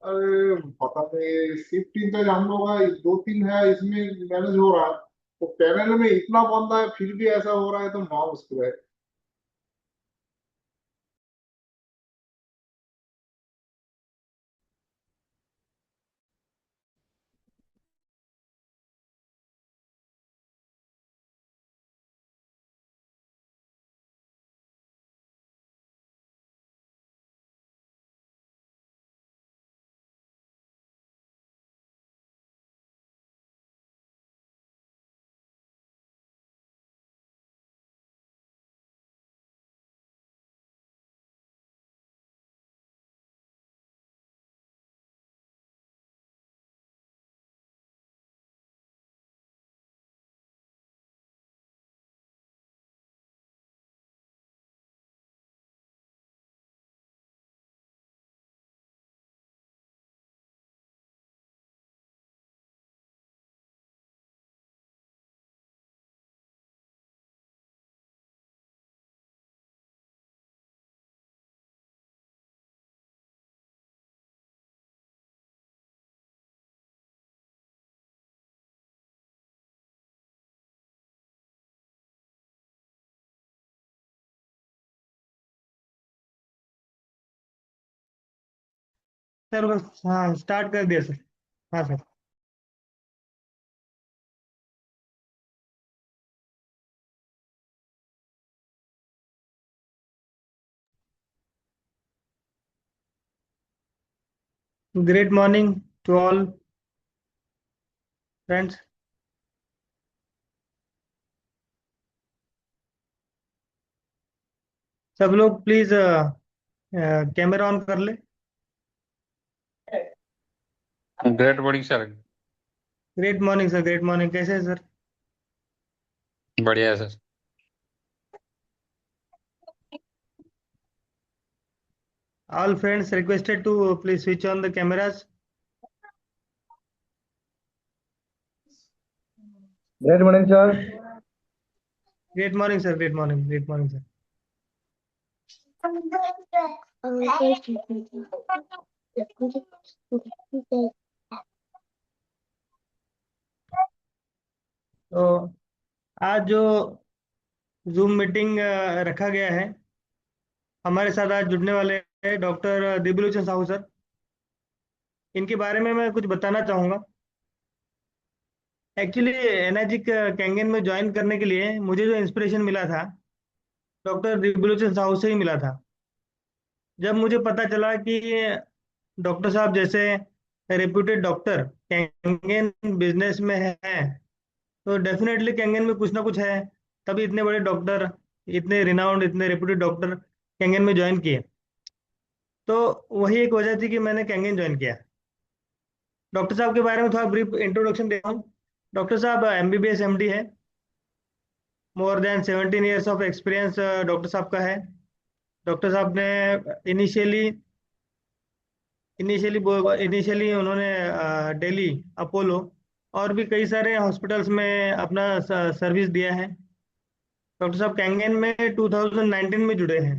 अरे पता नहीं, शिफ्ट इंचार्ज हम लोग का दो तीन है, इसमें मैनेज हो रहा है। तो पैनल में इतना बंदा है फिर भी ऐसा हो रहा है तो माँ मुश्किल है। सर बस हाँ स्टार्ट कर दिया सर। हाँ sir. Great morning to all friends. सब लोग प्लीज कैमरा ऑन कर ले। Great morning sir. Great morning sir, great morning. कैसे है सर? बढ़िया है sir. All friends requested to please switch on the cameras. Great morning sir. Great morning sir, great morning, great morning sir. तो आज जो zoom meeting रखा गया है, हमारे साथ आज जुड़ने वाले हैं डॉक्टर दिव्यलोचन साहू सर। इनके बारे में मैं कुछ बताना चाहूँगा। एक्चुअली एनआईजी कैंगन में ज्वाइन करने के लिए मुझे जो इंस्पिरेशन मिला था, डॉक्टर दिव्यलोचन साहू से ही मिला था। जब मुझे पता चला कि डॉक्टर साहब जैसे रेप्यूटेड डॉक्टर कैंगन बिजनेस में है, तो डेफिनेटली कैंगन में कुछ ना कुछ है। तभी इतने बड़े डॉक्टर, इतने रिनाउंड, इतने रेप्यूटेड डॉक्टर कैंगन में ज्वाइन किए। तो वही एक वजह थी कि मैंने कैंगन ज्वाइन किया। डॉक्टर साहब के बारे में थोड़ा ब्रीफ इंट्रोडक्शन देता हूँ। डॉक्टर साहब एमबीबीएस एमडी है। More than 17 years of experience doctor साहब का है। डॉक्टर साहब ने इनिशियली इनिशियली इनिशियली उन्होंने दिल्ली अपोलो और भी कई सारे हॉस्पिटल्स में अपना सर्विस दिया है। डॉक्टर साहब कैंगन में 2019 में जुड़े हैं।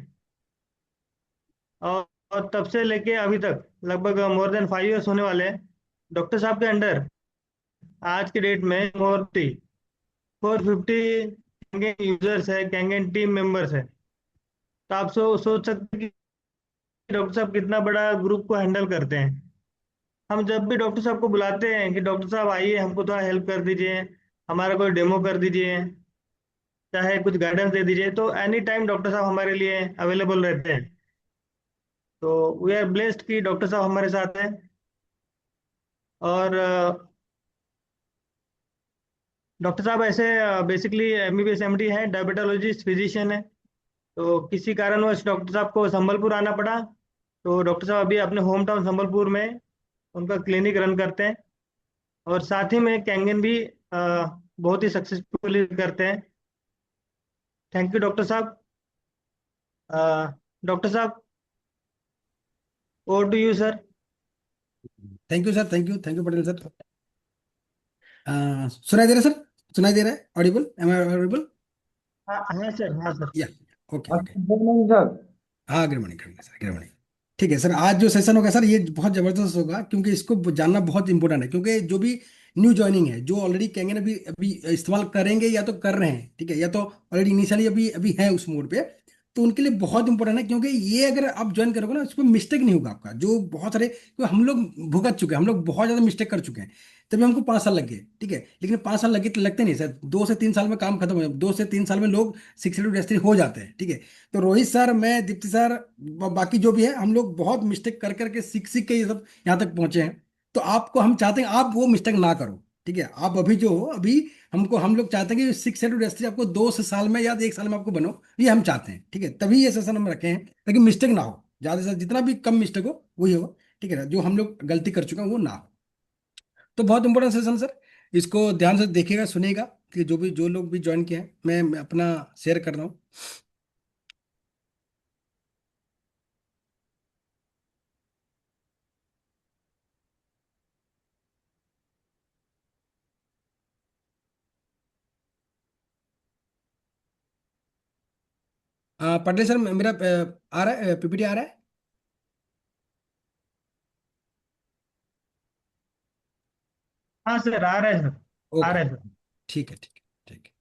और तब से लेके अभी तक लगभग मोर देन 5 इयर्स होने वाले हैं। डॉक्टर साहब के अंडर आज के डेट में मोर 450 कैंगन यूजर्स है, कैंगन टीम मेंबर्स है। तो आप सोच सकते हैं कि डॉक्टर साहब कितना बड़ा ग्रुप को हैंडल करते हैं। हम जब भी डॉक्टर साहब को बुलाते हैं कि डॉक्टर साहब आइए हमको थोड़ा हेल्प कर दीजिए, हमारा कोई डेमो कर दीजिए, चाहे कुछ गाइडेंस दे दीजिए, तो एनी टाइम डॉक्टर साहब हमारे लिए अवेलेबल रहते हैं। तो वी आर ब्लेस्ड कि डॉक्टर साहब हमारे साथ हैं। और डॉक्टर साहब ऐसे बेसिकली एमबीबीएस एमडी हैं, डायबिटोलॉजिस्ट फिजिशियन है। तो किसी कारणवश डॉक्टर साहब को संबलपुर आना पड़ा। तो डॉक्टर साहब अभी अपने होम टाउन संबलपुर में उनका क्लिनिक रन करते हैं। और साथ ही में कैंगन भी बहुत ही सक्सेसफुली करते हैं। थैंक यू डॉक्टर साहब। डॉक्टर साहब, over to you sir. Thank you sir, thank you Patel sir. सुनाई दे रहा है सर? सुनाई दे रहा है? ऑडिबल? Am I audible? हाँ हाँ सर, हाँ सर। या ओके हाँ, ओके। Good morning sir. हाँ, good morning sir, good morning. ठीक है सर, आज जो सेशन होगा सर ये बहुत जबरदस्त होगा, क्योंकि इसको जानना बहुत इंपॉर्टेंट है, क्योंकि जो भी न्यू ज्वाइनिंग है, जो ऑलरेडी कैंगन अभी अभी इस्तेमाल करेंगे या तो कर रहे हैं, ठीक है, या तो ऑलरेडी इनिशियली अभी अभी है उस मोड पे, तो उनके लिए बहुत इंपॉर्टेंट है। क्योंकि ये अगर आप ज्वाइन करोगे ना, उसमें मिस्टेक नहीं होगा आपका, जो बहुत सारे, क्योंकि हम लोग भुगत चुके हैं, हम लोग बहुत ज्यादा मिस्टेक कर चुके हैं, तभी हमको 5 साल लग गए, ठीक है। लेकिन 5 साल लगे तो लगते नहीं सर, 2 से 3 साल में काम खत्म हो, 2 से 3 साल में लोग सिक्सटी टू हो जाते हैं, ठीक है। तो रोहित सर, मैं, दीप्ति सर, बाकी जो भी है, हम लोग बहुत मिस्टेक कर करके सीख सीख के ये सब यहाँ तक पहुंचे हैं। तो आपको हम चाहते हैं आप वो मिस्टेक ना करो, ठीक है। आप अभी जो हो अभी, हमको हम लोग चाहते हैं कि 6 से 2 आपको 2 साल में या 1 साल में आपको बनो, ये हम चाहते हैं, ठीक है। तभी ये सेशन हम रखे हैं, ताकि मिस्टेक ना हो, ज्यादा से जितना भी कम मिस्टेक हो वही हो, ठीक है ना, जो हम लोग गलती कर चुके हैं वो ना हो। तो बहुत इंपॉर्टेंट सेशन सर, इसको ध्यान से देखिएगा, सुनिएगा, कि जो लोग भी ज्वाइन किए हैं, मैं अपना शेयर कर रहा हूँ। पटेल सर, मेरा आ रहा है, पीपीटी आ रहा है। हाँ सर, आ रहा है सर। आ ओके, रहा है सर। ठीक है, ठीक है, ठीक है।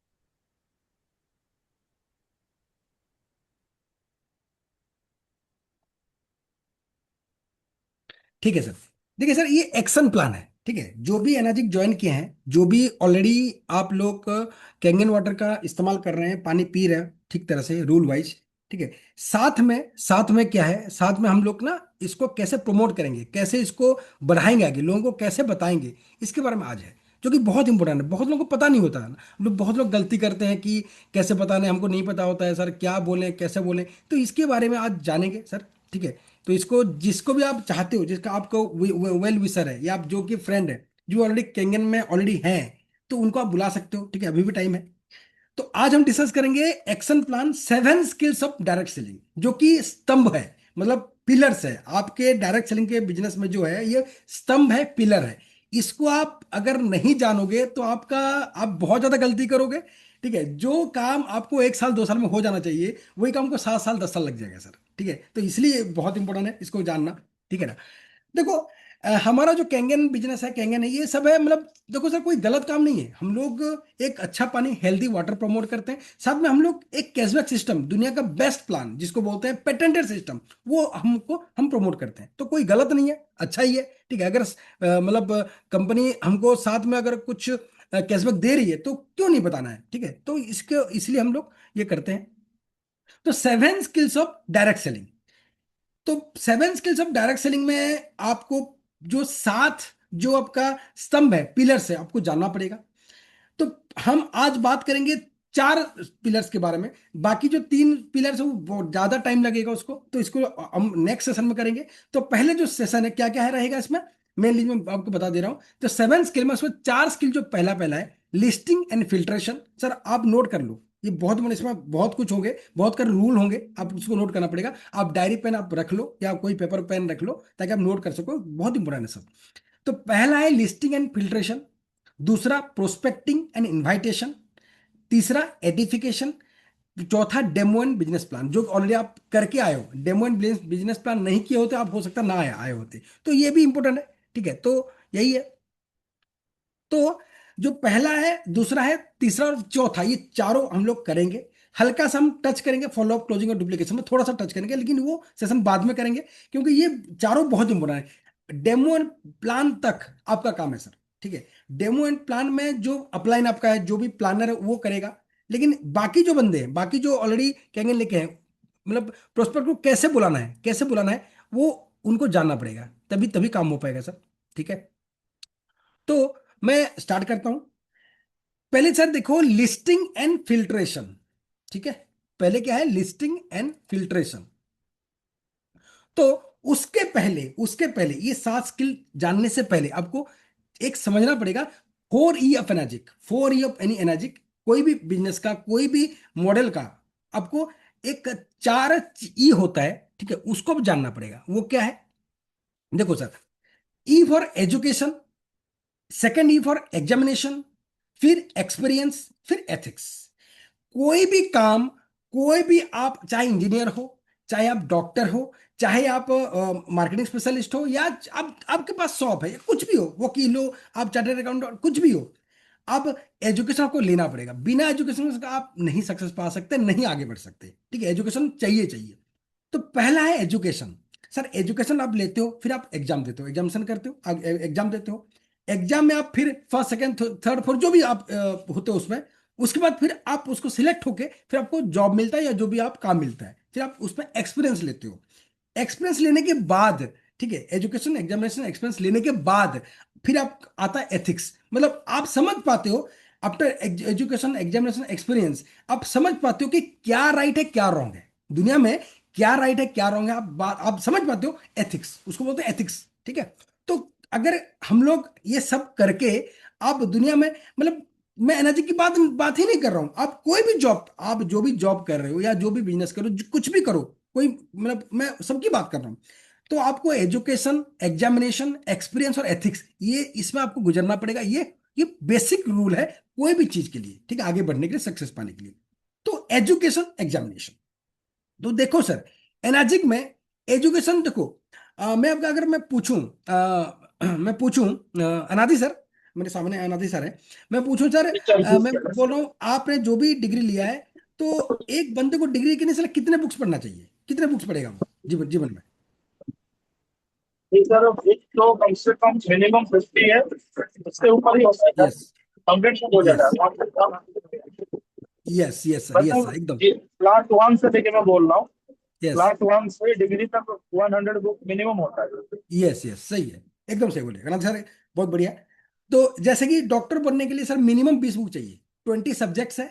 ठीक है सर, देखिए सर, ये एक्शन प्लान है, ठीक है। जो भी एनर्जिक ज्वाइन किए हैं, जो भी ऑलरेडी आप लोग कैंगन वाटर का इस्तेमाल कर रहे हैं, पानी पी रहे हैं ठीक तरह से, रूल वाइज, ठीक है। साथ में क्या है, साथ में हम लोग ना इसको कैसे प्रमोट करेंगे, कैसे इसको बढ़ाएंगे, आगे लोगों को कैसे बताएंगे, इसके बारे में आज है, जो कि बहुत इंपॉर्टेंट है। बहुत लोगों को पता नहीं होता है ना, लोग, बहुत लोग गलती करते हैं कि कैसे बताने, हमको नहीं पता होता है सर, क्या बोलें कैसे बोलें, तो इसके बारे में आज जानेंगे सर, ठीक है। तो इसको जिसको भी आप चाहते हो, जिसका आपको वेल विशर है, या आप जो कि फ्रेंड है, जो ऑलरेडी कैंगन में ऑलरेडी हैं, तो उनको आप बुला सकते हो, ठीक है, अभी भी टाइम है। तो आज हम डिस्कस करेंगे action plan 7 skills of direct selling, जो कि स्तंभ है, मतलब पिलर्स है आपके डायरेक्ट सेलिंग के बिजनेस में, जो है ये स्तंभ है, पिलर है। इसको आप अगर नहीं जानोगे तो आप बहुत ज्यादा गलती करोगे, ठीक है। जो काम आपको 1 साल 2 साल में हो जाना चाहिए, वही काम को 7 साल 10 साल लग जाएगा सर, ठीक है। तो इसलिए बहुत इंपॉर्टेंट है इसको जानना, ठीक है ना। देखो, हमारा जो कैंगन बिजनेस है, कैंगन है, ये सब है, मतलब देखो सर, कोई गलत काम नहीं है। हम लोग एक अच्छा पानी, हेल्दी वाटर प्रमोट करते हैं, साथ में हम लोग एक कैशबैक सिस्टम, दुनिया का बेस्ट प्लान जिसको बोलते हैं पेटेंटेड सिस्टम, वो हम प्रमोट करते हैं। तो कोई गलत नहीं है, अच्छा ही है, ठीक है। अगर मतलब कंपनी हमको साथ में अगर कुछ कैशबैक दे रही है, तो क्यों नहीं बताना है, ठीक है। तो इसके इसलिए हम लोग ये करते हैं। तो 7 स्किल्स ऑफ डायरेक्ट सेलिंग। तो 7 स्किल्स ऑफ डायरेक्ट सेलिंग में आपको जो सात, जो आपका स्तंभ है, पिलर्स है, आपको जानना पड़ेगा। तो हम आज बात करेंगे 4 पिलर्स के बारे में। बाकी जो 3 पिलर्स है वो बहुत ज्यादा टाइम लगेगा उसको, तो इसको हम नेक्स्ट सेशन में करेंगे। तो पहले जो सेशन है, क्या क्या है रहेगा इसमें, मेनली मैं आपको बता दे रहा हूं। तो 7 स्किल में, उसमें 4 स्किल, जो पहला पहला है लिस्टिंग एंड फिल्ट्रेशन। सर आप नोट कर लो, ये बहुत बड़े, इसमें बहुत कुछ होंगे, बहुत कर रूल होंगे, आप उसको नोट करना पड़ेगा। आप डायरी पेन आप रख लो, या कोई पेपर पेन रख लो, ताकि आप नोट कर सको, बहुत इंपॉर्टेंट है सब। तो पहला है लिस्टिंग एंड फिल्ट्रेशन, दूसरा प्रोस्पेक्टिंग एंड इनवाइटेशन, तीसरा एडिफिकेशन, चौथा डेमो एंड बिजनेस प्लान, जो ऑलरेडी आप करके आए हो। डेमो एंड बिजनेस प्लान नहीं किए होते आप, हो सकता ना आए होते, तो ये भी इंपॉर्टेंट है, ठीक है। तो यही है। तो जो पहला है, दूसरा है, तीसरा और चौथा, ये चारों हम लोग करेंगे। हल्का सा हम टच करेंगे फॉलोअप, क्लोजिंग और डुप्लीकेशन में, थोड़ा सा टच करेंगे, लेकिन वो सेशन बाद में करेंगे, क्योंकि ये चारों बहुत इंपॉर्टेंट है। डेमो एंड प्लान तक आपका काम है सर, ठीक है। डेमो एंड प्लान में जो अपलाइन आपका है, जो भी प्लानर है वो करेगा, लेकिन बाकी जो बंदे हैं, बाकी जो ऑलरेडी कैंगन लेके हैं, मतलब प्रोस्पेक्ट को कैसे बुलाना है, कैसे बुलाना है, वो उनको जानना पड़ेगा, तभी तभी काम हो पाएगा सर, ठीक है। तो मैं स्टार्ट करता हूं। पहले सर देखो, लिस्टिंग एंड फिल्ट्रेशन, ठीक है। पहले क्या है, लिस्टिंग एंड फिल्ट्रेशन। तो उसके पहले ये 7 स्किल जानने से पहले आपको एक समझना पड़ेगा 4 ई of energic. 4 E of any energic, कोई भी बिजनेस का, कोई भी मॉडल का, आपको एक 4 ई होता है, ठीक है, उसको भी जानना पड़ेगा। वो क्या है, देखो sir, E for education, second E for examination, फिर एक्सपीरियंस, फिर एथिक्स। कोई भी काम, कोई भी, आप चाहे इंजीनियर हो, चाहे आप डॉक्टर हो, चाहे आप मार्केटिंग स्पेशलिस्ट हो, या आप आपके पास शॉप है, या कुछ भी हो, वकील हो, आप चार्टर्ड अकाउंटेंट, कुछ भी हो, अब एजुकेशन आपको लेना पड़ेगा। बिना एजुकेशन का आप नहीं सक्सेस पा सकते, नहीं आगे बढ़ सकते। ठीक है, एजुकेशन चाहिए चाहिए। तो पहला है एजुकेशन। सर एजुकेशन आप लेते हो, फिर आप एग्जाम देते हो, एग्जामिनेशन करते हो, एग्जाम देते हो। एग्जाम में आप फिर फर्स्ट सेकंड थर्ड फोर्थ जो भी आप होते हो उसमें, उसके बाद फिर आप उसको सिलेक्ट होके फिर आपको जॉब मिलता है या जो भी आप काम मिलता है, फिर आप उसमें एक्सपीरियंस लेते हो। एक्सपीरियंस लेने के बाद, ठीक है, एजुकेशन एग्जामिनेशन एक्सपीरियंस लेने के बाद फिर आप आता है एथिक्स। मतलब आप समझ पाते हो, आफ्टर एजुकेशन एग्जामिनेशन एक्सपीरियंस आप समझ पाते हो कि क्या राइट है क्या रॉन्ग है दुनिया में, क्या राइट है क्या रॉन्ग है, आप समझ पाते हो। एथिक्स उसको बोलते हैं, एथिक्स। ठीक है। तो अगर हम लोग ये सब करके आप दुनिया में, मतलब मैं एनर्जी की बात बात ही नहीं कर रहा हूं, आप कोई भी जॉब, आप जो भी जॉब कर रहे हो या जो भी बिजनेस करो, कुछ भी करो, कोई मतलब मैं सबकी बात कर रहा हूं, तो आपको एजुकेशन एग्जामिनेशन एक्सपीरियंस और एथिक्स, ये इसमें आपको गुजरना पड़ेगा। ये बेसिक रूल है कोई भी चीज के लिए, ठीक है, आगे बढ़ने के लिए, सक्सेस पाने के लिए। तो एजुकेशन एग्जामिनेशन, तो देखो सर, एनाजिक में एजुकेशन देखो, मैं आपका अगर मैं पूछूं, मैं पूछूं, अनादि सर, मेरे सामने अनादि सर है, मैं पूछूं सर, मैं बोल रहा हूं आपने जो भी डिग्री लिया है, तो एक बंदे को डिग्री के लिए सर कितने बुक्स पढ़ना चाहिए, कितने बुक्स पढ़ेगा वो जीवन जीवन में? नहीं सर, एक तो कम से कम मिनिमम 50 है, उससे ऊपर ही होता है यस। सर, 100 हो जाता यस। है। Yes. Yes sir, yes sir, मतलब एकदम। क्लास वन से लेके मैं बोल रहा हूँ, यस। क्लास वन से डिग्री तक 100 बुक मिनिमम होता है। यस। यस, सही है, एकदम सही बोले अनादि सर, बहुत बढ़िया। तो जैसे कि डॉक्टर बनने के लिए सर मिनिमम 20 बुक चाहिए। 20 सब्जेक्ट्स है,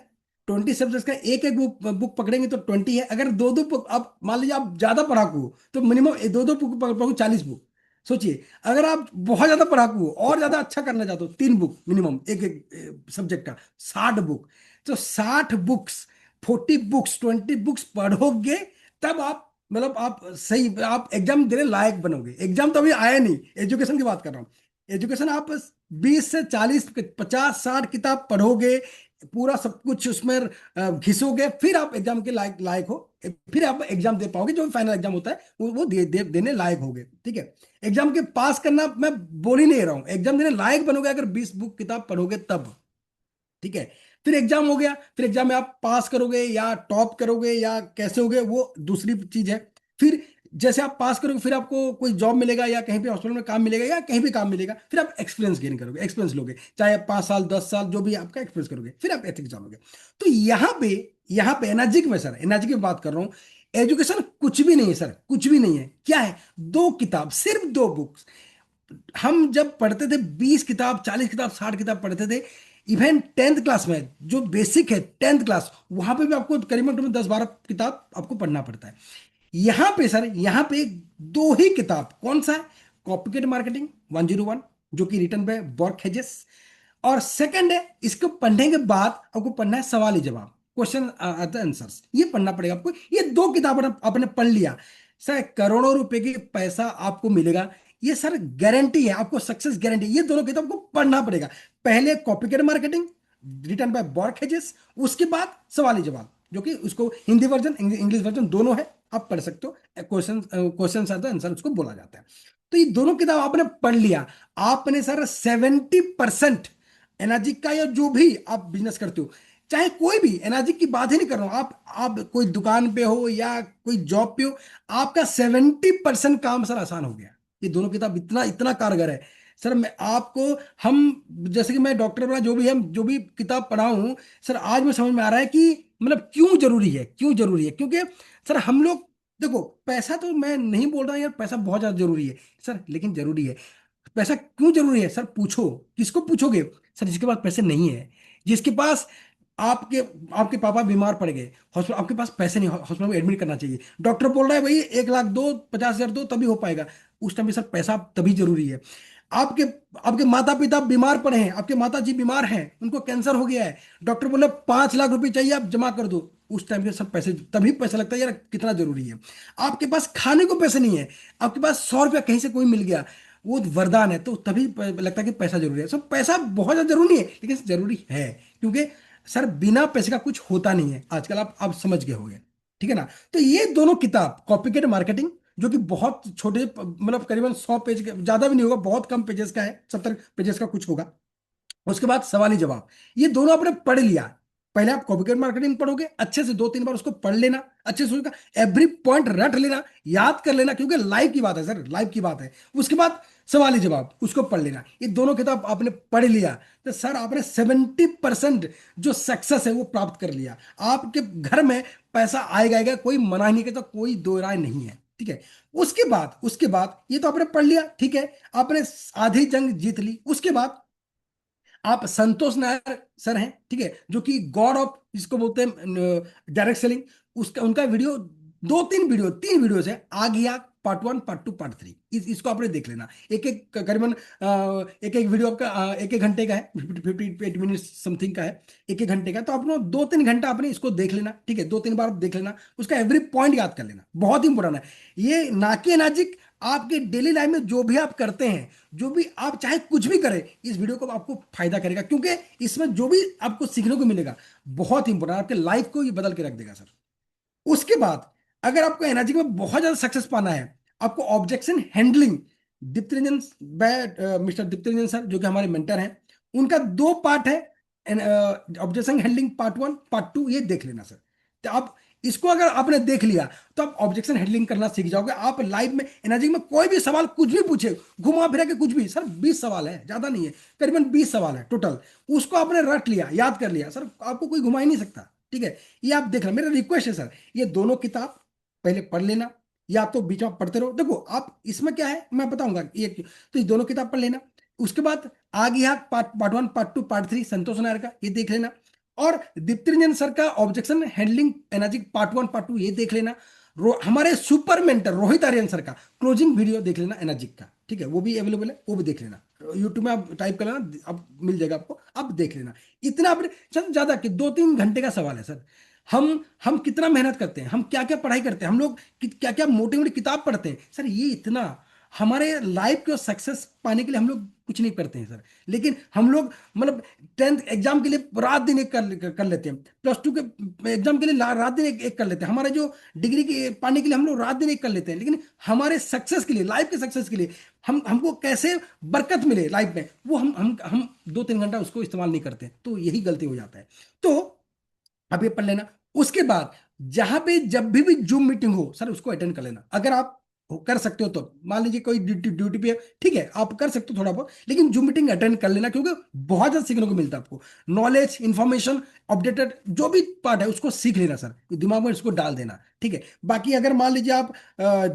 20 सब्जेक्ट्स का एक एक बुक बुक पकड़ेंगे तो 20 है। अगर दो दो बुक, आप मान लीजिए आप ज्यादा पढ़ाकू हो तो मिनिमम दो दो बुक पकड़ो, 40 बुक। सोचिए, अगर आप बहुत ज्यादा पढ़ाकू हो और ज्यादा अच्छा करना चाहते हो, 3 बुक मिनिमम एक एक सब्जेक्ट का, 60 बुक। तो 60 बुक्स, 40 बुक्स, 20 बुक्स पढ़ोगे, तब आप मतलब आप सही, आप एग्जाम देने लायक बनोगे। एग्जाम तो अभी आया नहीं, एजुकेशन की बात कर रहा हूँ। एजुकेशन आप 20 से 40, 50, 60 किताब पढ़ोगे, पूरा सब कुछ उसमें घिसोगे, फिर आप एग्जाम के लायक लायक हो, फिर आप एग्जाम दे पाओगे। जो फाइनल एग्जाम होता है वो देने लायक होगे। ठीक है, एग्जाम के पास करना मैं बोल ही नहीं रहा हूँ, एग्जाम देने लायक बनोगे अगर 20 बुक किताब पढ़ोगे तब। ठीक है, फिर एग्जाम हो गया, फिर एग्जाम में आप पास करोगे या टॉप करोगे या कैसे होगे वो दूसरी चीज है। फिर जैसे आप पास करोगे, फिर आपको कोई जॉब मिलेगा या कहीं पे हॉस्पिटल में काम मिलेगा या कहीं भी काम मिलेगा, फिर आप एक्सपीरियंस गेन करोगे, एक्सपीरियंस लोगे, चाहे आप 5 साल 10 साल जो भी आपका एक्सपीरियंस करोगे, फिर आप एथिक्स जानोगे। तो यहाँ पे एनर्जिक में सर, एनर्जी की बात कर रहा हूँ, एजुकेशन कुछ भी नहीं है सर, कुछ भी नहीं है। क्या है? 2 किताब, सिर्फ 2 बुक्स। हम जब पढ़ते थे 20 किताब 40 किताब 60 किताब पढ़ते थे। इवन 10th क्लास में जो बेसिक है, 10th क्लास, वहां पे भी आपको करीबन करीबन 10-12 किताब आपको पढ़ना पड़ता है। यहाँ पे सर, यहाँ पे 2 ही किताब, कौन सा है? कॉपीकेट मार्केटिंग 101, जो कि रिटर्न बाय बॉर्क हेजेस। और सेकंड है, इसको पढ़ने के बाद आपको पढ़ना है सवाल ही जवाब, क्वेश्चन आंसर्स, ये पढ़ना पड़ेगा आपको। ये 2 किताब आपने पढ़ लिया, सर करोड़ों रुपए की पैसा आपको मिलेगा। ये सर गारंटी है, आपको सक्सेस गारंटी। ये दोनों किताब को पढ़ना पड़ेगा। पहले कॉपीकेट मार्केटिंग रिटन बाय बॉर्क हेजेस, उसके बाद सवाल जवाब, जो कि उसको हिंदी वर्जन इंग्लिश वर्जन दोनों है, आप पढ़ सकते हो। क्वेश्चन आंसर उसको बोला जाता है। तो ये दोनों किताब आपने पढ़ लिया, आपने सर 70% एनर्जी का, या जो भी आप बिजनेस करते हो, चाहे कोई भी, एनर्जी की बात ही नहीं कर रहा हूं, आप कोई दुकान पे हो या कोई जॉब पे हो, आपका 70% काम सर आसान हो गया। ये दोनों किताब इतना इतना कारगर है सर। मैं आपको, हम जैसे कि मैं डॉक्टर बना, जो भी हम जो भी किताब पढ़ा हूं सर, आज में समझ में आ रहा है कि मतलब क्यों जरूरी है, क्यों जरूरी है। क्योंकि सर हम लोग, देखो पैसा तो मैं नहीं बोल रहा यार, पैसा बहुत ज्यादा जरूरी है सर, लेकिन जरूरी है। पैसा क्यों जरूरी है सर? पूछो, किसको पूछोगे? सर जिसके पास पैसे नहीं है, जिसके पास, आपके आपके पापा बीमार पड़ गए हॉस्पिटल, आपके पास पैसे नहीं, हॉस्पिटल में एडमिट करना चाहिए, डॉक्टर बोल रहा है भाई 1 लाख दो, 50,000 दो, तभी हो पाएगा। उस टाइम पे सर पैसा तभी जरूरी है। आपके आपके माता पिता बीमार पड़े हैं, आपके माता जी बीमार हैं, उनको कैंसर हो गया है, डॉक्टर बोले 5 लाख रुपए चाहिए, आप जमा कर दो। उस टाइम पे सब पैसे, तभी पैसा लगता है यार, कितना जरूरी है। आपके पास खाने को पैसे नहीं है, आपके पास 100 रुपया कहीं से कोई मिल गया, वो वरदान है, तो तभी लगता है कि पैसा जरूरी है। सब पैसा बहुत ज्यादा जरूरी है, लेकिन जरूरी है, क्योंकि सर बिना पैसे का कुछ होता नहीं है आजकल, आप समझ गए होंगे। ठीक है ना। तो ये दोनों किताब कॉपीकेट मार्केटिंग, जो कि बहुत छोटे, मतलब करीबन 100 पेज के ज्यादा भी नहीं होगा, बहुत कम पेजेस का है, 70 पेजेस का कुछ होगा। उसके बाद सवाली जवाब, ये दोनों आपने पढ़ लिया। पहले आप कॉपीकेट मार्केटिंग पढ़ोगे, अच्छे से 2-3 बार उसको पढ़ लेना, अच्छे से उसका एवरी पॉइंट रट लेना, याद कर लेना, क्योंकि लाइव की बात है सर, लाइव की बात है। उसके बाद सवाली जवाब उसको पढ़ लेना। ये दोनों किताब आपने पढ़ लिया तो सर आपने 70% जो सक्सेस है वो प्राप्त कर लिया। आपके घर में पैसा आएगा आएगा, कोई मना ही नहीं करता, कोई दो राय नहीं है, ठीक है। उसके बाद ये तो आपने पढ़ लिया, ठीक है, आपने आधी जंग जीत ली। उसके बाद आप संतोष नायर सर हैं, ठीक है, जो कि गॉड ऑफ जिसको बोलते हैं डायरेक्ट सेलिंग, उसका उनका वीडियो 2-3 वीडियो 3 वीडियोस है, आ गया पार्ट 1 पार्ट 2 पार्ट 3, इसको आपने देख लेना। एक एक करीबन एक एक वीडियो आपका 1-1 घंटे का है, 58 मिनट समथिंग का है, 1-1 घंटे का। तो आप 2-3 घंटा आपने इसको देख लेना, ठीक है, 2-3 बार आप देख लेना, उसका एवरी पॉइंट याद कर लेना, बहुत इंपॉर्टेंट है ये। नाके नाजिक आपके डेली लाइफ में जो भी आप करते हैं, जो भी आप चाहे कुछ भी करें, इस वीडियो को आपको फायदा करेगा, क्योंकि इसमें जो भी आपको सीखने को मिलेगा बहुत इंपॉर्टेंट, आपके लाइफ को ये बदल के रख देगा सर। उसके बाद अगर आपको एनर्जी में बहुत ज्यादा सक्सेस पाना है, आपको objection handling, Deepti Ranjan mister Deepti Ranjan sir जो कि हमारे मेंटर हैं, उनका 2 पार्ट है, ऑब्जेक्शन हैंडलिंग पार्ट 1 पार्ट 2, ये देख लेना सर। तो आप इसको अगर आपने देख लिया तो आप ऑब्जेक्शन हैंडलिंग करना सीख जाओगे। आप लाइफ में एनर्जी में कोई भी सवाल कुछ भी पूछे, घुमा फिरा के कुछ भी, सर 20 सवाल है, ज्यादा नहीं है, करीबन 20 सवाल है टोटल, उसको आपने रट लिया, याद कर लिया सर, आपको कोई घुमा ही नहीं सकता, ठीक है। ये आप देख लेना, मेरा रिक्वेस्ट है सर, ये दोनों किताब पहले पढ़ लेना, या तो बीच में पढ़ते रहो। देखो आप इसमें क्या है मैं बताऊंगा, ये तो ये दोनों किताब पढ़ लेना। उसके बाद आ गया part 1 part 2 part 3 Santosh Nair का, ये देख लेना। और दीप्ति रंजन सर का ऑब्जेक्शन हैंडलिंग एनर्जी पार्ट 1 पार्ट 2 ये देख लेना। हमारे super mentor Rohit Aryan sir का क्लोजिंग वीडियो देख लेना एनर्जिक का, ठीक है, वो भी अवेलेबल है, वो भी देख लेना। यूट्यूब में आप टाइप कर लेना, अब मिल जाएगा आपको, अब देख लेना। इतना आपने ज्यादा कि 2-3 घंटे का सवाल है सर। हम कितना मेहनत करते हैं, हम क्या क्या पढ़ाई करते हैं, हम लोग क्या क्या मोटी मोटी किताब पढ़ते हैं सर, ये इतना हमारे लाइफ को सक्सेस पाने के लिए हम लोग कुछ नहीं करते हैं सर। लेकिन हम लोग मतलब 10th एग्जाम के लिए रात दिन एक कर लेते हैं, +2 के एग्जाम के लिए रात दिन एक कर लेते हैं, हमारे जो डिग्री के पाने के लिए हम लोग रात दिन एक कर लेते हैं। लेकिन हमारे सक्सेस के लिए, लाइफ के सक्सेस के लिए, हमको कैसे बरकत मिले लाइफ में, वो हम 2-3 घंटा उसको इस्तेमाल नहीं करते, तो यही गलती हो जाता है। तो आप ये पढ़ लेना। उसके बाद जहां पे जब भी जूम मीटिंग हो सर उसको अटेंड कर लेना, अगर आप कर सकते हो तो। मान लीजिए कोई ड्यूटी पे है, ठीक है, आप कर सकते हो थोड़ा बहुत, लेकिन जूम मीटिंग अटेंड कर लेना, क्योंकि बहुत ज्यादा सीखने को मिलता है आपको, नॉलेज इंफॉर्मेशन अपडेटेड जो भी पार्ट है उसको सीख लेना सर, दिमाग में उसको डाल देना, ठीक है। बाकी अगर मान लीजिए आप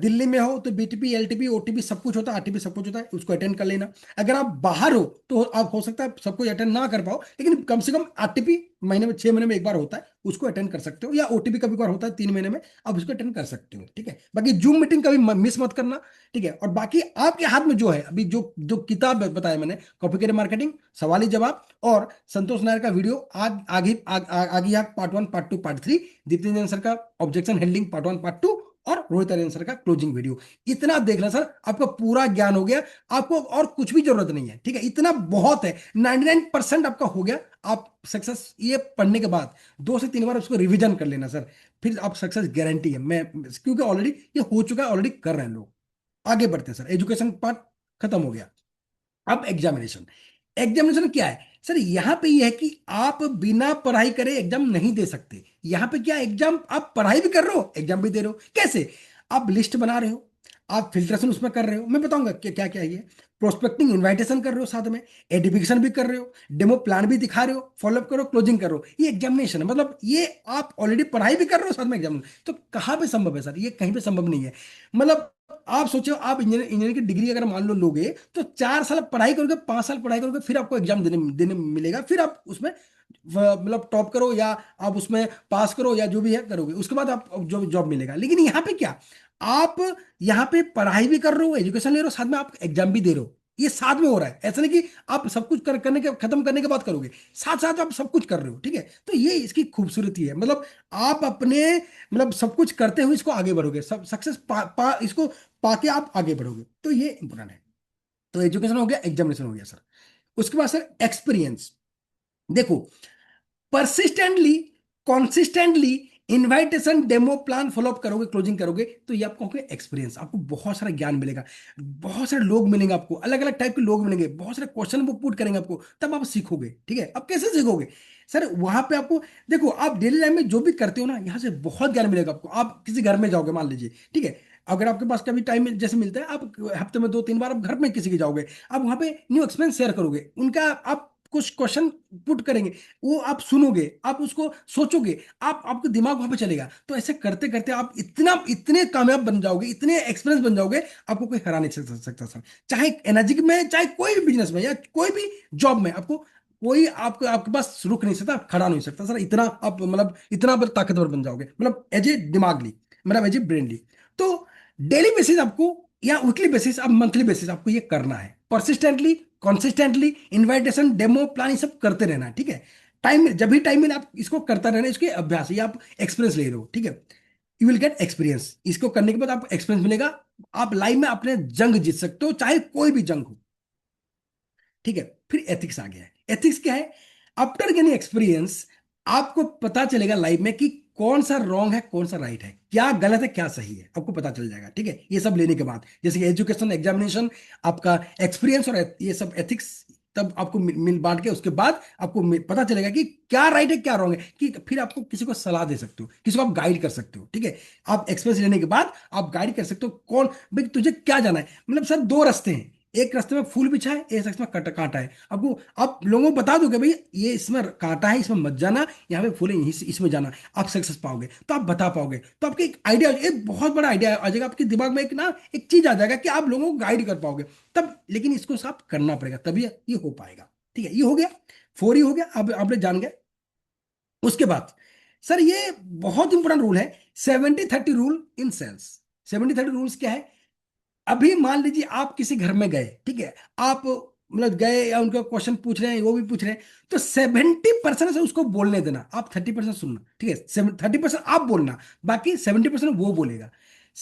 दिल्ली में हो तो BTP LTP OTP सब कुछ होता है, RTP सब कुछ होता है, उसको अटेंड कर लेना। अगर आप बाहर हो तो आप हो सकता है सब कुछ अटेंड ना कर पाओ, लेकिन कम से कम RTP महीने में 6 महीने में एक बार होता है, उसको अटेंड कर सकते हो, या OTP कभी बार होता है 3 महीने में, आप उसको अटेंड कर सकते हो, ठीक है। बाकी जूम मीटिंग कभी मिस मत करना, ठीक है। और बाकी आपके हाथ में जो है अभी, जो जो किताब बताया मैंने, कॉपीकेट मार्केटिंग, सवाली जवाब और संतोष नायर का वीडियो, आज आगे आगे part 1 part 2 part 3, Deepti Ranjan sir का ऑब्जेक्शन हैंडलिंग पार्ट 1 पार्ट 2 और रोहित आर्यन सर का क्लोजिंग वीडियो, इतना देखना सर, आपका पूरा ज्ञान हो गया, आपको और कुछ भी जरूरत नहीं है, ठीक है, इतना बहुत है, 99% आपका हो गया। आप सक्सेस ये पढ़ने के बाद 2 से 3 बार उसको रिवीजन कर लेना सर, फिर आप सक्सेस गारंटी है। मैं क्योंकि ऑलरेडी ये हो चुका है, ऑलरेडी कर रहे हैं लोग। आगे बढ़ते हैं सर, एजुकेशन पार्ट खत्म हो गया। अब एग्जामिनेशन, एग्जामिनेशन क्या है सर, यहां पे यह है कि आप बिना पढ़ाई करे एग्जाम नहीं दे सकते। यहां पे क्या, एग्जाम आप पढ़ाई भी कर रहे हो एग्जाम भी दे रहे हो, कैसे, आप लिस्ट बना रहे हो, आप फिल्ट्रेशन उसमें कर रहे हो, मैं बताऊंगा क्या क्या क्या है ये, प्रोस्पेक्टिंग इनवाइटेशन कर रहे हो, साथ में एडिफिकेशन भी कर रहे हो, डेमो प्लान भी दिखा रहे हो, फॉलोअप करो, क्लोजिंग करो, ये एग्जामिनेशन है। मतलब ये आप ऑलरेडी पढ़ाई भी कर रहे हो, साथ में एग्जाम, तो कहाँ पे संभव है सर, ये कहीं पे संभव नहीं है। मतलब आप सोचो, आप इंजीनियर की डिग्री अगर मान लो लोगे तो 4 साल पढ़ाई करोगे, 5 साल पढ़ाई करोगे, फिर आपको एग्जाम देने देने मिलेगा, फिर आप उसमें मतलब टॉप करो या आप उसमें पास करो या जो भी है करोगे, उसके बाद आप जो जॉब मिलेगा। लेकिन यहाँ पे क्या, आप यहाँ पे पढ़ाई भी कर रहे हो, एजुकेशन ले रहे हो, साथ में आप एग्जाम भी दे रहे हो, ये साथ में हो रहा है। ऐसा नहीं कि आप सब कुछ करने के खत्म करने के बाद करोगे, साथ साथ आप सब कुछ कर रहे हो, ठीक है। तो ये इसकी खूबसूरती है, मतलब आप अपने मतलब सब कुछ करते हुए इसको आगे बढ़ोगे, सब सक्सेस इसको पाके आप आगे बढ़ोगे, तो ये इंपॉर्टेंट है। तो एजुकेशन हो गया, एग्जामिनेशन हो गया सर। उसके बाद सर एक्सपीरियंस, देखो persistently consistently invitation demo plan follow up करोगे, क्लोजिंग करोगे, तो ये आपको एक्सपीरियंस, आपको बहुत सारा ज्ञान मिलेगा, बहुत सारे लोग मिलेंगे आपको, अलग अलग टाइप के लोग मिलेंगे, बहुत सारे क्वेश्चन वो पुट करेंगे आपको, तब आप सीखोगे। ठीक है, अब कैसे सीखोगे सर? वहां पे आपको देखो, आप डेली लाइफ में जो भी करते हो ना, यहाँ से बहुत ज्ञान मिलेगा आपको। आप किसी घर में जाओगे मान लीजिए, ठीक है, अगर आपके पास कभी टाइम जैसे मिलता है, आप हफ्ते में 2-3 बार आप घर में किसी के जाओगे, आप वहां पे न्यू एक्सपीरियंस शेयर करोगे, उनका आप कुछ क्वेश्चन पुट करेंगे, वो आप सुनोगे, आप उसको सोचोगे, आप आपका दिमाग वहां पे चलेगा। तो ऐसे करते करते आप इतना इतने कामयाब बन जाओगे, इतने एक्सपीरियंस बन जाओगे, आपको कोई हरा नहीं सकता सर। चाहे एनर्जी में, चाहे कोई भी बिजनेस में, या कोई भी जॉब में, आपको कोई आपको आपके पास रुक नहीं सकता, खड़ा नहीं सकता सर। इतना आप मतलब इतना ताकतवर बन जाओगे, मतलब एज ए दिमागली, मतलब एज ए ब्रेनली। तो डेली बेसिस आपको, या वीकली बेसिस, अब मंथली बेसिस आपको ये करना है, persistently, consistently, invitation, demo plan, ये सब करते रहना है। ठीक है, टाइम जब भी टाइम मिले आप इसको करता रहना, इसके अभ्यास, ये आप एक्सपीरियंस ले रहे हो। ठीक है, यू विल गेट एक्सपीरियंस, इसको करने के बाद आपको एक्सपीरियंस मिलेगा, आप लाइफ में अपने जंग जीत सकते हो, चाहे कोई भी जंग हो। ठीक है, फिर एथिक्स आ गया है। एथिक्स क्या है? आफ्टर गेनिंग एक्सपीरियंस आपको पता चलेगा लाइफ में कि कौन सा रॉन्ग है, कौन सा राइट है, क्या गलत है, क्या सही है, आपको पता चल जाएगा। ठीक है, ये सब लेने के बाद, जैसे कि एजुकेशन, एग्जामिनेशन, आपका एक्सपीरियंस और ये सब एथिक्स, तब आपको मिल बांट के उसके बाद आपको पता चलेगा कि क्या राइट है, क्या रॉन्ग है, कि फिर आपको किसी को सलाह दे सकते हो, किसी को आप गाइड कर सकते हो। ठीक है, आप एक्सपीरियंस लेने के बाद आप गाइड कर सकते हो, कौन भाई तुझे क्या जाना है। मतलब सर दो रास्ते हैं, एक रास्ते में फूल बिछा है, एक रास्ते में कांटा है। आपको आप लोगों को बता दोगे भाई ये इसमें कांटा है, इसमें मत जाना, यहाँ पे फूल है, इसमें जाना, आप सक्सेस पाओगे, तो आप बता पाओगे। तो आपके एक आइडिया, एक बहुत बड़ा आइडिया आ जाएगा आपके दिमाग में, एक ना एक चीज आ जाएगा कि आप लोगों को गाइड कर पाओगे तब। लेकिन इसको आप करना पड़ेगा, तभी ये हो पाएगा। ठीक है, ये हो गया, 4 ही हो गया, अब आपने जान गए। उसके बाद सर ये बहुत इंपॉर्टेंट रूल है, 70-30 रूल इन सेल्स। 70-30 रूल्स क्या है? अभी मान लीजिए आप किसी घर में गए, ठीक है, आप मतलब गए, या उनका क्वेश्चन पूछ रहे हैं, वो भी पूछ रहे हैं, तो 70% से उसको बोलने देना, आप 30% सुनना। ठीक है, 30% आप बोलना, बाकी 70% वो बोलेगा।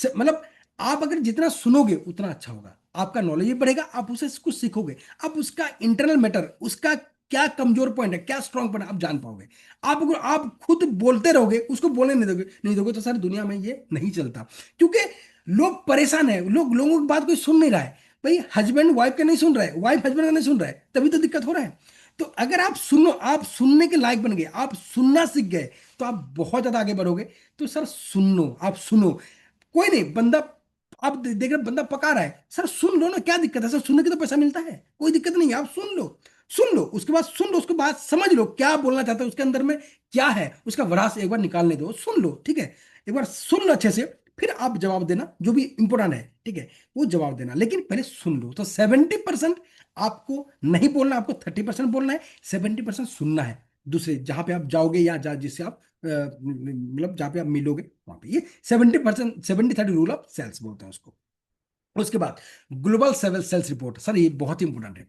मतलब आप अगर जितना सुनोगे उतना अच्छा होगा, आपका नॉलेज भी बढ़ेगा, आप उसे कुछ सीखोगे, आप उसका इंटरनल मैटर, उसका क्या कमजोर पॉइंट है, क्या स्ट्रांग पॉइंट है, आप जान पाओगे। आप अगर आप खुद बोलते रहोगे, उसको बोलने नहीं दोगे तो सर दुनिया में ये नहीं चलता। क्योंकि लोग परेशान है, लोगों की बात कोई सुन नहीं रहा है। भाई हस्बैंड वाइफ का नहीं सुन रहा है, वाइफ हस्बैंड का नहीं सुन रहा है, तभी तो दिक्कत हो रहा है। तो अगर आप सुनो, आप सुनने के लायक बन गए, आप सुनना सीख गए, तो आप बहुत ज्यादा आगे बढ़ोगे। तो सर सुन लो, आप सुनो, कोई नहीं, बंदा आप देख रहे बंदा पका रहा है, सर सुन लो ना, क्या दिक्कत है सर, सुनने की तो पैसा मिलता है, कोई दिक्कत नहीं है, आप सुन लो। सुन लो, उसके बाद सुन लो, उसके बाद समझ लो क्या बोलना चाहता है, उसके अंदर में क्या है, उसका भड़ास एक बार निकालने दो, सुन लो। ठीक है, एक बार सुन लो अच्छे से, फिर आप जवाब देना, जो भी इंपॉर्टेंट है। ठीक है, वो जवाब देना, लेकिन पहले सुन लो। तो 70% आपको नहीं बोलना, आपको 30% बोलना है, 70% सुनना है। दूसरे जहां पे आप जाओगे, या जिससे आप मतलब जहां पे आप मिलोगे वहां पे, ये 70%, 70-30 रूल ऑफ सेल्स बोलते हैं उसको। उसके बाद ग्लोबल सेल्स रिपोर्ट, सर ये बहुत ही इंपॉर्टेंट है।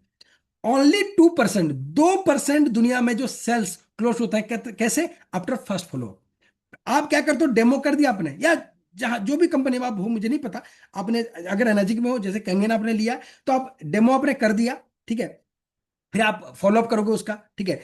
ओनली 2%, 2% दुनिया में जो सेल्स क्लोज होता है, कैसे? After first follow. आप क्या करते हो, डेमो कर दिया आपने, या जहां जो भी कंपनी में आप हो, मुझे नहीं पता, आपने अगर एनर्जी में हो, जैसे कंगन आपने लिया, तो आप डेमो आपने कर दिया। ठीक है, फिर आप फॉलोअप करोगे उसका। ठीक है,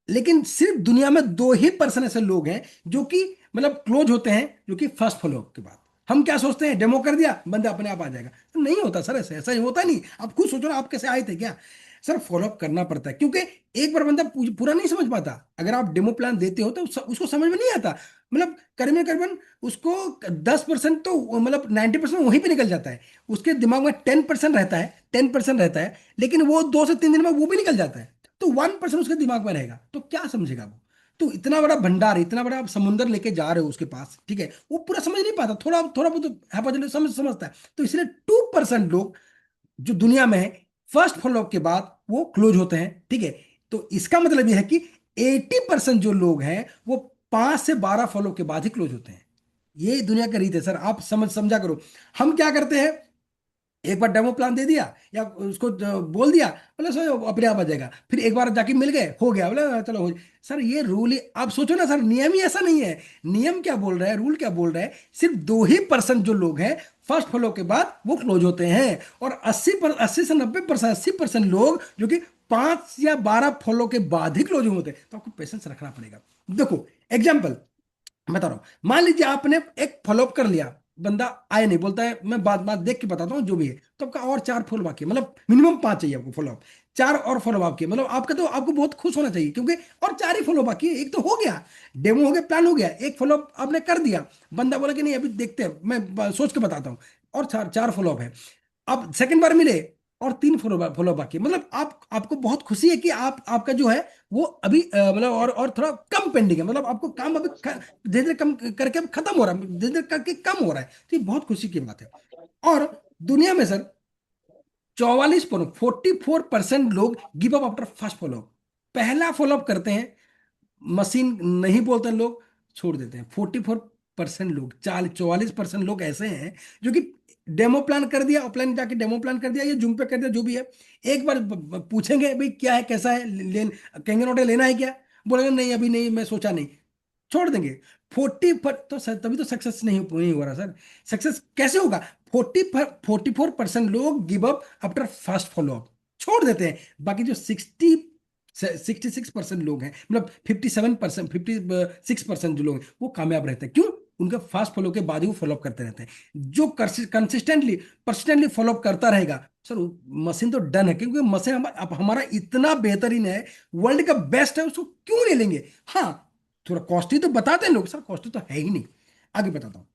लेकिन सिर्फ दुनिया में 2% ऐसे लोग हैं जो कि मतलब क्लोज होते हैं, जो कि फर्स्ट फॉलोअप के बाद। हम क्या सोचते हैं, डेमो कर दिया, बंदा अपने आप आ जाएगा, तो नहीं होता सर, ऐसा ऐसा ही होता नहीं। आप खुद सोचो ना, आप कैसे आए थे क्या? सर फॉलोअप करना पड़ता है, क्योंकि एक बार बंदा पूरा नहीं समझ पाता। अगर आप डेमो प्लान देते हो तो उसको समझ में नहीं आता, मतलब करीबन करीबन उसको 10% तो मतलब 90% वहीं पे निकल जाता है, उसके दिमाग में 10% रहता है, 10% रहता है, लेकिन वो 2 से 3 दिन में वो भी निकल जाता है। तो 1% उसके दिमाग में रहेगा, तो क्या समझेगा वो? तो इतना बड़ा भंडार, इतना बड़ा आप समुंदर लेके जा रहे हो उसके पास, ठीक है, वो पूरा समझ नहीं पाता, थोड़ा थोड़ा बहुत समझता है। तो इसलिए 2% लोग जो दुनिया में है, फर्स्ट फॉलोअप के बाद वो क्लोज होते हैं। ठीक है, तो इसका मतलब यह है कि 80% जो लोग हैं वो 5 से 12 फॉलो के बाद ही क्लोज होते हैं। ये दुनिया का रीत है सर, आप समझा करो। हम क्या करते हैं, एक बार डेमो प्लान दे दिया, या उसको बोल दिया, बोले सो अपने आप आ जाएगा, फिर एक बार जाके मिल गए, हो गया, बोले चलो हो। सर ये रूल ही, आप सोचो ना सर, नियम ही ऐसा नहीं है। नियम क्या बोल रहा है, रूल क्या बोल रहा है, सिर्फ 2% जो लोग हैं फर्स्ट फॉलो के बाद वो क्लोज होते हैं, और 80 से 90%, 80% लोग जो कि 5 या 12 फॉलो के बाद ही क्लोज होते हैं। तो आपको पेशेंस रखना पड़ेगा। देखो एग्जाम्पल, मैं बता रहा हूँ, मान लीजिए आपने एक फॉलोअप कर लिया, बंदा आए नहीं, बोलता है मैं बात बात देख के बताता हूँ जो भी है, तो आपका और 4 फॉलो बाकी है, मतलब मिनिमम 5 चाहिए आपको फॉलोअप, 4 और फॉलो बाकी है, मतलब आपका तो आपको बहुत खुश होना चाहिए, क्योंकि और 4 ही फॉलो बाकी है, एक तो हो गया, डेमो हो गया, प्लान हो गया, एक फॉलोअप आपने कर दिया, बंदा बोला कि नहीं अभी देखते हैं, मैं सोच के बताता हूँ, और 4 फॉलोअप है, अब सेकंड बार मिले और 3 फॉलो बाकी है। मतलब आपको बहुत खुशी है कि आपका जो है वो अभी मतलब और थोड़ा कम पेंडिंग है, मतलब आपको काम अभी धीरे धीरे कम करके अब खत्म हो रहा है, धीरे धीरे करके कम हो रहा है, तो ये बहुत खुशी की बात है। और दुनिया में सर 44% लोग give up after first follow up, पहला फॉलोअप करते हैं, मशीन नहीं बोलते लोग, छोड़ देते हैं। 44% लोग, 44% लोग ऐसे हैं जो कि डेमो प्लान कर दिया, ऑफलाइन जाके डेमो प्लान कर दिया या जूम पे कर दिया, जो भी है, एक बार पूछेंगे भाई क्या है कैसा है, कहेंगे नोटे लेना है क्या, बोलेंगे नहीं अभी नहीं, मैं सोचा नहीं, छोड़ देंगे। 40 पर तो सर तभी तो सक्सेस नहीं हो रहा सर। सक्सेस कैसे होगा? 44% लोग give up after first follow up, छोड़ देते हैं, बाकी जो 66% लोग हैं, मतलब 57%, 56% जो लोग हैं वो कामयाब रहते हैं। क्यों? उनका फास्ट फॉलो के बाद ही वो फॉलोअप करते रहते हैं। जो कंसिस्टेंटली परसिस्टेंटली फॉलोअप करता रहेगा सर, मशीन तो डन है, क्योंकि मशीन अब हमारा इतना बेहतरीन है, वर्ल्ड का बेस्ट है, उसको क्यों नहीं लेंगे? हाँ, थोड़ा कॉस्टली तो बताते हैं लोग, सर कॉस्टली तो है ही नहीं। आगे बताता हूँ,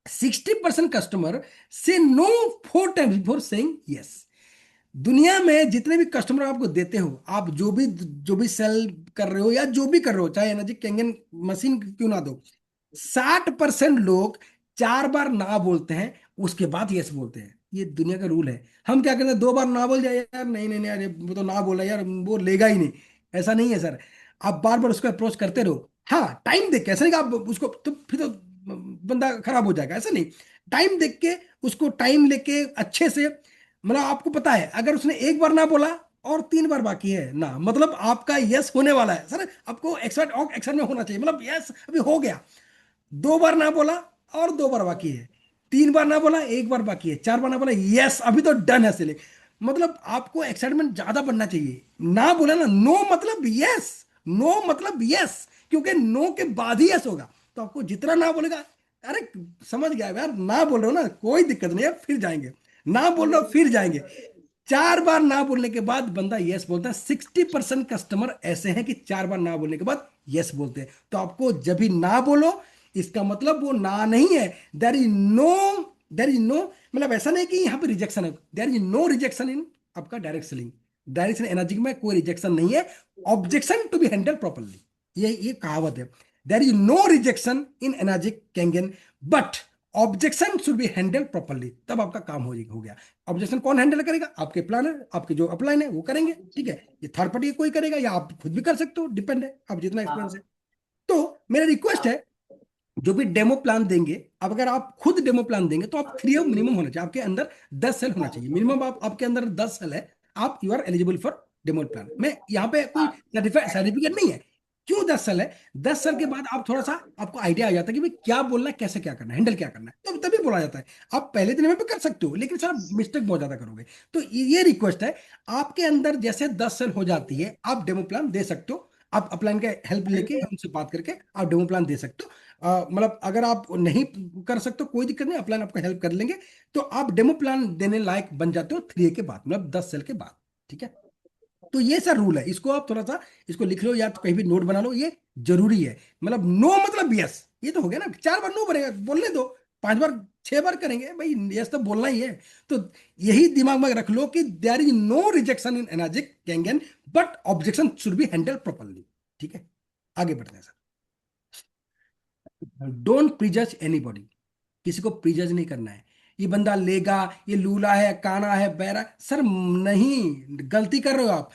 60% कस्टमर से no 4 times before saying yes. दुनिया में जितने भी कस्टमर आपको देते हो, आप जो भी सेल कर रहे हो या जो भी कर रहे हो, चाहे एनर्जी कैंगन मशीन क्यों ना दो, 60% लोग 4 बार ना बोलते हैं, उसके बाद यस बोलते हैं। ये दुनिया का रूल है। हम क्या करते हैं, 2 बार ना बोल जाए, यार नहीं नहीं नहीं, अरे वो तो ना बोला यार, वो लेगा ही नहीं, ऐसा नहीं है सर। आप बार बार उसको अप्रोच करते रहो, हाँ टाइम देख के, ऐसा नहीं कि आप उसको तो फिर तो बंदा खराब हो जाएगा, ऐसा नहीं, टाइम देख के उसको टाइम लेके अच्छे से, मतलब आपको पता है अगर उसने एक बार ना बोला और 3 बार बाकी है ना, मतलब आपका यस होने वाला है सर, आपको एक्साइट और एक्साइट में होना चाहिए, मतलब यस अभी हो गया। 2 बार ना बोला और 2 बार बाकी है, 3 बार ना बोला, 1 बार बाकी है, 4 बार ना बोला, यस अभी तो डन है सिले, मतलब आपको एक्साइटमेंट ज्यादा बनना चाहिए। ना बोला ना, नो मतलब यस, नो मतलब यस, क्योंकि नो के बाद ही यस होगा, तो आपको जितना ना बोलेगा, अरे समझ गया यार, ना बोल रहे हो ना, कोई दिक्कत नहीं है, फिर जाएंगे, ना बोल रहे हो फिर जाएंगे। 4 बार ना बोलने के बाद बंदा यस बोलता है। 60% कस्टमर ऐसे हैं कि 4 बार ना बोलने के बाद यस बोलते हैं। तो आपको जब भी ना बोलो, इसका मतलब वो ना नहीं है, देर इज नो, मतलब ऐसा नहीं कि यहाँ पे रिजेक्शन है, there is no rejection in आपका डायरेक्ट सेलिंग, डायरेक्ट सेलिंग एनर्जी में कोई रिजेक्शन नहीं है, objection to be handle properly, ये कहावत है। There is no rejection in एनर्जी Kangen, but objection should be handle properly, तब आपका काम हो गया। ऑब्जेक्शन कौन हैंडल करेगा? आपके प्लानर, आपके जो अपलाइन है वो करेंगे, ठीक है, ये थर्ड पार्टी कोई करेगा या आप खुद भी कर सकते हो, डिपेंड है आप जितना एक्सपीरियंस है। तो मेरा रिक्वेस्ट है, जो भी डेमो प्लान देंगे, अब अगर आप खुद डेमो प्लान देंगे तो आप क्रिएटिव मिनिमम होना चाहिए, आपके अंदर 10 सेल होना चाहिए मिनिमम, आपके अंदर 10 सेल है, आप you are eligible for demo plan में। यहाँ पे कोई सर्टिफिकेट नहीं है। क्यों 10 सेल है? 10 सेल के बाद आप थोड़ा सा, आपको आइडिया आ जाता है कि भाई क्या बोलना है, कैसे क्या करना है, हैंडल क्या करना है, तो तभी बोला जाता है। आप पहले दिन में भी कर सकते हो, लेकिन सर मिस्टेक बहुत ज्यादा करोगे। तो ये रिक्वेस्ट है, आपके अंदर जैसे 10 सेल हो जाती है, आप डेमो प्लान दे सकते हो, आप अपलाइन का हेल्प लेके उनसे बात करके आप डेमो प्लान दे सकते हो। मतलब अगर आप नहीं कर सकते कोई दिक्कत नहीं, अपलाइन आपका हेल्प कर लेंगे, तो आप डेमो प्लान देने लायक बन जाते हो 3 के बाद, मतलब 10 सेल के बाद, ठीक है। तो ये सर रूल है, इसको आप थोड़ा सा इसको लिख लो या तो कहीं भी नोट बना लो, ये जरूरी है। मतलब नो मतलब यस, ये तो हो गया ना, 4 बार नो बनेगा, बोलने दो, 5 बार 6 बार करेंगे भाई, यस तो बोलना ही है। तो यही दिमाग में रख लो कि there is no rejection in Enagic Kangen, but objection should be handle properly, ठीक है। आगे बढ़ते हैं सर। डोंट प्रीजज एनीबॉडी, किसी को प्रीजज नहीं करना है, ये बंदा लेगा, ये लूला है, काना है, बहरा, सर नहीं, गलती कर रहे हो आप।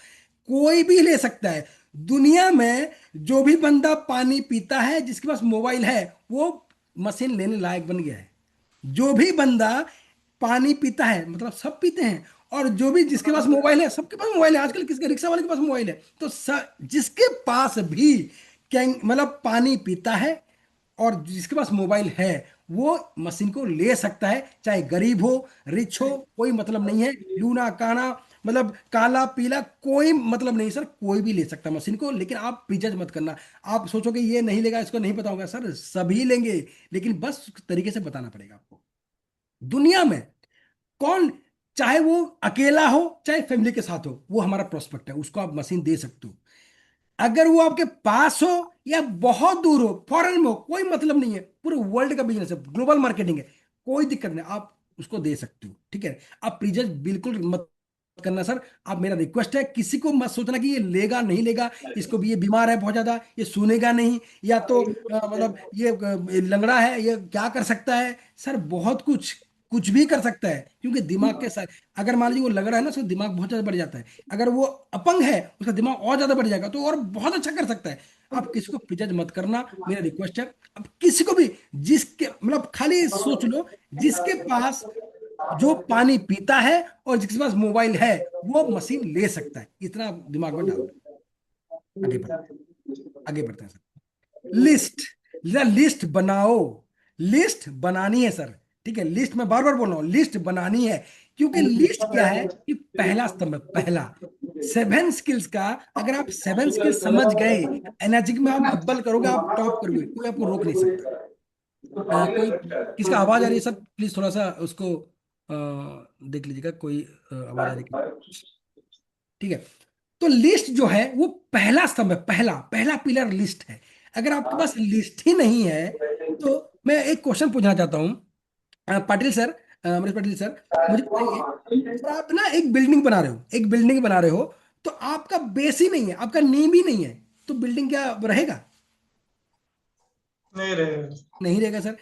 कोई भी ले सकता है। दुनिया में जो भी बंदा पानी पीता है, जिसके पास मोबाइल है, वो मशीन लेने लायक बन गया है। जो भी बंदा पानी पीता है, मतलब सब पीते हैं, और जो भी जिसके पास मोबाइल है, सबके पास मोबाइल है, आजकल किसके रिक्शा वाले के पास मोबाइल है, तो जिसके पास भी मतलब पानी पीता है और जिसके पास मोबाइल है, वो मशीन को ले सकता है, चाहे गरीब हो, रिच हो, कोई मतलब नहीं है, लूना काना, मतलब काला पीला कोई मतलब नहीं सर, कोई भी ले सकता है मशीन को, लेकिन आप प्रीजज मत करना। आप सोचोगे ये नहीं लेगा, इसको नहीं पता होगा, सर सभी लेंगे, लेकिन बस उस तरीके से बताना पड़ेगा आपको। दुनिया में कौन, चाहे वो अकेला हो चाहे फैमिली के साथ हो, वो हमारा प्रोस्पेक्ट है, उसको आप मशीन दे सकते हो। अगर वो आपके पास हो या बहुत दूर हो, फॉरेन में हो, कोई मतलब नहीं है, पूरे वर्ल्ड का बिजनेस है, ग्लोबल मार्केटिंग है, कोई दिक्कत नहीं, आप उसको दे सकते हो, ठीक है। आप प्रीजज बिल्कुल मत करना सर। आप, मेरा रिक्वेस्ट है, किसी को मत सोचना कि ये लेगा नहीं लेगा, इसको भी, ये बीमार है बहुत ज्यादा, ये सुनेगा नहीं, या तो मतलब ये लंगड़ा है, ये क्या कर सकता है। सर बहुत कुछ, कुछ भी कर सकता है, क्योंकि दिमाग के साथ, अगर मान लीजिए वो लंगड़ा है ना, उसका दिमाग बहुत ज्यादा बढ़ जाता है, अगर वो अपंग है उसका दिमाग और ज्यादा बढ़ जाएगा, तो और बहुत अच्छा कर सकता है। आप किसी को प्रिजज मत करना, मेरा रिक्वेस्ट है। अब किसी को भी, जिसके मतलब खाली सोच लो, जिसके पास जो पानी पीता है और जिसके पास मोबाइल है, वो मशीन ले सकता है, इतना दिमाग में डाल दो। आगे बढ़ते आगे बढ़ते हैं सर। लिस्ट, लिस्ट बनाओ, लिस्ट बनानी है सर, ठीक है। लिस्ट में बार बार बोल रहा हूं, लिस्ट बनानी है, क्योंकि लिस्ट क्या है कि पहला स्तंभ है, पहला 7 स्किल्स का। अगर आप 7 स्किल्स समझ गए, एनर्जी में आप अव्वल करोगे, आप टॉप करोगे, कोई आपको रोक नहीं सकता। कोई, किसका आवाज आ रही है सर, प्लीज थोड़ा सा उसको देख लीजिएगा, कोई आवाज आ रही है, ठीक है। तो लिस्ट जो है वो पहला स्तंभ है, पहला पहला पिलर लिस्ट है। अगर आपके पास लिस्ट ही नहीं है, तो मैं एक क्वेश्चन पूछना चाहता हूँ, पाटिल सर, अमरीश पाटिल सर, मुझे बताइए, सर आप ना एक बिल्डिंग बना रहे हो, एक बिल्डिंग बना रहे हो, तो आपका बेस ही नहीं है, आपका नींव ही नहीं है, तो बिल्डिंग क्या रहेगा? नहीं रहेगा। नहीं रहेगा सर।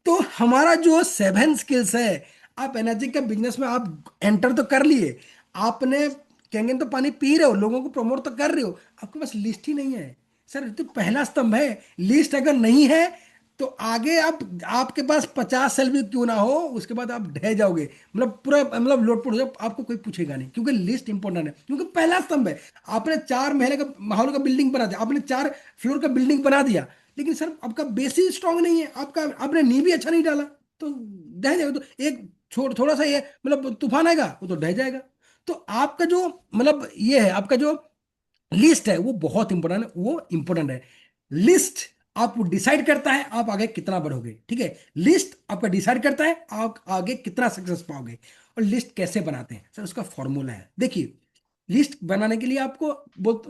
तो हमारा जो 7 स्किल्स है, आप एनर्जी के बिजनेस में आप एंटर तो कर लिए, आपने कैंगन तो पानी पी रहे हो, लोगों को प्रमोट तो कर रहे हो, आपके पास लिस्ट ही नहीं है सर। तो पहला स्तंभ है, लिस्ट अगर नहीं है, तो आगे आप, आपके पास 50 साल भी क्यों ना हो, उसके बाद आप ढह जाओगे, मतलब पूरा मतलब लोटपोट हो जाओ, आपको कोई पूछेगा नहीं, क्योंकि लिस्ट इंपॉर्टेंट है, क्योंकि पहला स्तंभ है। आपने 4 महल का, माहौल का बिल्डिंग बना दिया, आपने 4 फ्लोर का बिल्डिंग बना दिया, लेकिन सर आपका बेस ही स्ट्रांग नहीं है, आपका आपने नींव भी अच्छा नहीं डाला, तो ढह जाएगा। तो एक थोड़ा सा ये मतलब तूफान आएगा, वो तो ढह जाएगा। तो आपका जो मतलब ये है, आपका जो लिस्ट है वो बहुत इंपॉर्टेंट है, वो इंपॉर्टेंट है। लिस्ट आपको डिसाइड करता है आप आगे कितना बढ़ोगे, ठीक है। लिस्ट आपका डिसाइड करता है आप आगे कितना सक्सेस पाओगे। और लिस्ट कैसे बनाते हैं सर, उसका फॉर्मूला है, देखिए। लिस्ट बनाने के लिए आपको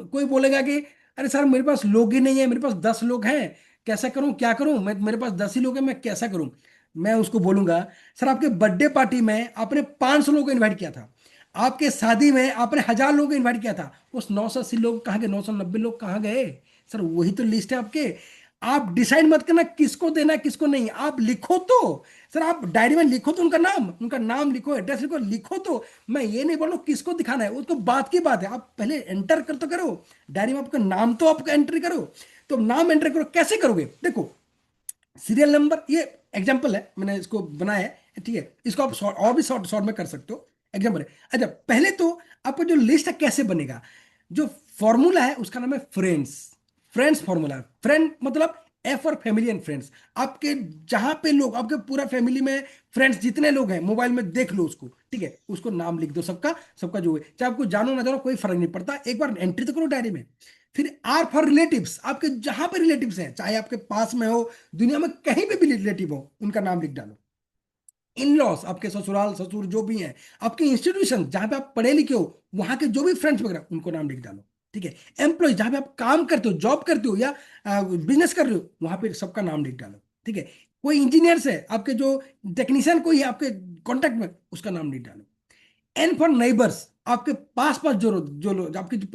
कोई बोलेगा कि अरे सर मेरे पास लोग ही नहीं है, मेरे पास 10 लोग हैं, कैसा करूं, क्या करूं, मैं, मेरे पास 10 ही लोग हैं, मैं कैसा करूं। मैं उसको बोलूंगा, सर आपके बर्थडे पार्टी में आपने 500 लोगों को इन्वाइट किया था, आपके शादी में आपने 1000 लोगों को इन्वाइट किया था, उस 980 लोग कहाँ गए, 990 लोग कहाँ गए? सर वही तो लिस्ट है आपके। आप डिसाइड मत करना किसको देना है किसको नहीं, आप लिखो तो। सर आप डायरी में लिखो तो, उनका नाम लिखो, एड्रेस लिखो, लिखो तो। मैं ये नहीं बोल रहा हूँ किसको दिखाना है, उसको बात की बात है, आप पहले एंटर कर तो करो डायरी में, आपका नाम तो आपका एंट्री करो। तो नाम एंटर करो, कैसे करोगे, देखो, सीरियल नंबर, ये एग्जाम्पल है, मैंने इसको बनाया है, ठीक है। इसको आप और भी शॉर्ट शॉर्ट में कर सकते हो, एग्जाम्पल है। अच्छा, पहले तो आपका जो लिस्ट है कैसे बनेगा, जो फॉर्मूला है उसका नाम है फ्रेंड्स। फ्रेंड्स फॉर्मूला, फ्रेंड मतलब F for family and friends. आपके जहां पे लोग, आपके पूरा फैमिली में फ्रेंड्स जितने लोग हैं, मोबाइल में देख लो उसको, ठीक है, उसको नाम लिख दो सबका, सबका जो है, चाहे आपको जानो ना जानो कोई फर्क नहीं पड़ता, एक बार एंट्री तो करो डायरी में। फिर आर फॉर रिलेटिव्स, आपके जहां पे रिलेटिव्स हैं, चाहे आपके पास में हो, दुनिया में कहीं पे भी रिलेटिव हो, उनका नाम लिख डालो। इन लॉस, आपके ससुराल ससुर जो भी हैं, आपके इंस्टीट्यूशन जहां पे आप पढ़े लिखे हो, वहां के जो भी फ्रेंड्स वगैरह, उनको नाम लिख डालो, ठीक है। एम्प्लॉय, जहां पे आप काम करते हो, जॉब करते हो या बिजनेस कर रहे हो, वहां पे सबका नाम लिख डालो, ठीक है। कोई इंजीनियर्स है आपके, जो टेक्नीशियन कोई है आपके कॉन्टेक्ट में, उसका नाम लिख डालो। एन फॉर नेबर्स, आपके पास पास जो लोग, आपके जो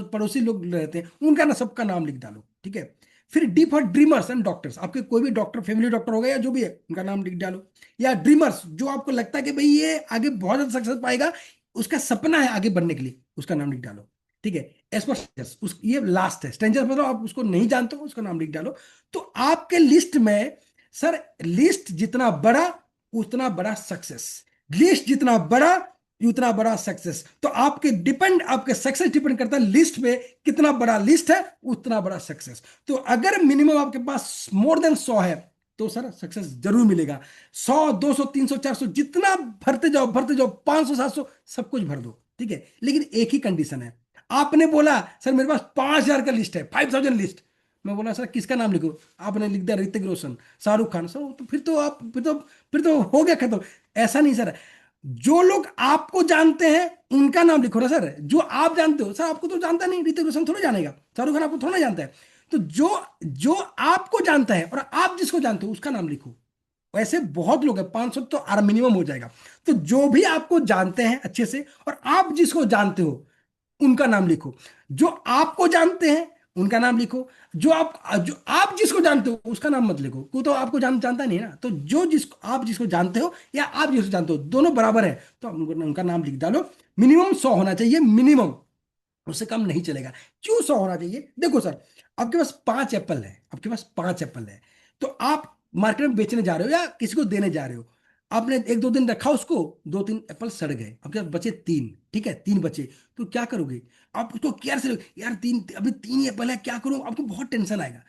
पड़ोसी लोग रहते हैं, उनका ना सबका नाम लिख डालो, ठीक है। फिर D for dreamers and doctors, आपके कोई भी डॉक्टर, फैमिली डॉक्टर होगा या जो भी है, उनका नाम लिख डालो। या ड्रीमर्स, जो आपको लगता है कि भाई ये आगे बहुत ज्यादा सक्सेस पाएगा, उसका सपना है आगे बढ़ने के लिए, उसका नाम लिख डालो, ठीक है। एज पर स्ट्रेंजर्स, उस ये लास्ट है, स्ट्रेंजर्स मतलब आप उसको नहीं जानते हो, उसका नाम लिख डालो। तो आपके लिस्ट में सर, लिस्ट जितना बड़ा उतना बड़ा सक्सेस, लिस्ट जितना बड़ा उतना बड़ा सक्सेस। तो आपके डिपेंड, आपके सक्सेस डिपेंड करता है लिस्ट पे, कितना बड़ा लिस्ट है उतना बड़ा सक्सेस। तो अगर मिनिमम आपके पास मोर देन 100 है, तो सर सक्सेस जरूर मिलेगा। 100 200 300 400 जितना भरते जाओ, भरते जाओ, 500 700 सब कुछ भर दो, ठीक है, लेकिन एक ही कंडीशन है। आपने बोला सर मेरे पास 5,000 का लिस्ट है, 5,000 लिस्ट। मैं बोला सर किसका नाम लिखो, आपने लिख दिया ऋतिक रोशन, शाहरुख खान, सर तो फिर तो आप फिर तो हो गया खत्म। ऐसा नहीं सर, जो लोग आपको जानते हैं उनका नाम लिखो ना सर। जो आप जानते हो, सर आपको तो जानता नहीं, ऋतिक रोशन थोड़ा जानेगा, शाहरुख खान आपको थोड़ा जानता है। तो जो जो आपको जानता है और आप जिसको जानते हो उसका नाम लिखो। वैसे बहुत लोग हैं, 500 तो आर मिनिमम हो जाएगा। तो जो भी आपको जानते हैं अच्छे से और आप जिसको जानते हो उनका नाम लिखो। जो आपको जानते हैं उनका नाम लिखो, जो आप जिसको जानते हो उसका नाम मत लिखो, वो तो आपको जानता नहीं ना। तो आप जिसको जानते हो या आप जिसको जानते हो दोनों बराबर है, तो आप उनका नाम लिख डालो। मिनिमम 100 होना चाहिए, मिनिमम, उससे कम नहीं चलेगा। क्यों 100 होना चाहिए? देखो सर, आपके पास 5 एप्पल है, आपके पास 5 एप्पल है, तो आप मार्केट में बेचने जा रहे हो या किसी को देने जा रहे हो। आपने 1-2 दिन रखा उसको, 2-3 एप्पल सड़ गए, आपके पास बचे 3, ठीक है, 3 बचे, तो क्या करोगे? आप उसको केयर से, यार तीन, अभी 3 ही एप्पल है, क्या करूं? आपको बहुत टेंशन आएगा,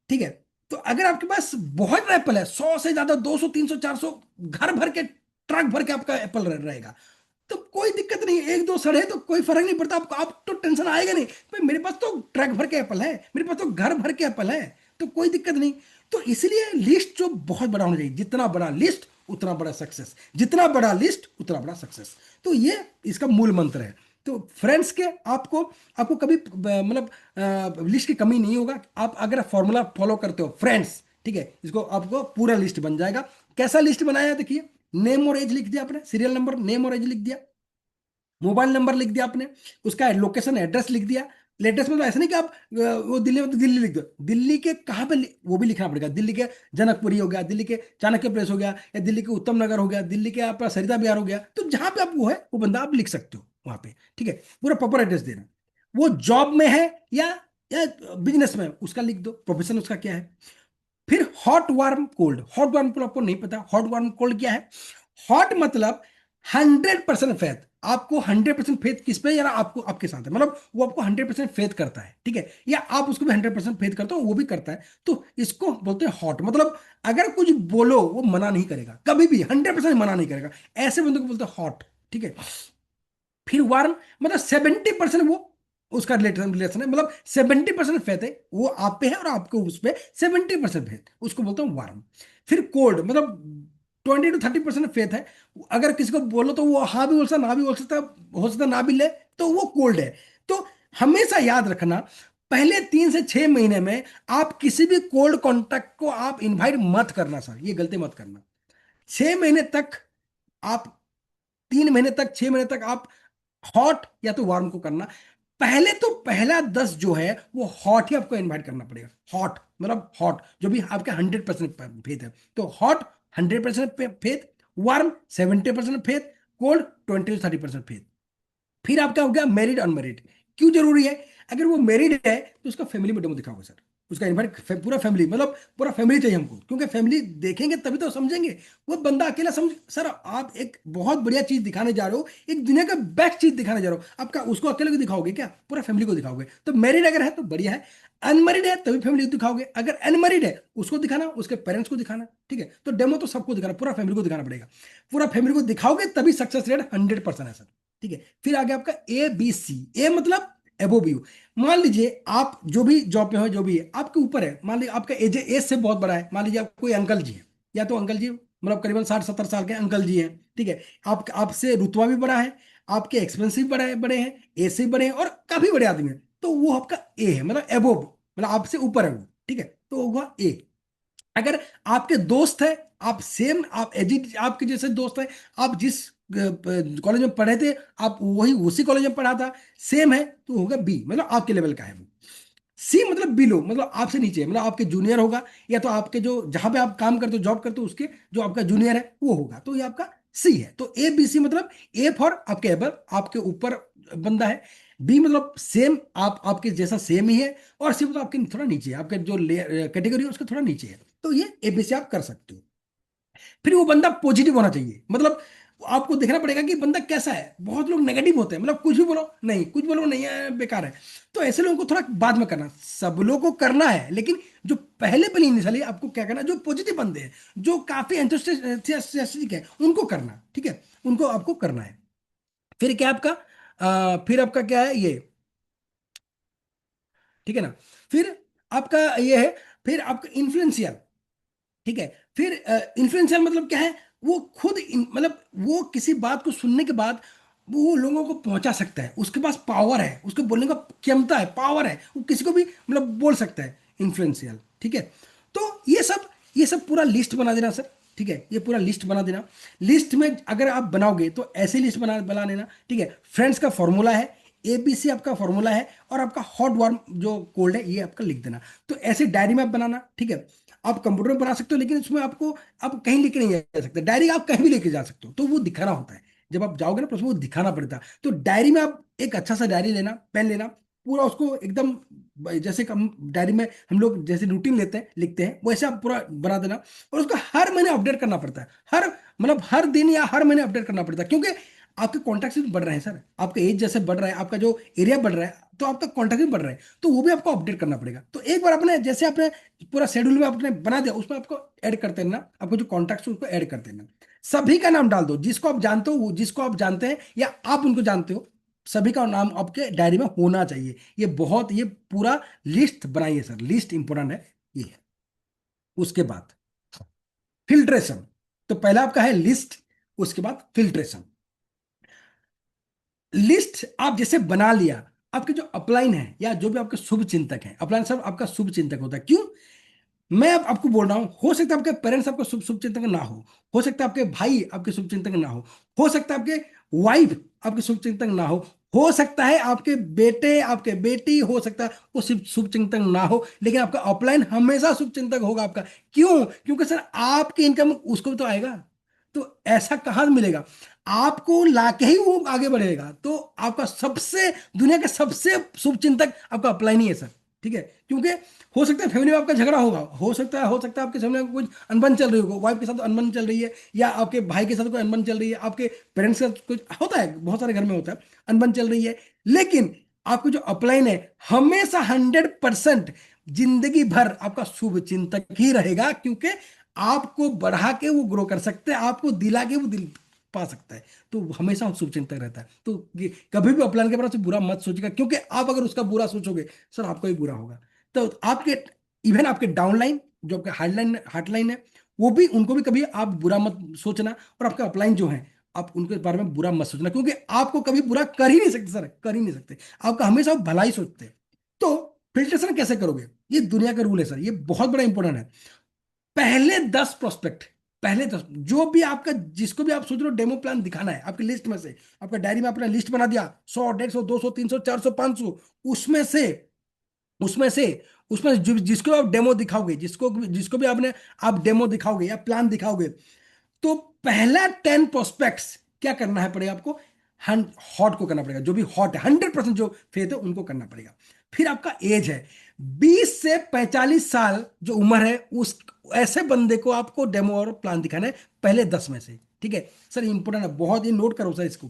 ठीक है। तो अगर आपके पास बहुत एप्पल है, 100 से ज्यादा, 200, 300, 400, घर भर के, ट्रक भर के आपका एप्पल रहेगा, तो कोई दिक्कत नहीं। 1-2 सड़े तो कोई फर्क नहीं पड़ता आपको, आप तो टेंशन आएगा नहीं, भाई मेरे पास तो ट्रक भर के एप्पल है, मेरे पास तो घर भर के एप्पल है, तो कोई दिक्कत नहीं। तो इसलिए लिस्ट जो बहुत बड़ा होना चाहिए, जितना बड़ा लिस्ट उतना बड़ा सक्सेस, जितना बड़ा लिस्ट उतना बड़ा सक्सेस। तो ये इसका मूल मंत्र है। तो फ्रेंड्स के आपको आपको कभी मतलब लिस्ट की कमी नहीं होगा, आप अगर फॉर्मूला फॉलो करते हो फ्रेंड्स, ठीक है, इसको आपको पूरा लिस्ट बन जाएगा। कैसा लिस्ट बनाया है देखिए, नेम और एज लिख दिया आपने, सीरियल नंबर, नेम और एज लिख दिया, मोबाइल नंबर लिख दिया आपने, उसका लोकेशन एड्रेस लिख दिया। लेटेस्ट मतलब ऐसा नहीं कि आप वो दिल्ली में तो दिल्ली लिख दो, दिल्ली के कहाँ पे वो भी लिखना पड़ेगा। दिल्ली के जनकपुरी हो गया, दिल्ली के चाणक्य प्लेस हो गया, या दिल्ली के उत्तम नगर हो गया, दिल्ली के आपका सरिता बिहार हो गया, तो जहां पे आप वो है वो बंदा आप लिख सकते हो वहां पे, ठीक है। पूरा प्रॉपर एड्रेस देना। वो जॉब में है या बिजनेस में है, उसका लिख दो, प्रोफेशन उसका क्या है। फिर hot warm cold, hot warm cold आपको नहीं पता, हॉट वार्म कोल्ड क्या है? हॉट मतलब 100% फेथ, आपको 100% फेथ किस पे, या आपको आपके साथ है, मतलब वो आपको 100% फेथ करता है, ठीक है, या आप उसको भी 100% फेथ करते हो, वो भी करता है, तो इसको बोलते हैं हॉट। मतलब अगर कुछ बोलो वो मना नहीं करेगा, कभी भी 100% मना नहीं करेगा, ऐसे बंदे को बोलते हैं हॉट, ठीक है। फिर वार्म मतलब 70% वो उसका रिलेशन है, मतलब 70% फेथ है वो आप पे है और आपको उस पे 70% फेथ, उसको बोलते हैं वार्म। फिर कोल्ड मतलब 20 to 30% फेथ है, अगर किसी को बोलो तो वो हाँ भी बोल सकता, ना भी बोल सकता, हो सकता ना भी ले, तो वो कोल्ड है। तो हमेशा याद रखना, पहले 3 से 6 महीने में आप किसी भी कोल्ड कॉन्टैक्ट को आप इनवाइट मत करना सर, ये गलती मत करना। 6 महीने तक आप, 3 महीने तक, 6 महीने तक आप हॉट या तो वार्म को करना। पहले तो पहला 10 जो है वो हॉट ही आपको इनवाइट करना पड़ेगा। हॉट मतलब हॉट जो भी आपके 100% फेथ है, तो hot 100% faith, warm 70% faith, cold 20 to 30% faith. फिर आपका हो गया मैरिड अनमैरिड। क्यों जरूरी है? अगर वो मैरिड है तो उसका फैमिली में डेमो दिखाओगे सर, उसका इनवाइट पूरा फैमिली, मतलब पूरा फैमिली चाहिए हमको, क्योंकि फैमिली देखेंगे तभी तो समझेंगे। वो बंदा अकेला समझ, सर आप एक बहुत बढ़िया चीज दिखाने जा रहे हो, एक दुनिया का बेस्ट चीज दिखाने जा रहे हो, आपका उसको अकेले को दिखाओगे क्या? पूरा फैमिली को दिखाओगे। तो मैरिड अगर है तो बढ़िया है, अनमैरिड है तभी फैमिली को दिखाओगे। अगर अनमैरिड है उसको दिखाना, उसके पेरेंट्स को दिखाना, ठीक है। तो डेमो तो सबको दिखाना, पूरा फैमिली को दिखाना पड़ेगा। पूरा फैमिली को दिखाओगे तभी सक्सेस रेट 100% है सर, ठीक है। फिर आ गया आपका ABC। ए मतलब एबोव यू। मान लीजिए आप जो भी जॉब पे हो, जो भी है आपके ऊपर है, मान लीजिए आपका एज से बहुत बड़ा है, मान लीजिए आप कोई अंकल जी है, या तो अंकल जी मतलब करीबन 60-70 साल के अंकल जी हैं, ठीक है। आप आपसे रुतबा भी बड़ा है, आपके एक्सपेंस भी बड़े हैं, एज से भी बड़े हैं और काफी बड़े आदमी हैं, तो वो आपका ए है, मतलब एबोव, मतलब आपसे ऊपर है वो, ठीक है, तो होगा ए। अगर आपके दोस्त है, आप सेम, आप एजिट आपके जैसे दोस्त है, आप जिस कॉलेज में पढ़े थे आप वही उसी कॉलेज में पढ़ा था, सेम है, तो होगा बी, मतलब आपके लेवल का है वो। सी मतलब बिलो, मतलब आपसे नीचे, मतलब आपके जूनियर होगा, या तो आपके जो जहां पे आप काम करते हो, जॉब करते हो, उसके जो आपका जूनियर है वो होगा, तो ये आपका सी है। तो ABC मतलब ए फॉर आपके एबल, आपके ऊपर बंदा है। बी मतलब सेम, आप आपके जैसा सेम ही है। और सी मतलब आपके थोड़ा नीचे है, आपके जो कैटेगरी है उसके थोड़ा नीचे है। तो ये ABC आप कर सकते हो। फिर वो बंदा पॉजिटिव होना चाहिए, मतलब आपको देखना पड़ेगा कि बंदा कैसा है। बहुत लोग नेगेटिव होते हैं, मतलब कुछ भी बोलो नहीं, कुछ बोलो नहीं है, बेकार है। तो ऐसे लोगों को थोड़ा बाद में करना, सब लोगों को करना है, लेकिन जो पहले पहले इनिशियली आपको क्या करना है, जो पॉजिटिव बंदे हैं, जो काफी एंथुसियास्टिक है, उनको करना, ठीक है, उनको आपको करना है। फिर क्या आपका फिर आपका क्या है ये, ठीक है ना। फिर आपका ये है, फिर आपका इन्फ्लुएंशियल, ठीक है। फिर इन्फ्लुएंशियल मतलब क्या है, वो खुद मतलब वो किसी बात को सुनने के बाद वो लोगों को पहुंचा सकता है, उसके पास पावर है, उसको बोलने का क्षमता है, पावर है, वो किसी को भी मतलब बोल सकता है, इन्फ्लुएंशियल, ठीक है। तो ये सब पूरा लिस्ट बना देना सर, ठीक है, ये पूरा लिस्ट बना देना। लिस्ट में अगर आप बनाओगे तो ऐसे लिस्ट बना लेना, ठीक है। फ्रेंड्स का फॉर्मूला है, ABC आपका फॉर्मूला है, और आपका हॉट वार्म जो कोल्ड है ये आपका लिख देना। तो ऐसे डायरी में आप बनाना, ठीक है। आप कंप्यूटर में बना सकते हो, लेकिन उसमें आपको आप कहीं लेके नहीं जा सकते, डायरी आप कहीं भी लेके जा सकते हो, तो वो दिखाना होता है। जब आप जाओगे ना तो उसमें वो दिखाना पड़ता है। तो डायरी में आप एक अच्छा सा डायरी लेना, पेन लेना, पूरा उसको एकदम जैसे हम डायरी में हम लोग जैसे रूटीन लेते हैं लिखते हैं वैसे आप पूरा बना देना। और उसका हर महीने अपडेट करना पड़ता है, हर मतलब हर दिन या हर महीने अपडेट करना पड़ता है, क्योंकि आपके कॉन्टैक्ट भी बढ़ रहे हैं सर, आपका एज जैसे बढ़ रहा है, आपका जो एरिया बढ़ रहा है, तो आपका कॉन्टैक्ट भी बढ़ रहा है, तो वो भी आपको अपडेट करना पड़ेगा। तो एक बार आपने जैसे आपने पूरा शेड्यूल में आपने बना दिया, उसमें आपको ऐड करते रहना, आपको जो कॉन्टैक्ट है उसको ऐड करते रहना। सभी का नाम डाल दो, जिसको आप जानते हो, जिसको आप जानते हैं या आप उनको जानते हो, सभी का नाम आपके डायरी में होना चाहिए। ये पूरा लिस्ट बनाइए सर, लिस्ट इंपॉर्टेंट है ये है। उसके बाद फिल्ट्रेशन, तो पहला आपका है लिस्ट, उसके बाद फिल्ट्रेशन। लिस्ट आप जैसे बना लिया, आपके जो अपलाइन है या जो भी आपके शुभ चिंतक हैं, अपलाइन सब आपका शुभ चिंतक होता है। क्यों मैं अब आपको बोल रहा हूं, हो सकता है आपके पेरेंट्स आपके शुभ शुभ चिंतक ना हो सकता है आपके भाई आपके शुभ चिंतक ना हो सकता है आपके वाइफ आपके शुभ चिंतक ना हो सकता है आपके बेटे आपके बेटी, हो सकता है वो शुभ शुभ चिंतक ना हो, लेकिन आपका अपलाइन हमेशा शुभ चिंतक होगा आपका। क्यों? क्योंकि सर आपकी इनकम उसको भी तो आएगा, तो ऐसा कहाँ मिलेगा, आपको लाके ही वो आगे बढ़ेगा। तो आपका सबसे दुनिया के सबसे शुभ चिंतक आपका अपलाइन ही है सर, ठीक है। क्योंकि हो सकता है फैमिली में आपका झगड़ा होगा, हो सकता है आपके फैमिली में कुछ अनबन चल रही होगी, वाइफ के साथ अनबन चल रही है, या आपके भाई के साथ कोई अनबन चल रही है, आपके पेरेंट्स के साथ कुछ होता है, बहुत सारे घर में होता है, अनबन चल रही है। लेकिन आपको जो अपलाइन है हमेशा 100% जिंदगी भर आपका शुभ चिंतक ही रहेगा, क्योंकि आपको बढ़ा के वो ग्रो कर सकते हैं, आपको दिला के वो दिल पा सकता है, तो हमेशा वो शुभ चिंतक रहता है। तो कभी भी अपलाइन के बारे में बुरा मत सोचिएगा, क्योंकि आप अगर उसका बुरा सोचोगे सर आपका ही बुरा होगा। तो आपके इवन आपके डाउनलाइन जो आपके हार्डलाइन है, वो भी उनको भी कभी आप बुरा मत सोचना, और आपके अपलाइन जो है आप उनके बारे में बुरा मत सोचना, क्योंकि आपको कभी बुरा कर ही नहीं सकते सर, कर ही नहीं सकते, आपका हमेशा भला ही सोचते हैं। तो फिल्ट्रेशन कैसे करोगे, ये दुनिया का रूल है सर, ये बहुत बड़ा इंपॉर्टेंट है। पहले 10 प्रोस्पेक्ट, पहले 10 जो भी आपका जिसको भी आप सोच रहे हो डेमो प्लान दिखाना है आपकी लिस्ट में से, आपका डायरी में आपने लिस्ट बना दिया 100 150 200 300 400 500, उसमें से उसमें से उसमें जिसको आप डेमो दिखाओगे, जिसको भी आपने आप डेमो दिखाओगे या प्लान दिखाओगे, तो पहला 10 प्रोस्पेक्ट्स क्या करना है पड़ेगा आपको, हॉट को करना पड़ेगा, जो भी हॉट है 100% जो फेथ है उनको करना पड़ेगा। फिर आपका एज है 20 से 45 साल जो उम्र है, उस ऐसे बंदे को आपको डेमो और प्लान दिखाना है पहले 10 में से, ठीक है सर, इंपॉर्टेंट है बहुत, ये नोट करो सर इसको।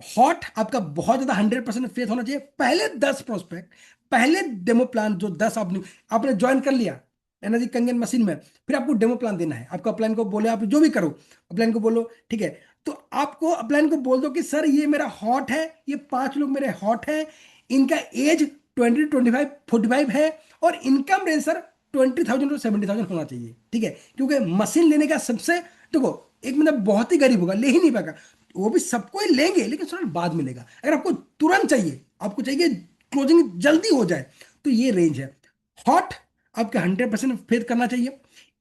हॉट आपका बहुत ज्यादा 100% फेथ होना चाहिए, पहले 10 प्रोस्पेक्ट, पहले डेमो प्लान जो 10 आपने आपने ज्वाइन कर लिया एनर्जी कंगन मशीन में, फिर आपको डेमो प्लान देना है। आपको अपलाइन को बोले, आप जो भी करो अपलाइन को बोलो, ठीक है। तो आपको अपलाइन को बोल दो कि सर ये मेरा हॉट है, ये 5 लोग मेरे हॉट है, इनका एज 20 25 45 है, और इनकम रेंज सर 20,000 to 70,000 होना चाहिए, ठीक है। क्योंकि मशीन लेने का सबसे, देखो एक मतलब बहुत ही गरीब होगा ले ही नहीं पाएगा, वो भी सबको ही लेंगे लेकिन थोड़ा बाद मिलेगा। अगर आपको तुरंत चाहिए, आपको चाहिए क्लोजिंग जल्दी हो जाए, तो ये रेंज है। हॉट आपके 100% फेथ करना चाहिए,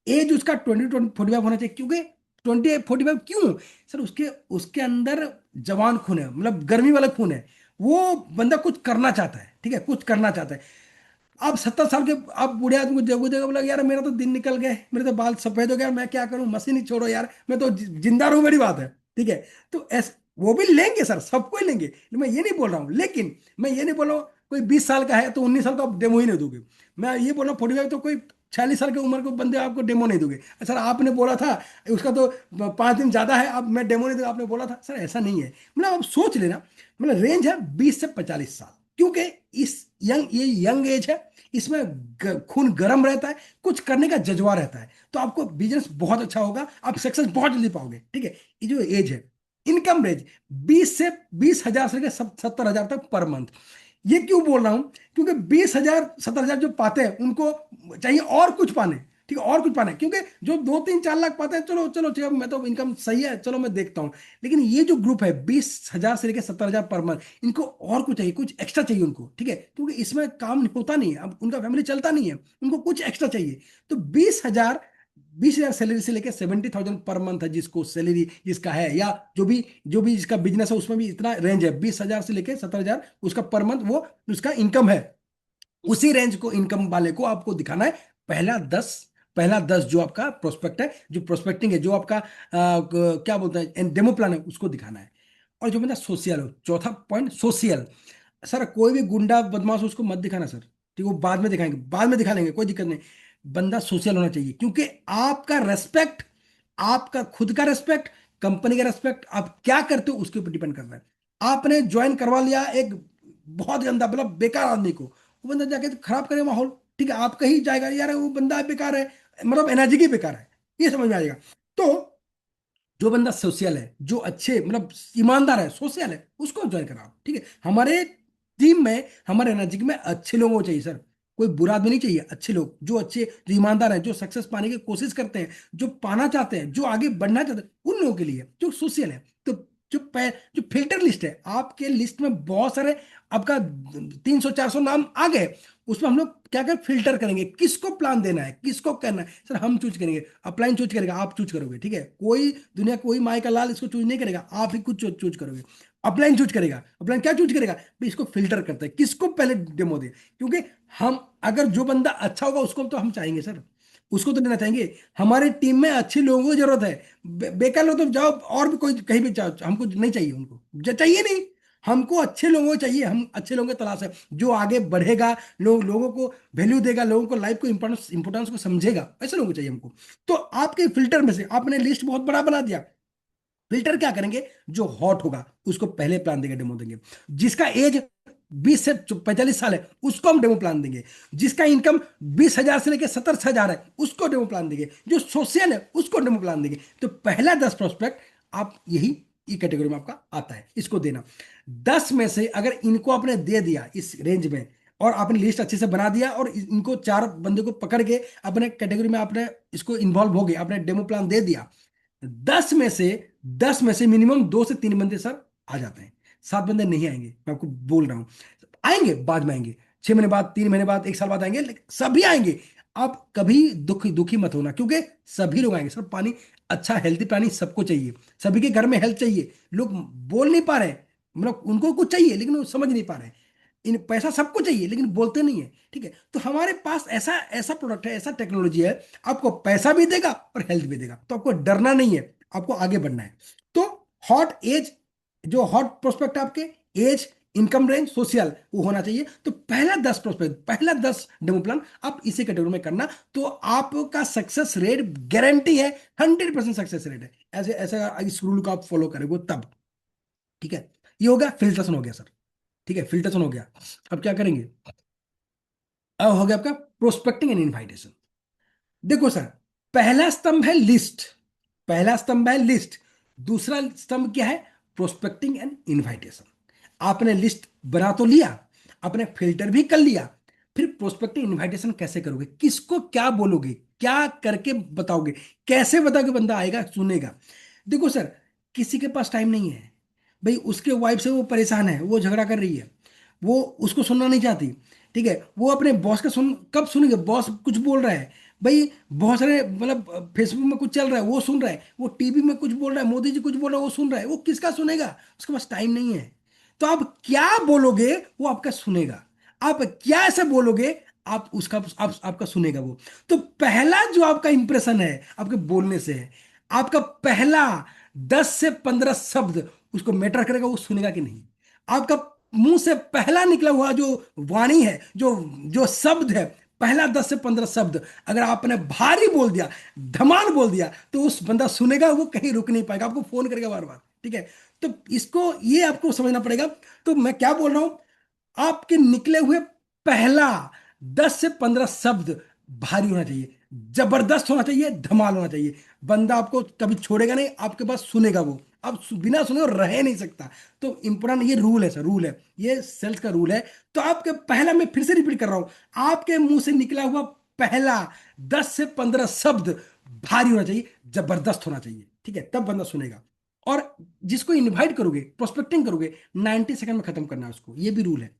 एज उसका 20 45 होना चाहिए, क्योंकि 20 45 क्यों सर, उसके उसके अंदर जवान खून है, मतलब गर्मी वाला खून है, वो बंदा कुछ करना चाहता है, ठीक है, कुछ करना चाहता है। आप 70 साल के आप बूढ़े आदमी को देखो बोला यार मेरा तो दिन निकल गए, मेरे तो बाल सफेद हो गया, मैं क्या करूं, मशीन ही छोड़ो यार, मैं तो जिंदा रहूं, मेरी बात है, ठीक है। तो ऐस वो भी लेंगे सर, सबको ही लेंगे, मैं ये नहीं बोल रहा हूं, लेकिन मैं ये नहीं बोल रहा हूं कोई 20 साल का है तो 19 साल का आप डेमो ही नहीं दोगे। मैं ये बोल रहा हूँ 45 तो कोई 46 साल की उम्र को बंदे आपको डेमो नहीं दोगे। सर आपने बोला था उसका तो 5 दिन ज्यादा है, अब मैं डेमो नहीं दूंगा, आपने बोला था, सर ऐसा नहीं है। मतलब आप सोच लेना, मतलब रेंज है 20 से 45 साल, क्योंकि इस ये यंग एज है, इसमें खून गर्म रहता है, कुछ करने का जज्बा रहता है, तो आपको बिजनेस बहुत अच्छा होगा, आप सक्सेस बहुत जल्दी पाओगे, ठीक है। ये जो एज है इनकम रेंज 20 से लेकर 70,000 तक पर मंथ। ये क्यों बोल रहा हूं? क्योंकि 20,000 70,000 जो पाते हैं उनको चाहिए और कुछ पाने, ठीक है, और कुछ पाने। क्योंकि जो 2 3 4 लाख पाते हैं, चलो चलो चलो मैं तो इनकम सही है, चलो मैं देखता हूं। लेकिन ये जो ग्रुप है 20,000 से लेकर 70,000 पर मंथ, इनको और कुछ चाहिए, कुछ एक्स्ट्रा चाहिए उनको, ठीक है, क्योंकि इसमें काम होता नहीं है, अब उनका फैमिली चलता नहीं है, उनको कुछ एक्स्ट्रा चाहिए। तो 20,000 सैलरी से लेकर 70,000 पर मंथ है जिसको सैलरी जिसका है, या जो भी जिसका बिजनेस है उसमें भी इतना रेंज है, 20,000 से लेकर 70,000 उसका पर मंथ वो उसका इनकम है। उसी रेंज को इनकम वाले को आपको दिखाना है। पहला 10 जो आपका प्रोस्पेक्ट है, जो प्रोस्पेक्टिंग है, जो आपका क्या बोलते हैं डेमो प्लान है, उसको दिखाना है। और जो बंदा सोशल हो, चौथा पॉइंट सोशल। सर कोई भी गुंडा बदमाश हो, उसको मत दिखाना सर, ठीक है, वो बाद में दिखाएंगे, बाद में दिखा लेंगे, कोई दिक्कत नहीं। बंदा सोशल होना चाहिए, क्योंकि आपका रेस्पेक्ट, आपका खुद का रेस्पेक्ट, कंपनी का रेस्पेक्ट, आप क्या करते हो उसके ऊपर डिपेंड कर रहा है। आपने ज्वाइन करवा लिया एक बहुत गंदा मतलब बेकार आदमी को, वो बंदा जाके तो खराब करे माहौल, ठीक है, आपका ही जाएगा यार वो बंदा बेकार है, मतलब एनर्जी की बेकार है, ये समझ में आएगा। तो जो बंदा सोशल है, जो अच्छे मतलब ईमानदार है, सोशल है, उसको ज्वाइन कराओ, ठीक है। हमारे टीम में, हमारे एनर्जी में अच्छे लोग हो चाहिए सर, कोई बुरा आदमी नहीं चाहिए, अच्छे लोग, जो अच्छे, जो ईमानदार हैं, जो सक्सेस पाने की कोशिश करते हैं, जो पाना चाहते हैं, जो आगे बढ़ना चाहते हैं, उन लोगों के लिए जो सोशल है। तो जो फिल्टर लिस्ट है, आपके लिस्ट में बहुत सारे, आपका 300 400 नाम आ गए, उसमें हम लोग क्या कर फिल्टर करेंगे, किसको प्लान देना है, किसको करना है, सर हम चूज करेंगे, अपलाइन चूज करेगा, आप चूज करोगे, ठीक है, कोई दुनिया कोई माई का लाल इसको चूज नहीं करेगा, आप ही कुछ चूज करोगे। अपलाइन चूज करेगा, अपलाइन क्या चूज करेगा भाई, इसको फिल्टर करता है, किसको पहले डेमो दे, क्योंकि हम अगर जो बंदा अच्छा होगा उसको तो हम चाहेंगे सर, उसको तो देना चाहेंगे। हमारे टीम में अच्छे लोगों की जरूरत है, बेकार लोग तो जाओ और भी कोई कहीं भी जाओ, हमको नहीं चाहिए, उनको चाहिए नहीं, हमको अच्छे लोगों को चाहिए, हम अच्छे लोगों की तलाश है, जो आगे बढ़ेगा, लोगों को वैल्यू देगा, लोगों को लाइफ को इंपॉर्टेंस को समझेगा, ऐसे लोगों को चाहिए हमको। तो आपके फिल्टर में से आपने लिस्ट बहुत बड़ा बना दिया, फिल्टर क्या करेंगे, जो हॉट होगा उसको पहले प्लान देंगे, डेमो देंगे। जिसका एज 20 से 45 साल है उसको हम डेमो प्लान देंगे। जिसका इनकम 20,000 से लेकर 70,000 है उसको डेमो प्लान देंगे। जो सोशल है उसको डेमो प्लान देंगे। तो पहला 10 प्रोस्पेक्ट आप यही कैटेगरी में आपका आता है, इसको देना। 10 में से अगर इनको आपने दे दिया इस रेंज में, और आपने लिस्ट अच्छे से बना दिया, और इनको 4 बंदे को पकड़ के अपने कैटेगरी में आपने इसको इन्वॉल्व हो गए, आपने डेमो प्लान दे दिया, 10 में से मिनिमम 2 से 3 बंदे सर आ जाते हैं, 7 बंदे नहीं आएंगे, मैं आपको बोल रहा हूं। आएंगे बाद में, आएंगे 6 महीने बाद, 3 महीने बाद, 1 साल बाद आएंगे, लेकिन सभी आएंगे। आप कभी दुखी मत होना, क्योंकि सभी लोग आएंगे सर। पानी अच्छा हेल्थी पानी सबको चाहिए, सभी के घर में हेल्थ चाहिए। लोग बोल नहीं पा रहे, मतलब उनको कुछ चाहिए लेकिन वो समझ नहीं पा रहे। इन पैसा सबको चाहिए लेकिन बोलते नहीं है, ठीक है। तो हमारे पास ऐसा ऐसा प्रोडक्ट है, ऐसा टेक्नोलॉजी है, आपको पैसा भी देगा और हेल्थ भी देगा, तो आपको डरना नहीं है, आपको आगे बढ़ना है। तो हॉट एज, जो हॉट प्रोस्पेक्ट आपके एज, इनकम रेंज, सोशल, वो होना चाहिए। तो पहला 10 प्रोस्पेक्ट, पहला 10 डेमो प्लान आप इसी कैटेगरी में करना, तो आपका सक्सेस रेट गारंटी है, 100% सक्सेस रेट है। ऐसे ऐसे इस रूल को आप फॉलो करेंगे तब, ठीक है। ये हो गया फिल्ट्रेशन, हो गया सर, ठीक है, फिल्ट्रेशन हो गया। अब क्या करेंगे, अब हो गया आपका प्रोस्पेक्टिंग एंड इनवाइटेशन। देखो सर, पहला स्तंभ है लिस्ट, पहला स्तंभ है लिस्ट, दूसरा स्तंभ क्या है, प्रोस्पेक्टिंग एंड इनवाइटेशन। आपने लिस्ट बना तो लिया, आपने फिल्टर भी कर लिया, फिर प्रोस्पेक्टिंग इनवाइटेशन कैसे करोगे, किसको क्या बोलोगे, क्या करके बताओगे, कैसे बताओगे बंदा आएगा सुनेगा। देखो सर, किसी के पास टाइम नहीं है भाई, उसके वाइफ से वो परेशान है, वो झगड़ा कर रही है, वो उसको सुनना नहीं चाहती, ठीक है, वो अपने बॉस का कब सुनेंगे, बॉस कुछ बोल रहा है भाई, बहुत सारे मतलब फेसबुक में कुछ चल रहा है वो सुन रहा है, वो टीवी में कुछ बोल रहा है, मोदी जी कुछ बोल रहा है वो सुन रहा है, वो किसका सुनेगा, उसके पास टाइम नहीं है। तो आप क्या बोलोगे वो आपका सुनेगा, आप क्या ऐसे बोलोगे आप उसका आपका सुनेगा वो। तो पहला जो आपका इंप्रेशन है आपके बोलने से है, आपका पहला 10 से 15 शब्द उसको मैटर करेगा, वो सुनेगा कि नहीं। आपका मुंह से पहला निकला हुआ जो वाणी है, जो जो शब्द है, पहला 10 से 15 शब्द अगर आपने भारी बोल दिया, धमाल बोल दिया, तो उस बंदा सुनेगा, वो कहीं रुक नहीं पाएगा, आपको फोन करेगा बार बार, ठीक है। तो इसको ये आपको समझना पड़ेगा। तो मैं क्या बोल रहा हूं, आपके निकले हुए पहला 10 से 15 शब्द भारी होना चाहिए, जबरदस्त होना चाहिए, धमाल होना चाहिए, बंदा आपको कभी छोड़ेगा नहीं, आपके पास सुनेगा वो, अब बिना सुने वो रह नहीं सकता। तो इंपॉर्टेंट ये रूल है सर, रूल है, ये सेल्स का रूल है। तो आपके पहला, मैं फिर से रिपीट कर रहा हूं, आपके मुंह से निकला हुआ पहला 10 से 15 शब्द भारी होना चाहिए, जबरदस्त होना चाहिए, ठीक है, तब बंदा सुनेगा। और जिसको इनवाइट करोगे, प्रोस्पेक्टिंग करोगे, 90 सेकंड में खत्म करना है उसको, ये भी रूल है।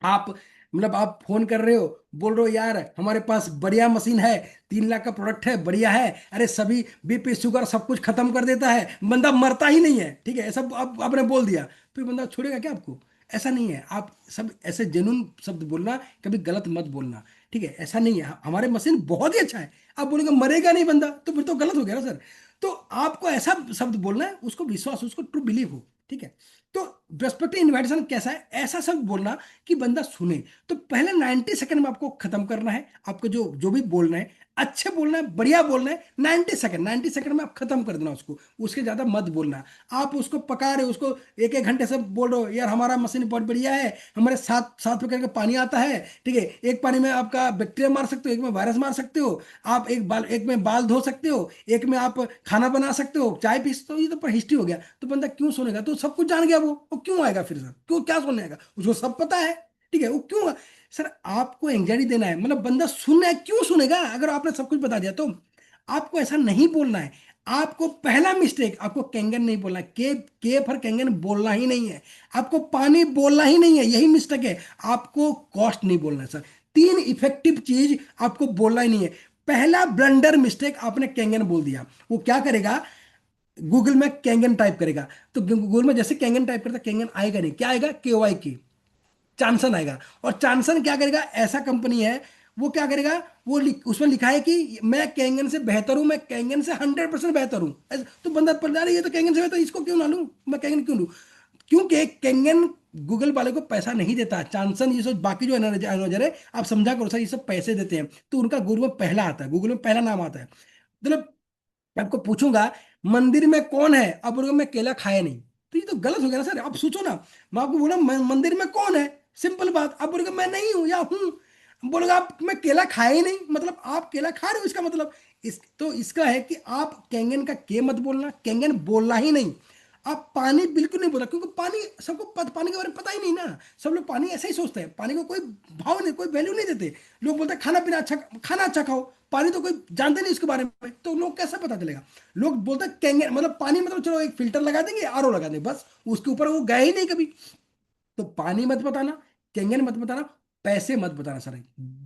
आप मतलब आप फोन कर रहे हो, बोल रहे हो यार हमारे पास बढ़िया मशीन है, 3 लाख का प्रोडक्ट है, बढ़िया है, अरे सभी बीपी शुगर सब कुछ खत्म कर देता है, बंदा मरता ही नहीं है, ठीक है, ऐसा आपने बोल दिया, फिर बंदा छोड़ेगा क्या आपको? ऐसा नहीं है, आप सब ऐसे जेन्युइन शब्द बोलना, कभी गलत मत बोलना, ठीक है, ऐसा नहीं है, हमारे मशीन बहुत ही अच्छा है, आप बोलेंगे मरेगा नहीं बंदा, तो फिर तो गलत हो गया ना सर। तो आपको ऐसा शब्द बोलना है, उसको विश्वास, उसको ट्रू बिलीव हो, ठीक है। तो रेस्पेक्टिव इन्विटेशन कैसा है, ऐसा शब्द बोलना कि बंदा सुने। तो पहले 90 सेकंड में आपको खत्म करना है, आपको जो जो भी बोलना है, अच्छे बोलना है, बढ़िया बोलना है, 90 सेकंड में आप खत्म कर देना उसको, उसके ज्यादा मत बोलना। आप उसको पका रहे हो, उसको 1-1 घंटे से बोल रहे हो यार हमारा मशीन बहुत बढ़िया है, हमारे 7 प्रकार का पानी आता है, ठीक है, एक पानी में आपका बैक्टीरिया मार सकते हो, एक में वायरस मार सकते हो, आप एक में बाल धो सकते हो, एक में आप खाना बना सकते हो, चाय पी सकते हो, ये तो पर हिस्ट्री हो गया। तो बंदा क्यों सुनेगा? तो सब कुछ जान गया वो क्यों आएगा फिर सर? क्यों, क्या सुनने आएगा? उसको सब पता है, ठीक है, वो क्यों? सर आपको एंग्जाइटी देना है, मतलब बंदा सुनना है, क्यों सुनेगा अगर आपने सब कुछ बता दिया तो? आपको ऐसा नहीं बोलना है। आपको पहला मिस्टेक, आपको कैंगन नहीं बोलना, के फॉर कैंगन बोलना ही नहीं है, आपको पानी बोलना ही नहीं है, यही मिस्टेक है। आपको कॉस्ट नहीं बोलना है सर, 3 इफेक्टिव चीज आपको बोलना ही नहीं है। पहला ब्लंडर मिस्टेक, आपने कैंगन बोल दिया, वो क्या करेगा? गूगल में कैंगन टाइप करेगा, तो गूगल में जैसे कैंगन टाइप करता, कैंगन आएगा नहीं, क्या आएगा? KY की चांसन आएगा। और चांसन क्या करेगा? ऐसा कंपनी है, वो क्या करेगा? उसमें लिखा है कि मैं कैंगन से बेहतर हूं, मैं कैंगन से 100% बेहतर हूं। तो बंदा पढ़ रहा है, ये तो कैंगन से बेहतर, इसको क्यों ना लूं, मैं कैंगन क्यों लूं? क्योंकि कैंगन गूगल वाले को पैसा नहीं देता, चांसन ये सब बाकी जो एनालाइजर है, आप समझा करो सर, ये सब पैसे देते हैं, तो उनका गूगल में पहला आता है, गूगल में पहला नाम आता है। मतलब मैं आपको पूछूंगा मंदिर में कौन है, आप बोलोगे मैं केला खाया नहीं, तो ये तो गलत हो गया ना सर। आप सोचो ना, मैं आपको बोला मंदिर में कौन है, सिंपल बात, आप बोलोगे मैं नहीं हूं या हूं, बोलोगे आप मैं केला खाया ही नहीं, मतलब आप केला खा रहे हो, इसका मतलब तो इसका है कि आप कैंगन का के मत बोलना, कैंगन बोलना ही नहीं। आप पानी बिल्कुल नहीं बोला, क्योंकि पानी सबको पानी के बारे में पता ही नहीं ना, सब लोग पानी ऐसे ही सोचते हैं, पानी को कोई भाव नहीं, कोई वैल्यू नहीं देते। लोग बोलते हैं खाना पीना अच्छा, खाना अच्छा खाओ, पानी तो कोई जानते नहीं उसके बारे में, तो लोग कैसे पता चलेगा? लोग बोलते हैं कैंगन मतलब पानी, मतलब चलो एक फिल्टर लगा देंगे, RO लगा देंगे, बस उसके ऊपर वो गए ही नहीं कभी। तो पानी मत बताना, कैंगन मत बताना, पैसे मत बताना सर।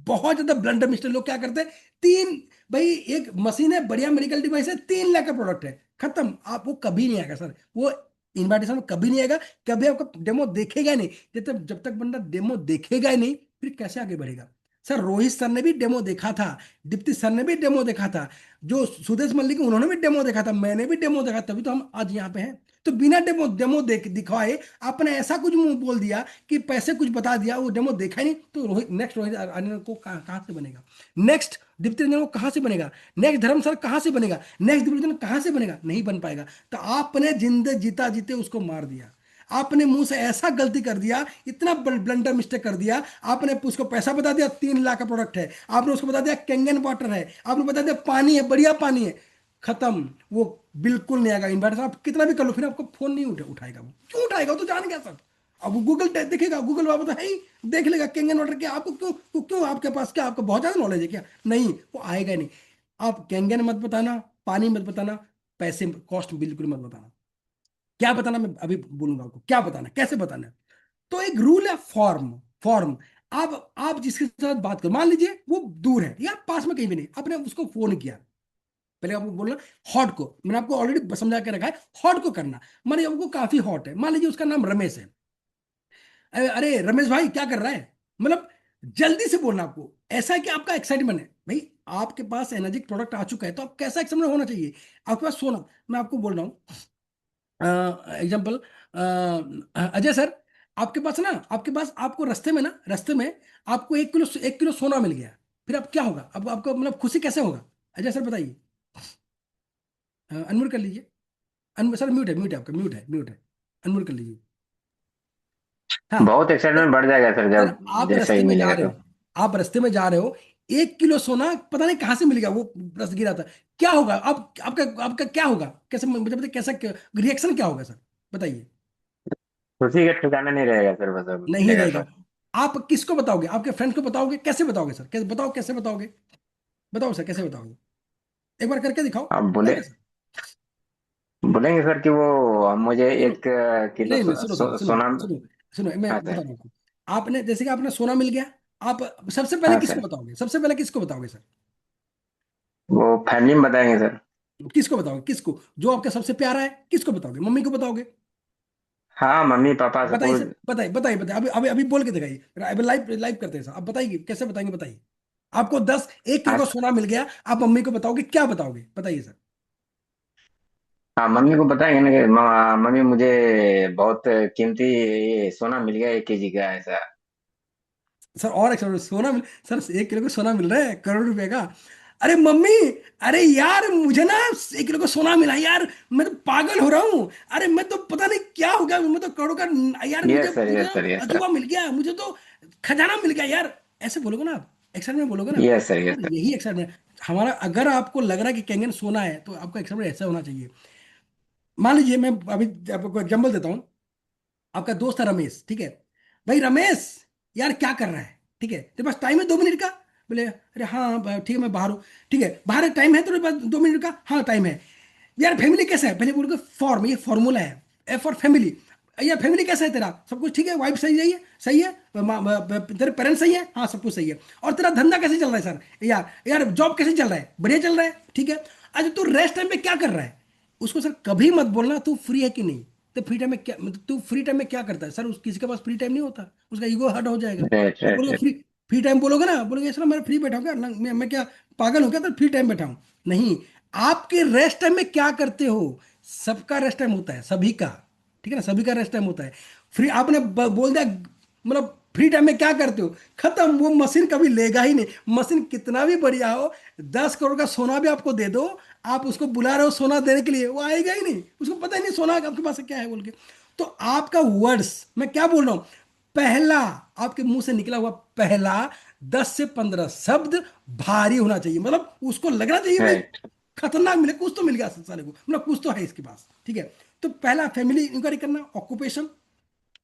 बहुत ज्यादा ब्लंडर मिस्टेक लोग क्या करते हैं, तीन, भाई एक मशीन है, बढ़िया मेडिकल डिवाइस है, 3 लाख का प्रोडक्ट है, खत्म। आप वो कभी नहीं आएगा सर, वो इन्विटेशन में कभी नहीं आएगा, कभी आपका डेमो देखेगा ही नहीं। जब तक बंदा डेमो देखेगा ही नहीं, फिर कैसे आगे बढ़ेगा? सर रोहित सर ने भी डेमो देखा था, दीप्ति सर ने भी डेमो देखा था, जो सुदेश मल्लिक उन्होंने भी डेमो देखा था, मैंने भी डेमो देखा, तभी तो हम आज यहाँ पे हैं। तो बिना डेमो डेमो दिखवाए आपने ऐसा कुछ मुंह बोल दिया कि पैसे कुछ बता दिया, वो डेमो देखा ही नहीं, तो रोहित आर्यन को कहाँ से बनेगा? नेक्स्ट दीप्ति रंजन को कहाँ से बनेगा? नेक्स्ट धर्म सर कहाँ से बनेगा? नेक्स्ट दिग्विजन कहाँ से बनेगा? नहीं बन पाएगा। तो आपने जिंदे जीता जीते उसको मार दिया, आपने मुंह से ऐसा गलती कर दिया, इतना ब्लंडर मिस्टेक कर दिया। आपने उसको पैसा बता दिया, 3 लाख का प्रोडक्ट है, आपने उसको बता दिया कैंगन वाटर है, आपने बता दिया पानी है, बढ़िया पानी है, खत्म। वो बिल्कुल नहीं आएगा इन्वर्टर, आप कितना भी कर लो, फिर आपको फोन नहीं उठाएगा। वो क्यों उठाएगा? वो तो जान गया सब। अब वो गूगल देखेगा, गूगल बाबा तो है ही, देख लेगा कैंगन वाटर क्या, आपको क्यों आपके पास क्या, आपको बहुत ज्यादा नॉलेज है क्या? नहीं, वो आएगा ही नहीं। आप कैंगन मत बताना, पानी मत बताना, पैसे कॉस्ट बिल्कुल मत बताना। क्या बताना मैं अभी बोलूंगा आपको, क्या बताना, कैसे बताना है। तो एक रूल है, फॉर्म फॉर्म। आप जिसके साथ बात करो, मान लीजिए वो दूर है या पास में कहीं भी नहीं, आपने उसको फोन किया, पहले आपको बोलना हॉट को, मैंने आपको ऑलरेडी समझा के रखा है, हॉट को करना। मान लीजिए आपको काफी हॉट है, मान लीजिए उसका नाम रमेश है, अरे रमेश भाई क्या कर रहा है, मतलब जल्दी से बोलना आपको। ऐसा है कि आपका एक्साइटमेंट है, भाई आपके पास एनर्जी प्रोडक्ट आ चुका है, तो आप कैसा एक्साइटमेंट होना चाहिए आपके पास? सोना, मैं आपको बोल रहा हूँ एग्जाम्पल, अजय सर, आपके पास ना, आपके पास आपको रास्ते में आपको 1 किलो सोना मिल गया, फिर अब क्या होगा? अब आपको मतलब खुशी कैसे होगा? अजय सर बताइए, अनम्यूट कर लीजिए। सर म्यूट है आपका, म्यूट है, अनम्यूट कर लीजिए। हाँ, बहुत एक्साइटमेंट बढ़ जाएगा सर, सर जब आप जैसा ही रास्ते में जा मिलेगा रहे तो। हो, आप रास्ते में जा रहे हो, 1 किलो सोना पता नहीं कहाँ से मिल गया, वो रस गिरा था। क्या होगा? आप आपका आपका क्या होगा? कैसे मुझे बताइए, कैसा रिएक्शन क्या होगा सर? बताइए। खुशी का ठिकाना नहीं रहेगा सर, बस अब नहीं मिलेगा रहेगा। तो। आप किसको बताओगे? आपके फ्रेंड्स को बताओगे? कैसे बताओगे सर? कैसे बताओ, कैसे बताओगे? बताओ सर, कैसे बताओगे? एक बार करके दिखाओ, अब बताइए सर। बोलेंगे सर कि वो मुझे सुनो, 1 किलो नहीं नहीं, सुनो सर, सुनो सोना। सुनो सुनो, मैं हाँ बता सर। रहा हूँ आपको। आपने जैसे कि आपने सोना मिल गया, आप सबसे पहले हाँ किसको सर, बताओगे? सबसे पहले किसको बताओगे सर? वो फैमिली में बताएंगे सर। किसको बताओगे? किसको? जो आपका सबसे प्यारा है, किसको बताओगे? मम्मी को बताओगे? हाँ, मम्मी पापा बताइए सबको। सर, बताइए बताइए बताइए, अभी अभी अभी बोल के दिखाइए, अभी लाइव लाइव करते हैं सर, आप बताइए कैसे बताएंगे, बताइए। आपको 1 किलो का आज। सोना मिल गया, आप मम्मी को बताओगे? क्या बताओगे? बताइए सर। हाँ, मम्मी को बताएंगे ना कि मम्मी मुझे बहुत कीमती ये सोना मिल गया, 1 केजी का ऐसा। सर और एक सोना मिल, सर 1 किलो का सोना मिल रहा है, करोड़ रुपए का। अरे मम्मी, अरे यार मुझे ना 1 किलो का सोना मिला यार, मैं तो पागल हो रहा हूँ। अरे मैं तो पता नहीं क्या हो गया, मैं तो करोड़ों का, यार मुझे यस सर, मुझे यस सर, यस सर। अजूबा मिल गया, मुझे तो खजाना मिल गया यार। ऐसे बोलोगे ना आप, एक्साइटमेंट बोलोगे ना। Yes sir, yes sir sir. यही एक्साइटमेंट हमारा। अगर आपको लग रहा है कि कैंगन सोना है, तो आपका एक्साइटमेंट ऐसा होना चाहिए। मान लीजिए, मैं अभी आपको एग्जाम्पल देता हूँ। आपका दोस्त है रमेश, ठीक है? भाई रमेश, यार क्या कर रहा है? ठीक है, तेरे पास टाइम है 2 मिनट का? बोले अरे हाँ ठीक है, मैं बाहर हूँ। ठीक है, बाहर टाइम है तेरे पास 2 मिनट का? हाँ टाइम है। यार फैमिली कैसा है? पहले बोल के फॉर्म, ये फॉर्मूला है, ए फॉर फैमिली। यार फैमिली कैसा है तेरा? सब कुछ ठीक है? वाइफ सही है? सही है? तेरे पेरेंट्स सही है? हाँ सब कुछ सही है। और तेरा धंधा कैसे चल रहा है सर? यार यार जॉब कैसे चल रहा है? बढ़िया चल रहा है, ठीक है। अच्छा तू रेस्ट टाइम में क्या कर रहा है? उसको सर कभी मत बोलना तू फ्री है कि नहीं। तो फ्री टाइम में क्या, मतलब तू फ्री टाइम में क्या करता है सर? किसी के पास फ्री टाइम नहीं होता, उसका ईगो हर्ट हो जाएगा। राइट, आप राइट, बोलोगे राइट। फ्री, फ्री टाइम बोलोगे ना, बोलोगे सर मैं फ्री बैठा हूँ क्या? मैं क्या पागल हूँ क्या तो फ्री टाइम बैठा हूँ? नहीं। आपके रेस्ट टाइम में क्या करते हो? सबका रेस्ट टाइम होता है, सभी का। ठीक है ना, सभी का रेस्ट टाइम होता है। फ्री आपने बोल दिया, मतलब फ्री टाइम में क्या करते हो, खत्म। वो मशीन कभी लेगा ही नहीं। मशीन कितना भी बढ़िया हो, 10 करोड़ का सोना भी आपको दे दो, आप उसको बुला रहे हो सोना देने के लिए, वो आएगा ही नहीं। उसको पता ही नहीं सोना आपके पास क्या है बोल के। तो आपका वर्ड्स, मैं क्या बोल रहा हूं, पहला आपके मुंह से निकला हुआ पहला 10 से 15 शब्द भारी होना चाहिए। मतलब उसको लगना चाहिए भाई राइट। खतरनाक मिले, कुछ तो मिल गया साले को, मतलब कुछ तो है इसके पास, ठीक है। तो पहला फैमिली इंक्वायरी करना, ऑक्यूपेशन,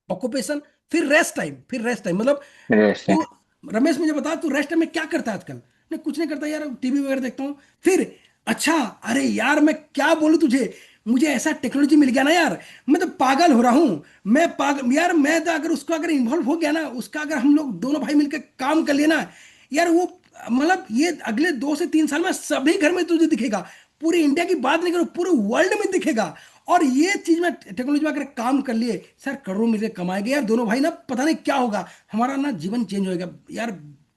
ऑक्यूपेशन, फिर रेस्ट टाइम, फिर रेस्ट टाइम मतलब राइट। तू, रमेश मुझे बता तू रेस्ट टाइम में क्या करता है आजकल? मैं कुछ नहीं करता यार, टीवी वगैरह देखता हूँ। फिर अच्छा, अरे यार मैं क्या बोलूं तुझे, मुझे ऐसा टेक्नोलॉजी मिल गया ना यार, मैं तो पागल हो रहा हूँ। मैं पागल यार, मैं तो अगर उसको अगर इन्वॉल्व हो गया ना, उसका अगर हम लोग दोनों भाई मिलकर काम कर लिए ना यार, वो मतलब ये अगले 2 से 3 साल में सभी घर में तुझे दिखेगा। पूरे इंडिया की बात नहीं करो, पूरे वर्ल्ड में दिखेगा। और ये चीज में टेक्नोलॉजी में अगर काम कर लिए सर, करोड़ों मिलकर कमाएंगे यार दोनों भाई ना, पता नहीं क्या होगा, हमारा ना जीवन चेंज होएगा यार।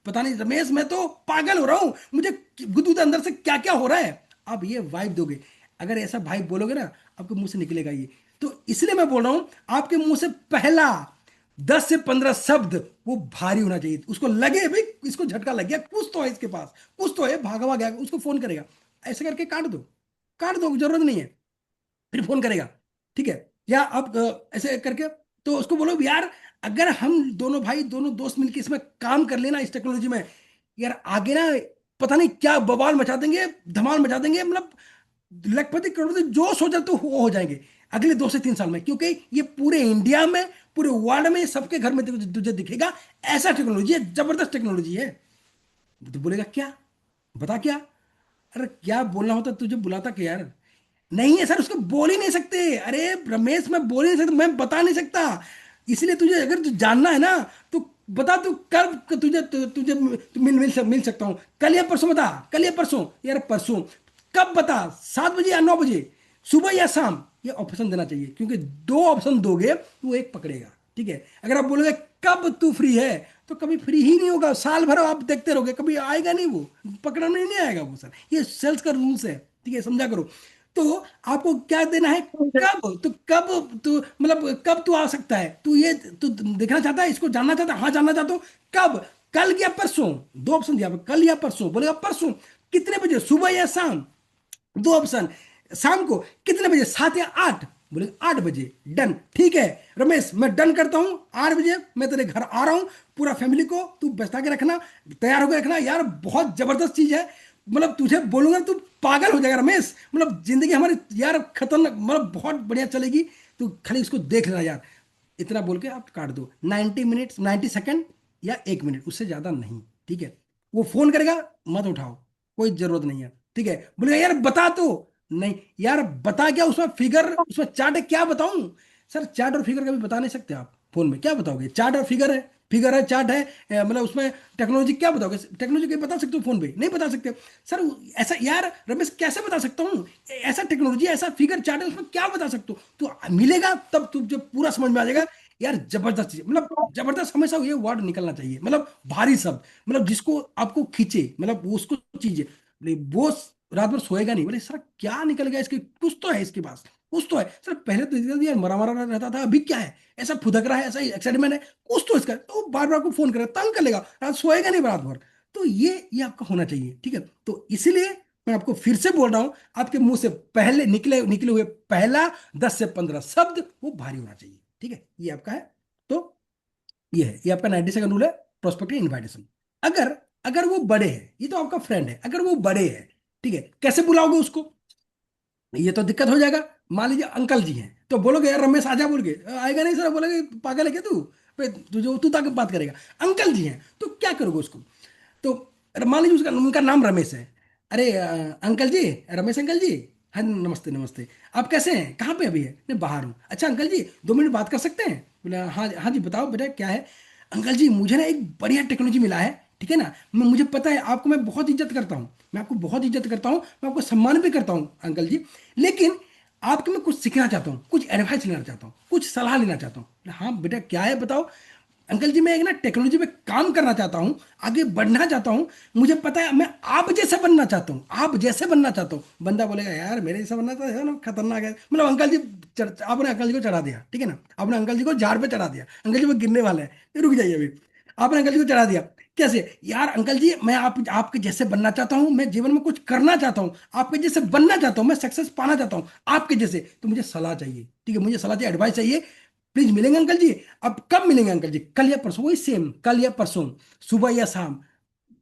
पता नहीं रमेश, मैं तो पागल हो रहा हूँ, मुझे गुदगुद अंदर से क्या क्या हो रहा है। अब ये वाइब दोगे, अगर ऐसा भाई बोलोगे ना, आपके मुंह से निकलेगा ये। तो इसलिए मैं बोल रहा हूं, आपके मुंह से पहला 10 से 15 शब्द वो भारी होना चाहिए, उसको लगे भाई इसको झटका लग गया, कुछ तो है इसके पास, कुछ तो है, भागा हुआ गया, उसको फोन करेगा। ऐसे करके काट दो, काट दो, जरूरत नहीं है, फिर फोन करेगा, ठीक है। या अब ऐसे करके तो उसको बोलो यार, अगर हम दोनों भाई दोनों दोस्त मिलकर इसमें काम कर लेना, इस टेक्नोलॉजी में, यार आगे ना पता नहीं क्या बवाल मचा देंगे, धमाल मचा देंगे, मतलब लखपति करोड़पति जो सोचा तो वो हो जाएंगे अगले 2 से 3 साल में, क्योंकि ये पूरे इंडिया में, पूरे वर्ल्ड में, सबके घर में तुझे दिखेगा। ऐसा टेक्नोलॉजी है, जबरदस्त टेक्नोलॉजी है। तो बोलेगा क्या, बता क्या? अरे क्या बोलना होता तुझे बुलाता क्या यार? नहीं है सर, उसको बोल ही नहीं सकते। अरे रमेश मैं बोल ही नहीं सकता, मैं बता नहीं सकता। इसलिए तुझे अगर तू जानना है ना, तो बता, तू कब तुझे मिल सकता हूँ, कल या परसों बता, कल या परसों, यार परसों। कब बता, 7 बजे या 9 बजे, सुबह या शाम? ये ऑप्शन देना चाहिए, क्योंकि 2 ऑप्शन दोगे वो एक पकड़ेगा, ठीक है। अगर आप बोलोगे कब तू फ्री है, तो कभी फ्री ही नहीं होगा, साल भर आप देखते रहोगे, कभी आएगा नहीं वो, पकड़ने नहीं आएगा वो सर। ये सेल्स का रूल्स है, ठीक है, समझा करो। तो आपको क्या देना है, कब, तो कब तू, मतलब कब तू आ सकता है, तू ये तू देखना चाहता है, इसको जानना चाहता है? हाँ जानना चाहता हूँ। कब? कल या परसों? 2 ऑप्शन दिया, कल या परसों, बोलेगा परसों। कितने बजे, सुबह या शाम? 2 ऑप्शन। शाम को कितने बजे, 7 या 8? बोले 8 बजे डन, ठीक है रमेश, मैं डन करता हूँ, 8 बजे मैं तेरे घर आ रहा हूँ, पूरा फैमिली को तू बचा के रखना, तैयार होकर रखना। यार बहुत जबरदस्त चीज है, मतलब तुझे बोलूंगा तू पागल हो जाएगा रमेश, मतलब जिंदगी हमारी यार खतरनाक, मतलब बहुत बढ़िया चलेगी, तू खाली इसको देख लेना यार। इतना बोल के आप काट दो। 90 मिनट्स, 90 सेकंड या 1 मिनट, उससे ज्यादा नहीं, ठीक है। वो फोन करेगा, मत उठाओ, कोई जरूरत नहीं है, ठीक है। बोलेगा यार बता तो, नहीं यार बता क्या, उसमें फिगर, उसमें चार्ट है, क्या बताऊं सर? चार्ट और फिगर कभी बता नहीं सकते आप फोन में, क्या बताओगे? चार्ट और फिगर है, फिगर है, चार्ट है, मतलब उसमें टेक्नोलॉजी क्या बताओगे? टेक्नोलॉजी कहीं बता सकते हो फोन पे? नहीं बता सकते सर। ऐसा यार रमेश कैसे बता सकता हूँ? ऐसा टेक्नोलॉजी, ऐसा फिगर चार्ट है, उसमें क्या बता सकते हो? तो मिलेगा तब तुझे पूरा समझ में आ जाएगा। यार जबरदस्त चीज, मतलब जबरदस्त हमेशा ये वर्ड निकलना चाहिए, मतलब भारी शब्द, मतलब जिसको आपको खींचे, मतलब वो उसको चीज वो रात भर सोएगा नहीं, बोले सर क्या निकल गया इसके, कुछ तो है इसके पास, कुछ तो है सर। पहले तो यार मरा मरा रहता था, अभी क्या है, ऐसा फुदक रहा है, ऐसा एक्साइटमेंट है, कुछ तो इसका, तो बार बार को फोन करेगा, तंग कर लेगा, रात सोएगा नहीं रात भर। तो ये आपका होना चाहिए, ठीक है। तो इसीलिए मैं आपको फिर से बोल रहा हूं, आपके मुंह से पहले निकले निकले हुए पहला 10 से 15 शब्द वो भारी होना चाहिए, ठीक है। ये आपका है। तो ये आपका 90 सेकंड रूल है, प्रोस्पेक्टिव इनविटेशन। अगर अगर वो बड़े हैं, ये तो आपका फ्रेंड है, अगर वो बड़े हैं, ठीक है, कैसे बुलाओगे उसको? ये तो दिक्कत हो जाएगा। मान लीजिए अंकल जी हैं, तो बोलोगे यार रमेश आजा, बोल के आएगा नहीं सर, बोलेगे पागल है क्या तू, तुझे तू तक बात करेगा। अंकल जी हैं तो क्या करोगे उसको? तो मान लीजिए उसका उनका नाम रमेश है, अरे अंकल जी, रमेश अंकल जी, हाँ नमस्ते नमस्ते, आप कैसे हैं, कहाँ पे अभी है? नहीं बाहर हूँ। अच्छा अंकल जी 2 मिनट बात कर सकते हैं? बोला हाँ हाँ जी बताओ बेटा क्या है? अंकल जी मुझे ना एक बढ़िया टेक्नोलॉजी मिला है, ठीक है ना, मैं मुझे पता है आपको मैं बहुत इज्जत करता हूँ, मैं आपको बहुत इज्जत करता हूँ, मैं आपको सम्मान भी करता हूँ अंकल जी, लेकिन आपके मैं कुछ सीखना चाहता हूँ, कुछ एडवाइस लेना चाहता हूँ, कुछ सलाह लेना चाहता हूँ। हाँ बेटा क्या है बताओ? अंकल जी मैं एक ना टेक्नोलॉजी पे काम करना चाहता हूँ, आगे बढ़ना चाहता हूँ, मुझे पता है मैं आप जैसे बनना चाहता हूँ, आप जैसे बनना चाहता हूँ। बंदा बोलेगा यार मेरे जैसा बनना चाहता है ना, खतरनाक है, मतलब अंकल जी आपने अंकल जी को चढ़ा दिया, ठीक है ना, आपने अंकल जी को झाड़ पे चढ़ा दिया, अंकल जी वो गिरने वाले हैं, रुक जाइए अभी। आपने अंकल जी को चढ़ा दिया, कैसे? यार अंकल जी मैं आपके जैसे बनना चाहता हूँ, मैं जीवन में कुछ करना चाहता हूँ, आपके जैसे बनना चाहता हूँ, मैं सक्सेस पाना चाहता हूँ आपके जैसे, तो मुझे सलाह चाहिए, ठीक है, मुझे सलाह चाहिए, एडवाइस चाहिए, प्लीज मिलेंगे अंकल जी? अब कब मिलेंगे अंकल जी? कल या परसों? वही सेम, कल या परसों, सुबह या शाम,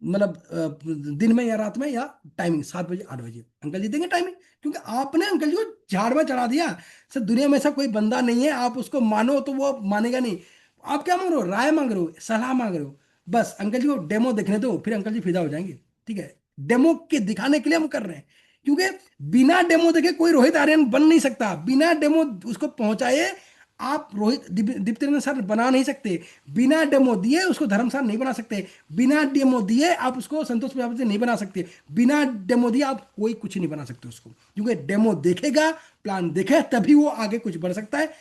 मतलब दिन में या रात में, या टाइमिंग 7 बजे 8 बजे, अंकल जी देंगे टाइमिंग, क्योंकि आपने अंकल जी को झाड़ में चढ़ा दिया। सर दुनिया में ऐसा कोई बंदा नहीं है, आप उसको मानो तो वो मानेगा नहीं। आप क्या मांग रहे हो? राय मांग रहे हो, सलाह मांग रहे हो, बस अंकल जी को डेमो देखने दो, फिर अंकल जी फिदा हो जाएंगे, ठीक है। डेमो के दिखाने के लिए हम कर रहे हैं, क्योंकि बिना डेमो देखे कोई रोहित आर्यन बन नहीं सकता, बिना डेमो उसको पहुंचाए आप रोहित दीप्ति सर बना नहीं सकते, बिना डेमो दिए उसको धर्मसार नहीं बना सकते, बिना डेमो दिए आप उसको संतोष प्रजापति नहीं बना सकते, बिना डेमो दिए आप कोई कुछ नहीं बना सकते उसको, क्योंकि डेमो देखेगा, प्लान देखे तभी वो आगे कुछ बढ़ सकता है,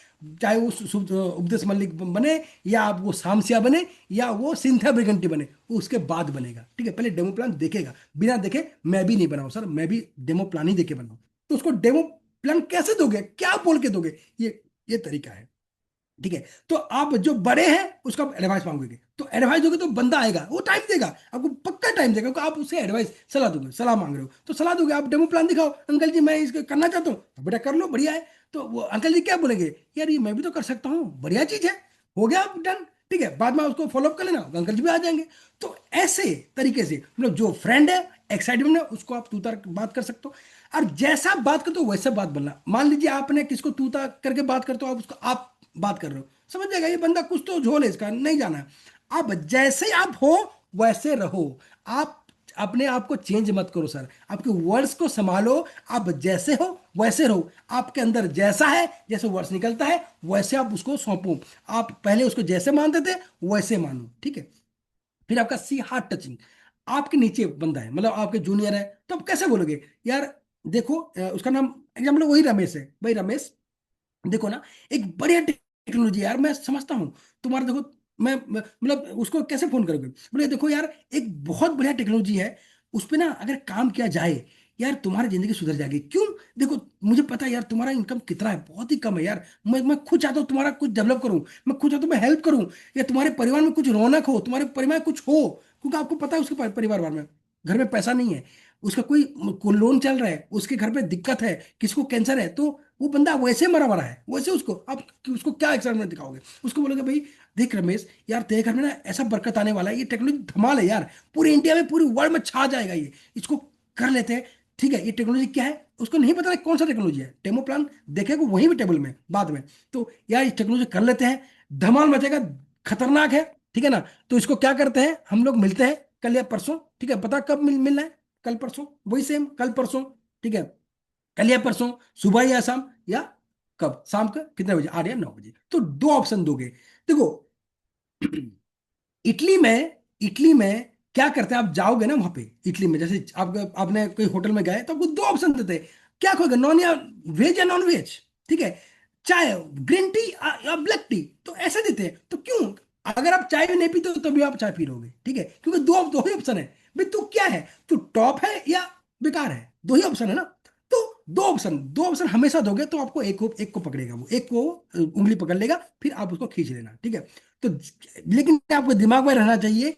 चाहे वो उपदेश मल्लिक बने, या आप वो सामसिया बने, या वो सिंथिया ब्रिगंटी बने, वो उसके बाद बनेगा, ठीक है। पहले डेमो प्लान देखेगा, बिना देखे मैं भी नहीं बनाऊं सर, मैं भी डेमो प्लान ही देके बनाऊं, तो उसको डेमो प्लान कैसे दोगे, क्या बोल के दोगे? ये तरीका है, ठीक है। तो आप जो बड़े हैं उसका एडवाइस मांगोगे, तो एडवाइस दोगे तो बंदा आएगा, वो टाइम देगा आपको, पक्का टाइम देगा, क्योंकि आप उससे एडवाइस सलाह दोगे, सलाह मांग रहे हो तो सलाह दोगे, आप डेमो प्लान दिखाओ, अंकल जी मैं इसको करना चाहता हूँ, तो बेटा कर लो, बढ़िया है। तो वो अंकल जी क्या बोलेंगे? यार ये मैं भी तो कर सकता हूँ, बढ़िया चीज है, हो गया डन, ठीक है, बाद में उसको फॉलोअप कर लेना, अंकल जी भी आ जाएंगे। तो ऐसे तरीके से, मतलब जो फ्रेंड है, एक्साइटमेंट है, उसको आप तू तक बात कर सकते हो, और जैसा बात करते हो वैसे बात बोलना। मान लीजिए आपने किसको तू तक करके बात करते हो, आप उसको आप बात कर रहे हो, समझ जाएगा ये बंदा कुछ तो झोल है, इसका नहीं जाना है। आप जैसे आप हो वैसे रहो, आप अपने आप को चेंज मत करो सर, आपके वर्ड्स को संभालो, आप जैसे हो वैसे रहो, आपके अंदर जैसा है, जैसे वर्ड्स निकलता है वैसे आप उसको सौंपो, आप पहले उसको जैसे मानते थे वैसे मानो, ठीक है। फिर आपका सी हार्ट टचिंग, आपके नीचे बंदा है, मतलब आपके जूनियर है, तो आप कैसे बोलोगे? यार देखो उसका नाम एग्जाम्पल वही रमेश है, भाई रमेश देखो ना, एक बढ़िया टेक्नोलॉजी यार, मैं समझता हूँ तुम्हारा, देखो मतलब उसको कैसे फोन करोगे? बोले देखो यार एक बहुत बढ़िया टेक्नोलॉजी है, उस पे ना अगर काम किया जाए यार तुम्हारी जिंदगी सुधर जाएगी। क्यों? देखो मुझे पता है यार तुम्हारा इनकम कितना है, बहुत ही कम है यार, मैं खुद चाहता हूँ तुम्हारा कुछ डेवलप करूँ, मैं खुद चाहता हूँ मैं हेल्प करूँ, या तुम्हारे परिवार में कुछ रौनक हो, तुम्हारे परिवार में कुछ हो, क्योंकि आपको पता है उसके परिवार वार में घर में पैसा नहीं है, उसका कोई लोन चल रहा है, उसके घर पे दिक्कत है, किसी को कैंसर है, तो वो बंदा वैसे मरा मरा है, वैसे उसको आप उसको क्या एक्सपेरिमेंट दिखाओगे? उसको बोलोगे भाई देख रमेश यार तेरे घर में ना ऐसा बरकत आने वाला है, ये टेक्नोलॉजी धमाल है यार, पूरे इंडिया में पूरे वर्ल्ड में छा जाएगा ये, इसको कर लेते हैं। ठीक है, ये टेक्नोलॉजी क्या है उसको नहीं पता है कौन सा टेक्नोलॉजी है, डेमो प्लान देखेगा वहीं भी टेबल में बाद में। तो यार ये टेक्नोलॉजी कर लेते हैं, धमाल मचेगा, खतरनाक है। ठीक है ना? तो इसको क्या करते हैं, हम लोग मिलते हैं कल या परसों। ठीक है, पता कब मिलना है? कल परसों, वही सेम कल परसों। ठीक है, कल या परसों, सुबह या शाम, या कब, शाम का कितने बजे, 8 या 9 बजे। तो दो ऑप्शन दोगे। देखो इटली में, इटली में क्या करते हैं, आप जाओगे ना वहां पे इटली में, जैसे आप आपने कोई होटल में गए तो आपको दो ऑप्शन देते हैं, क्या खोगे, नॉन या वेज या नॉन वेज। ठीक है, चाय, ग्रीन टी या ब्लैक टी, तो ऐसे देते हैं। तो क्यों, अगर आप चाय भी नहीं पीते हो तभी आप चाय पी लोगे। ठीक है, क्योंकि दो दो ही ऑप्शन है भाई, तू क्या है, तू टॉप है या बेकार है, दो ही ऑप्शन है ना। तो दो ऑप्शन हमेशा दोगे तो आपको एक को पकड़ेगा, वो एक को उंगली पकड़ लेगा, फिर आप उसको खींच लेना। ठीक है, तो लेकिन आपको दिमाग में रहना चाहिए,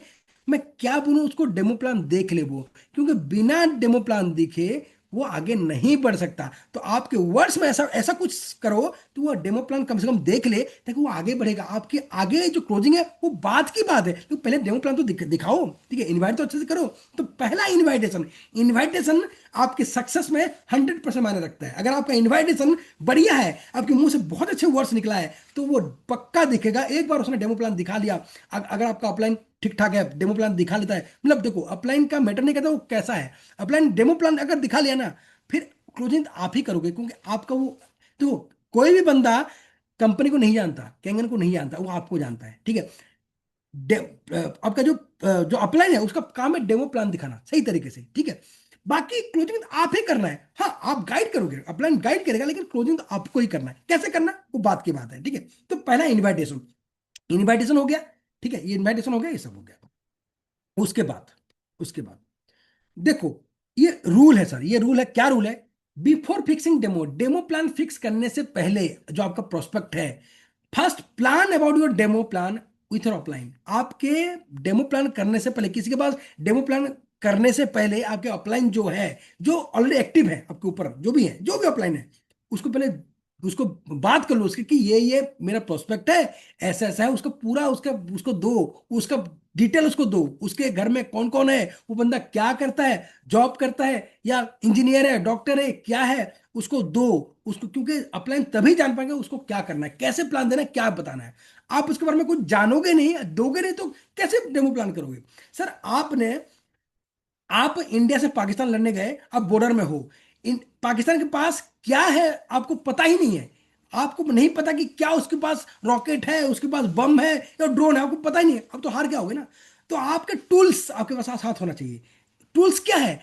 मैं क्या बोलूं उसको, डेमो प्लान देख ले वो, क्योंकि बिना डेमो प्लान दिखे वो आगे नहीं बढ़ सकता। तो आपके वर्ड्स में ऐसा ऐसा कुछ करो तो वो डेमो प्लान कम से कम देख ले, ताकि वो आगे बढ़ेगा। आपकी आगे जो क्लोजिंग है वो बात की बात है, तो पहले डेमो प्लान तो दिखाओ। ठीक है, इनवाइट तो अच्छे से करो। तो पहला इनवाइटेशन, इनवाइटेशन आपके सक्सेस में 100% मायने रखता है। अगर आपका इनवाइटेशन बढ़िया है, आपके मुंह से बहुत अच्छे वर्ड्स निकला है, तो वो पक्का दिखेगा। एक बार उसने डेमो प्लान दिखा लिया, अगर आपका अपलाइन ठीक ठाक है, डेमो प्लान दिखा लेता है, मतलब देखो अपलाइन का मैटर नहीं करता वो कैसा है, अपलाइन डेमो प्लान अगर दिखा लिया ना, फिर क्लोजिंग आप ही करोगे, क्योंकि आपका वो, तो कोई भी बंदा कंपनी को नहीं जानता, कैंगन को नहीं जानता, वो आपको जानता है। ठीक है, आपका जो अपलाइन है उसका काम है डेमो प्लान दिखाना सही तरीके से। ठीक है, बाकी क्लोजिंग आप ही करना है। हाँ, आप गाइड करोगे, अपलाइन गाइड करेगा, लेकिन क्लोजिंग तो आपको ही करना है। कैसे करना है वो बात की बात है। ठीक है, तो पहला इनविटेशन, इनविटेशन हो गया। ठीक है, ये इनविटेशन हो गया, ये सब हो गया। उसके बाद देखो, ये रूल है सर, ये रूल है, क्या रूल है, before fixing demo, demo plan fix करने से पहले जो आपका प्रोस्पेक्ट है, first plan about your demo plan with your upline. आपके डेमो प्लान करने से पहले, किसी के पास डेमो प्लान करने से पहले आपके अपलाइन जो है, जो ऑलरेडी एक्टिव है आपके ऊपर, जो भी है, जो भी अपलाइन है, उसको पहले, उसको बात कर लो उसकी कि ये मेरा प्रोस्पेक्ट है, ऐसा ऐसा है, उसका पूरा उसका उसको दो, उसका डिटेल उसको दो, उसके घर में कौन कौन है, वो बंदा क्या करता है, जॉब करता है या इंजीनियर है, डॉक्टर है, क्या है, उसको दो उसको, क्योंकि अपलाइन तभी जान पाएंगे उसको क्या करना है, कैसे प्लान देना है, क्या बताना है। आप उसके बारे में कुछ जानोगे नहीं, दोगे नहीं, तो कैसे डेमो प्लान करोगे? सर आप इंडिया से पाकिस्तान लड़ने गए, आप बॉर्डर में हो, पाकिस्तान के पास क्या है आपको पता ही नहीं है, आपको नहीं पता कि क्या उसके पास रॉकेट है, उसके पास बम है या ड्रोन है, आपको पता ही नहीं है, अब तो हार गया होगे ना। तो आपके टूल्स आपके पास साथ होना चाहिए। टूल्स क्या है,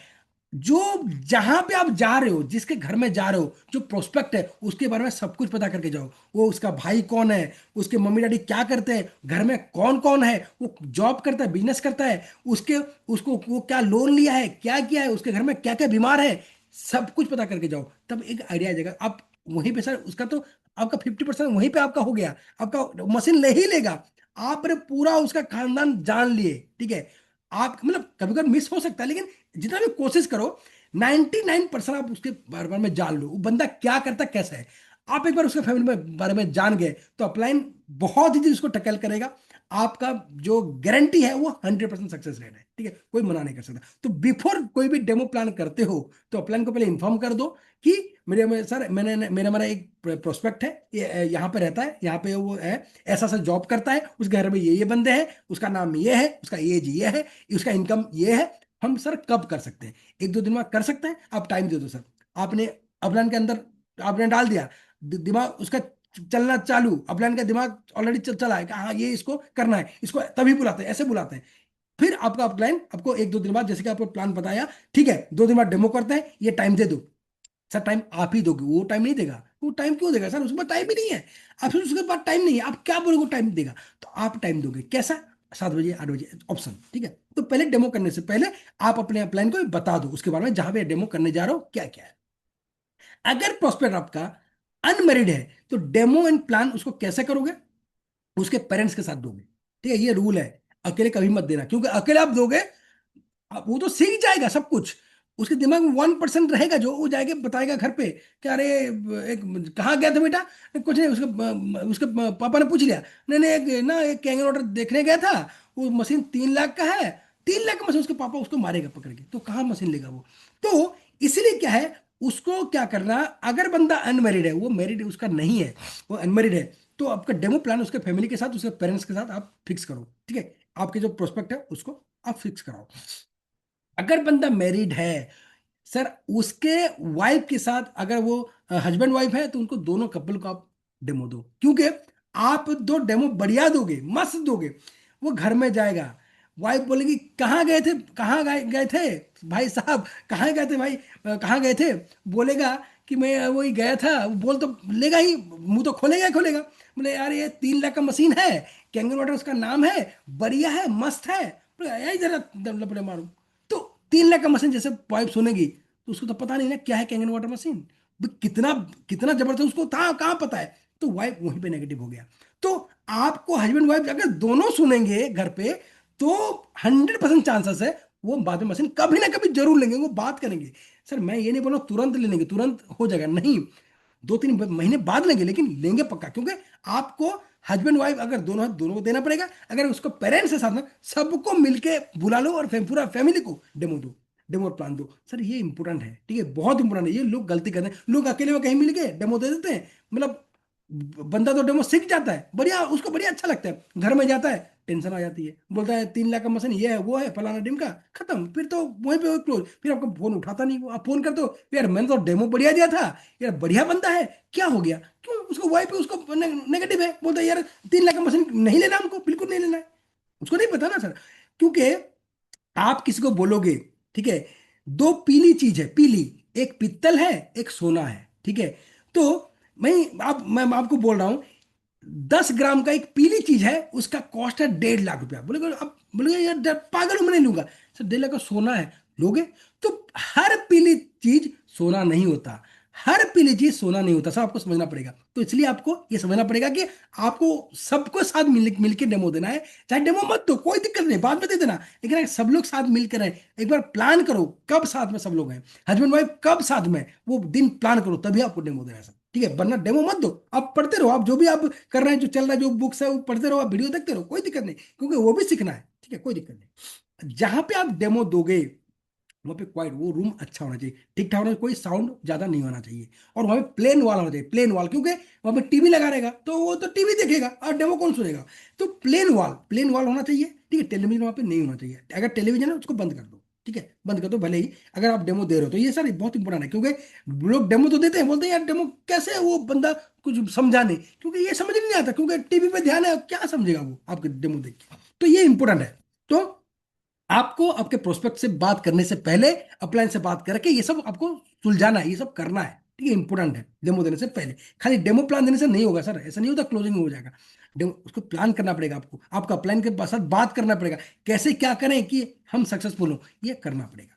जो जहां पे आप जा रहे हो, जिसके घर में जा रहे हो, जो प्रोस्पेक्ट है उसके बारे में सब कुछ पता करके जाओ। वो उसका भाई कौन है, उसके मम्मी डैडी क्या करते हैं, घर में कौन कौन है, वो जॉब करता है, बिजनेस करता है, उसके उसको वो क्या लोन लिया है, क्या किया है, उसके घर में क्या क्या बीमार है, सब कुछ पता करके जाओ, तब एक आइडिया आ जाएगा। आप वहीं पे सर उसका तो आपका 50% वहीं पे आपका हो गया, आपका मशीन ले ही लेगा। आपने पूरा उसका खानदान जान लिए। ठीक है, आप मतलब कभी कभी मिस हो सकता है, लेकिन जितना भी कोशिश करो, 99% आप उसके बारे में जान लो, वो बंदा क्या करता कैसा है। आप एक बार उसके फैमिली में बारे में जान गए तो अपलाइन बहुत ही उसको टैकल करेगा। आपका जो गारंटी है वो 100% सक्सेस रेट है। ठीक है, कोई मना नहीं कर सकता। तो बिफोर कोई भी डेमो प्लान करते हो तो अपलाइन को पहले इन्फॉर्म कर दो कि सर मेरा एक प्रोस्पेक्ट है, ये यहाँ पे रहता है, यहाँ पे वो है, ऐसा ऐसा जॉब करता है, उस घर में ये बंदे हैं, उसका नाम ये है, उसका एज ये है, उसका इनकम ये है। हम सर कब कर सकते हैं, 1-2 दिन में कर सकते हैं, आप टाइम दे दो सर। आपने अपलाइन के अंदर आपने डाल दिया, दिमाग उसका चलना चालू, अपलाइन का दिमाग ऑलरेडी चला है कि हाँ ये इसको करना है, इसको तभी बुलाते हैं, ऐसे बुलाते हैं। फिर आपका अपलाइन आपको 1-2 दिन बाद, जैसे कि आपको प्लान बताया, ठीक है 2 दिन बाद डेमो करते हैं, ये टाइम दे दो। सर टाइम आप ही दोगे, वो टाइम नहीं देगा। वो टाइम क्यों देगा सर, उसके पास टाइम ही नहीं है। आप फिर उसके पास टाइम नहीं है, आप क्या बोलोगे टाइम देगा? तो आप टाइम दोगे कैसा, 7 बजे 8 बजे ऑप्शन। ठीक है, तो पहले डेमो करने से पहले आप अपने अपलाइन को बता दो उसके बारे में, जहां पे डेमो करने जा रहे हो क्या क्या है। अगर प्रोस्पेक्ट आपका अनमेरिड है तो डेमो एंड प्लान उसको कैसे करोगे, उसके पेरेंट्स के साथ दोगे। ठीक है, ये रूल है, अकेले कभी मत देना, क्योंकि अकेले आप दोगे वो तो सीख जाएगा सब कुछ, उसके दिमाग में 1% रहेगा जो वो जाएगा बताएगा घर पे कि अरे एक कहाँ गया था बेटा, कुछ नहीं, उसके पापा ने पूछ लिया, नहीं नहीं एक ना एक कैंगन वाटर देखने गया था, वो मशीन 3 लाख का है, 3 लाख का मशीन, उसके पापा उसको मारेगा पकड़ के, तो कहाँ मशीन लेगा वो। तो इसीलिए क्या है, उसको क्या करना, अगर बंदा अनमेरिड है, वो मैरिड उसका नहीं है, वो अनमेरिड है, तो आपका डेमो प्लान उसके फैमिली के साथ, उसके पेरेंट्स के साथ आप फिक्स करो, ठीक है, आपके जो प्रोस्पेक्ट है उसको आप फिक्स कराओ। अगर बंदा मैरिड है सर, उसके वाइफ के साथ, अगर वो हस्बैंड वाइफ है, तो उनको दोनों कपल को आप डेमो दो, क्योंकि आप दो डेमो बढ़िया दोगे, मस्त दोगे, वो घर में जाएगा, वाइफ बोलेगी कहाँ गए थे, कहाँ गए थे भाई साहब, कहाँ गए थे भाई, कहाँ गए थे, बोलेगा कि मैं वही गया था, वो बोल तो लेगा ही, मुंह तो खोलेगा ही खोलेगा, बोले यार ये 3 लाख का मशीन है, कैंगन वाटर उसका नाम है, बढ़िया है, मस्त है, बोले यही जरा लपड़े मारो। तो 3 लाख का मशीन जैसे वाइफ सुनेगी, तो उसको तो पता नहीं ना क्या है कैंगन वाटर मशीन, भाई कितना कितना जबरदस्त, उसको था कहाँ पता है, तो वाइफ वहीं पे नेगेटिव हो गया। तो आपको हस्बैंड वाइफ अगर दोनों सुनेंगे घर पे, तो 100% चांसेस है वो बाद में मशीन कभी ना कभी जरूर लेंगे, वो बात करेंगे। सर मैं ये नहीं बोल रहा हूं तुरंत ले लेंगे, तुरंत हो जाएगा, नहीं, 2-3 महीने बाद लेंगे, लेकिन लेंगे पक्का, क्योंकि आपको हस्बैंड वाइफ अगर दोनों है, दोनों को देना पड़ेगा, अगर उसको पेरेंट्स है साथ में, सबको मिलके बुला लो और पूरा फैमिली को डेमो दो, डेमो प्लान दो। सर ये इंपॉर्टेंट है, ठीक है, बहुत इंपॉर्टेंट है, ये लोग गलती करते हैं, लोग अकेले में कहीं मिल के डेमो दे देते हैं, मतलब बंदा तो डेमो सीख जाता है, बढ़िया, उसको बढ़िया अच्छा लगता है, घर में जाता है टेंशन आ जाती है, बोलता है 3 लाख का मशीन ये है वो है फलाना डिम का, खत्म, फिर तो वहीं पे क्लोज, फिर आपका फोन उठाता नहीं, वो आप फोन करते हो, यार मैंने तो डेमो बढ़िया दिया था, यार बढ़िया बंदा है, क्या हो गया, क्यों, उसको वाई पे उसको नेगेटिव है, बोलता है यार 3 लाख का मशीन नहीं लेना हमको, बिल्कुल नहीं लेना है, उसको नहीं पता ना सर, क्योंकि आप किसी को बोलोगे, ठीक है, दो पीली चीज है, पीली, एक पित्तल है, एक सोना है, ठीक है, तो मैं आपको बोल रहा हूं 10 ग्राम का एक पीली चीज है, उसका कॉस्ट है 1.5 लाख रुपया, बोले अब बोले यार पागल हूं मैं नहीं लूंगा, सर 1.5 लाख का सोना है, लोगे, तो हर पीली चीज सोना नहीं होता, हर पीली चीज सोना नहीं होता, सब आपको समझना पड़ेगा, तो इसलिए आपको ये समझना पड़ेगा कि आपको सबको साथ मिलकर डेमो देना है, चाहे डेमो मत दो कोई दिक्कत नहीं, बाद में दे देना, लेकिन अगर सब लोग साथ मिलकर रहे, एक बार प्लान करो कब साथ में सब लोग हैं, हस्बैंड वाइफ कब साथ में, वो दिन प्लान करो, तभी आपको डेमो देना है सब, ठीक है, वरना डेमो मत दो, आप पढ़ते रहो, आप जो भी आप कर रहे हैं, जो चल रहा है, जो बुक्स है वो पढ़ते रहो, आप वीडियो देखते रहो, कोई दिक्कत नहीं, क्योंकि वो भी सीखना है, ठीक है, कोई दिक्कत नहीं। जहां पे आप डेमो दोगे वहाँ पे क्वाइट, वो रूम अच्छा होना चाहिए, ठीक ठाक होना चाहिए, कोई साउंड ज्यादा नहीं होना चाहिए, और वहाँ पे प्लेन वॉल होना चाहिए, प्लेन वॉल, क्योंकि वहाँ पे टीवी लगा रहेगा तो वो तो टीवी देखेगा और डेमो कौन सुनेगा, तो प्लेन वॉल होना चाहिए, ठीक है, टेलीविजन वहाँ पे नहीं होना चाहिए, अगर टेलीविजन है उसको बंद कर दो, ठीक है, बंद कर दो, भले ही अगर आप डेमो दे रहे हो, तो ये सर बहुत इंपॉर्टेंट है, क्योंकि लोग डेमो तो देते हैं, बोलते हैं यार डेमो कैसे है, वो बंदा कुछ समझा नहीं, क्योंकि ये समझ नहीं आता, क्योंकि टीवी पे ध्यान है, क्या समझेगा वो आपके डेमो देख के, तो ये इंपॉर्टेंट है। तो आपको आपके प्रोस्पेक्ट से बात करने से पहले, अपलाइन से बात करके ये सब आपको सुलझाना है, ये सब करना है, ठीक है, इंपॉर्टेंट है, डेमो देने से पहले, खाली डेमो प्लान देने से नहीं होगा सर, ऐसा नहीं होता क्लोजिंग में हो जाएगा, डेमो उसको प्लान करना पड़ेगा, आपको अपलाइन के साथ बात करना पड़ेगा, कैसे क्या करें कि हम सक्सेसफुल हो, ये करना पड़ेगा।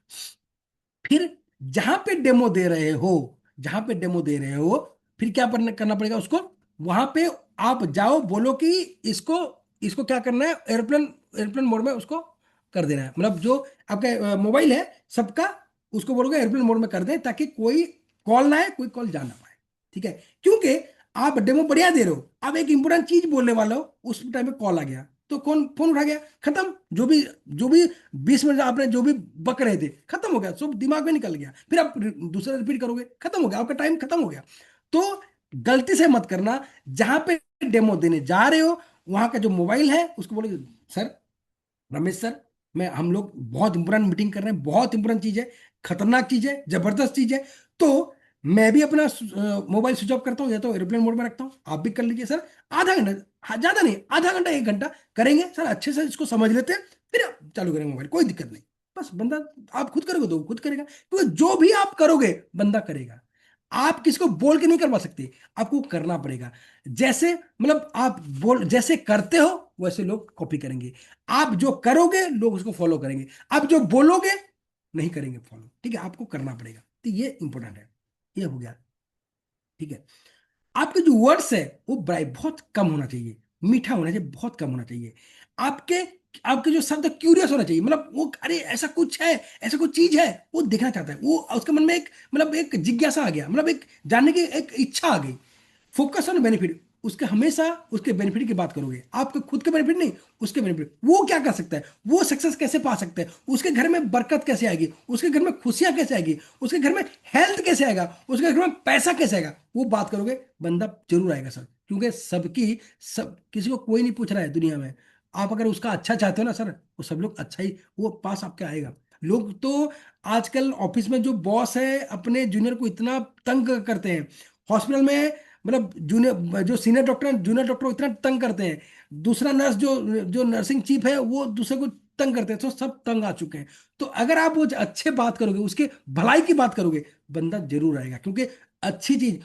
फिर जहां पे डेमो दे रहे हो, जहां पे डेमो दे रहे हो, फिर क्या करना पड़ेगा उसको, वहां पे आप जाओ, बोलो कि इसको इसको क्या करना है, एयरप्लेन एयरप्लेन मोड में उसको कर देना है, मतलब जो आपका मोबाइल है सबका, उसको बोलोगे एयरप्लेन मोड में कर दें, ताकि कोई कॉल ना आए, कोई कॉल जा ना पाए, ठीक है, क्योंकि आप डेमो बढ़िया दे रहे हो, आप एक इंपॉर्टेंट चीज बोलने वाले हो, उस टाइम पे कॉल आ गया, तो कौन फोन उठा गया, खत्म, जो भी 20 मिनट आपने जो भी बक रहे थे, खत्म हो गया, सब दिमाग में निकल गया, फिर आप दूसरा रिपीट करोगे, खत्म हो गया, आपका टाइम खत्म हो गया। तो गलती से मत करना, जहां पे डेमो देने जा रहे हो, वहां का जो मोबाइल है उसको बोलोगे सर, रमेश सर, मैं हम लोग बहुत इंपॉर्टेंट मीटिंग कर रहे हैं, बहुत इंपॉर्टेंट चीज है, खतरनाक चीज है, जबरदस्त चीज है, तो मैं भी अपना मोबाइल स्विच ऑफ करता हूँ, या तो एरोप्लेन मोड में रखता हूँ, आप भी कर लीजिए सर, आधा घंटा, ज्यादा नहीं, आधा घंटा 1 घंटा करेंगे सर, अच्छे से इसको समझ लेते हैं, फिर आप चालू करेंगे मोबाइल, कोई दिक्कत नहीं, बस बंदा, आप खुद करोगे तो वो खुद करेगा, क्योंकि जो भी आप करोगे बंदा करेगा, आप किसी को बोल के नहीं करवा सकते, आपको करना पड़ेगा, जैसे मतलब आप बोल जैसे करते हो वैसे लोग कॉपी करेंगे, आप जो करोगे लोग उसको फॉलो करेंगे, आप जो बोलोगे नहीं करेंगे फॉलो, ठीक है, आपको करना पड़ेगा, तो ये इंपॉर्टेंट है, ये हो गया, ठीक है। आपके जो वर्ड्स है वो बहुत कम होना चाहिए, मीठा होना चाहिए, बहुत कम होना चाहिए, आपके आपके जो शब्द क्यूरियस होना चाहिए, मतलब वो अरे ऐसा कुछ है, ऐसा कुछ चीज है, वो देखना चाहता है, वो उसके मन में एक मतलब एक जिज्ञासा आ गया, मतलब एक जानने की एक इच्छा आ गई। फोकस ऑन बेनिफिट, उसके हमेशा उसके बेनिफिट की बात करोगे, आपके खुद के बेनिफिट नहीं, उसके बेनिफिट, वो क्या कर सकता है, वो सक्सेस कैसे पा सकता है, उसके घर में बरकत कैसे आएगी, उसके घर में खुशियां कैसे आएगी, उसके घर में हेल्थ कैसे आएगा, उसके घर में पैसा कैसे आएगा, वो बात करोगे, बंदा जरूर आएगा सर। क्योंकि सबकी सब किसी को कोई नहीं पूछ रहा है दुनिया में। आप अगर उसका अच्छा चाहते हो ना सर, वो सब लोग अच्छा ही वो पास आपके आएगा। लोग तो आजकल ऑफिस में जो बॉस है अपने जूनियर को इतना तंग करते हैं, हॉस्पिटल में मतलब जूनियर जो सीनियर डॉक्टर हैं जूनियर डॉक्टर को इतना तंग करते हैं, दूसरा नर्स जो जो नर्सिंग चीफ है वो दूसरे को तंग करते हैं, तो सब तंग आ चुके हैं। तो अगर आप वो अच्छे बात करोगे, उसके भलाई की बात करोगे, बंदा जरूर आएगा। क्योंकि अच्छी चीज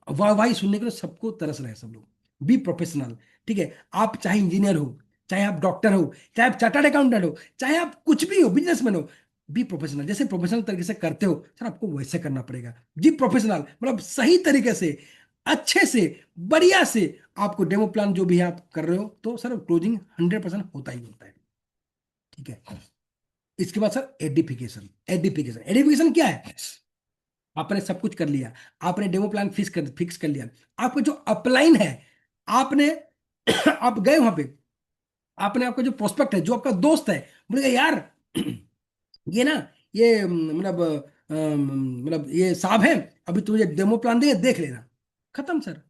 वाहवाही सुनने के लिए सबको तरस रहे हैं सब लोग। बी प्रोफेशनल, ठीक है। आप चाहे इंजीनियर हो, चाहे आप डॉक्टर हो, चाहे आप चार्टर्ड अकाउंटेंट हो, चाहे आप कुछ भी हो, बिजनेसमैन हो, बी प्रोफेशनल। जैसे प्रोफेशनल तरीके से करते हो सर, आपको वैसे करना पड़ेगा। जी प्रोफेशनल मतलब सही तरीके से, अच्छे से, बढ़िया से आपको डेमो प्लान जो भी है आप कर रहे हो, तो सर क्लोजिंग 100% होता ही होता है, ठीक है। इसके बाद सर एडिफिकेशन। एडिफिकेशन एडिफिकेशन क्या है? आपने सब कुछ कर लिया, आपने डेमो प्लान फिक्स कर लिया, आपका जो अपलाइन है, आपने आप गए वहां पे, आपने आपका जो प्रोस्पेक्ट है, जो आपका दोस्त है, बोलेगा यार ये ना ये मतलब ये साहब है, अभी तुझे डेमो प्लान देंगे, देख लेना। खत्म सर।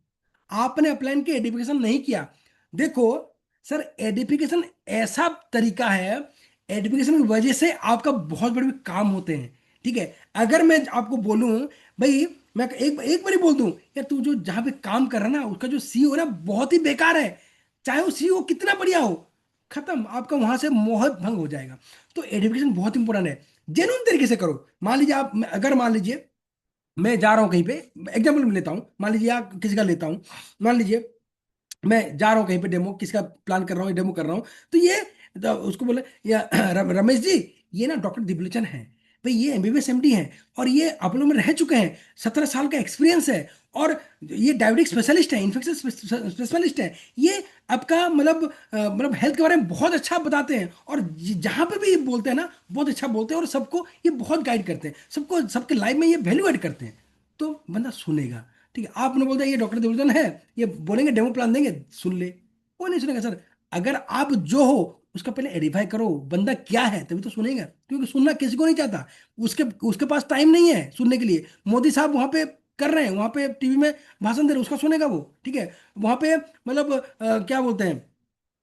आपने अपलाइन के एडिफिकेशन नहीं किया। देखो सर, एडिफिकेशन ऐसा तरीका है, एडिफिकेशन की वजह से आपका बहुत बड़े काम होते हैं, ठीक है। अगर मैं आपको बोलूं भाई, मैं एक बार ही बोल दूं यार, तू जो जहां पे काम कर रहा है ना, उसका जो सीईओ ना बहुत ही बेकार है, चाहे वो सीईओ कितना बढ़िया हो, खत्म, आपका वहां से मोह भंग हो जाएगा। तो एजुकेशन बहुत इंपॉर्टेंट है। जेन्युइन तरीके से करो। मान लीजिए आप, अगर मान लीजिए मैं जा रहा हूं कहीं पे, एग्जाम्पल में लेता हूं, मान लीजिए आप किसी का लेता हूं, मान लीजिए मैं जा रहा हूँ कहीं पे, डेमो किसी का प्लान कर रहा हूँ, डेमो कर रहा हूँ, तो ये तो उसको बोले या रमेश जी, ये ना डॉक्टर दिव्यलोचन है भाई, ये एमबीबीएस एमडी हैं, और ये अपोलो में रह चुके हैं, 17 साल का एक्सपीरियंस है, और ये डायबिटिक स्पेशलिस्ट है, इन्फेक्शन स्पेशलिस्ट है, ये आपका मतलब हेल्थ के बारे में बहुत अच्छा बताते हैं, और जहाँ पे भी ये बोलते हैं ना, बहुत अच्छा बोलते हैं, और सबको ये बहुत गाइड करते हैं, सबको सबके लाइफ में ये वैल्यू ऐड करते हैं। तो बंदा सुनेगा, ठीक है। आपने बोलते हैं ये डॉक्टर देवधन है, ये बोलेंगे डेमो प्लान देंगे, सुन ले, वो नहीं सुनेगा सर। अगर आप जो हो उसका पहले एडिफाई करो, बंदा क्या है, तभी तो सुनेगा। क्योंकि सुनना किसी को नहीं चाहता, उसके उसके पास टाइम नहीं है सुनने के लिए। मोदी साहब वहां पे कर रहे हैं, वहां पे टीवी में भाषण दे रहे हैं, उसका सुनेगा वो, ठीक है। वहां पे मतलब क्या बोलते हैं,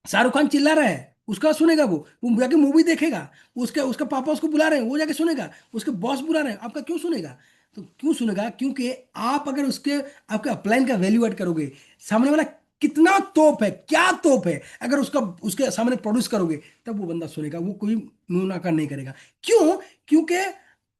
शाहरुख खान चिल्ला रहा है, उसका सुनेगा वो जाके मूवी देखेगा, उसके उसका पापा उसको बुला रहे हैं, वो जाके सुनेगा, उसके बॉस बुला रहे हैं, आपका क्यों सुनेगा? तो क्यों सुनेगा? क्योंकि आप अगर उसके आपके अपलाइन का वैल्यू ऐड करोगे, सामने वाला कितना तोप है, क्या तोप है, अगर उसका उसके सामने प्रोड्यूस करोगे, तब वो बंदा सुनेगा, वो कोई मुंह नाकार नहीं करेगा। क्यों? क्योंकि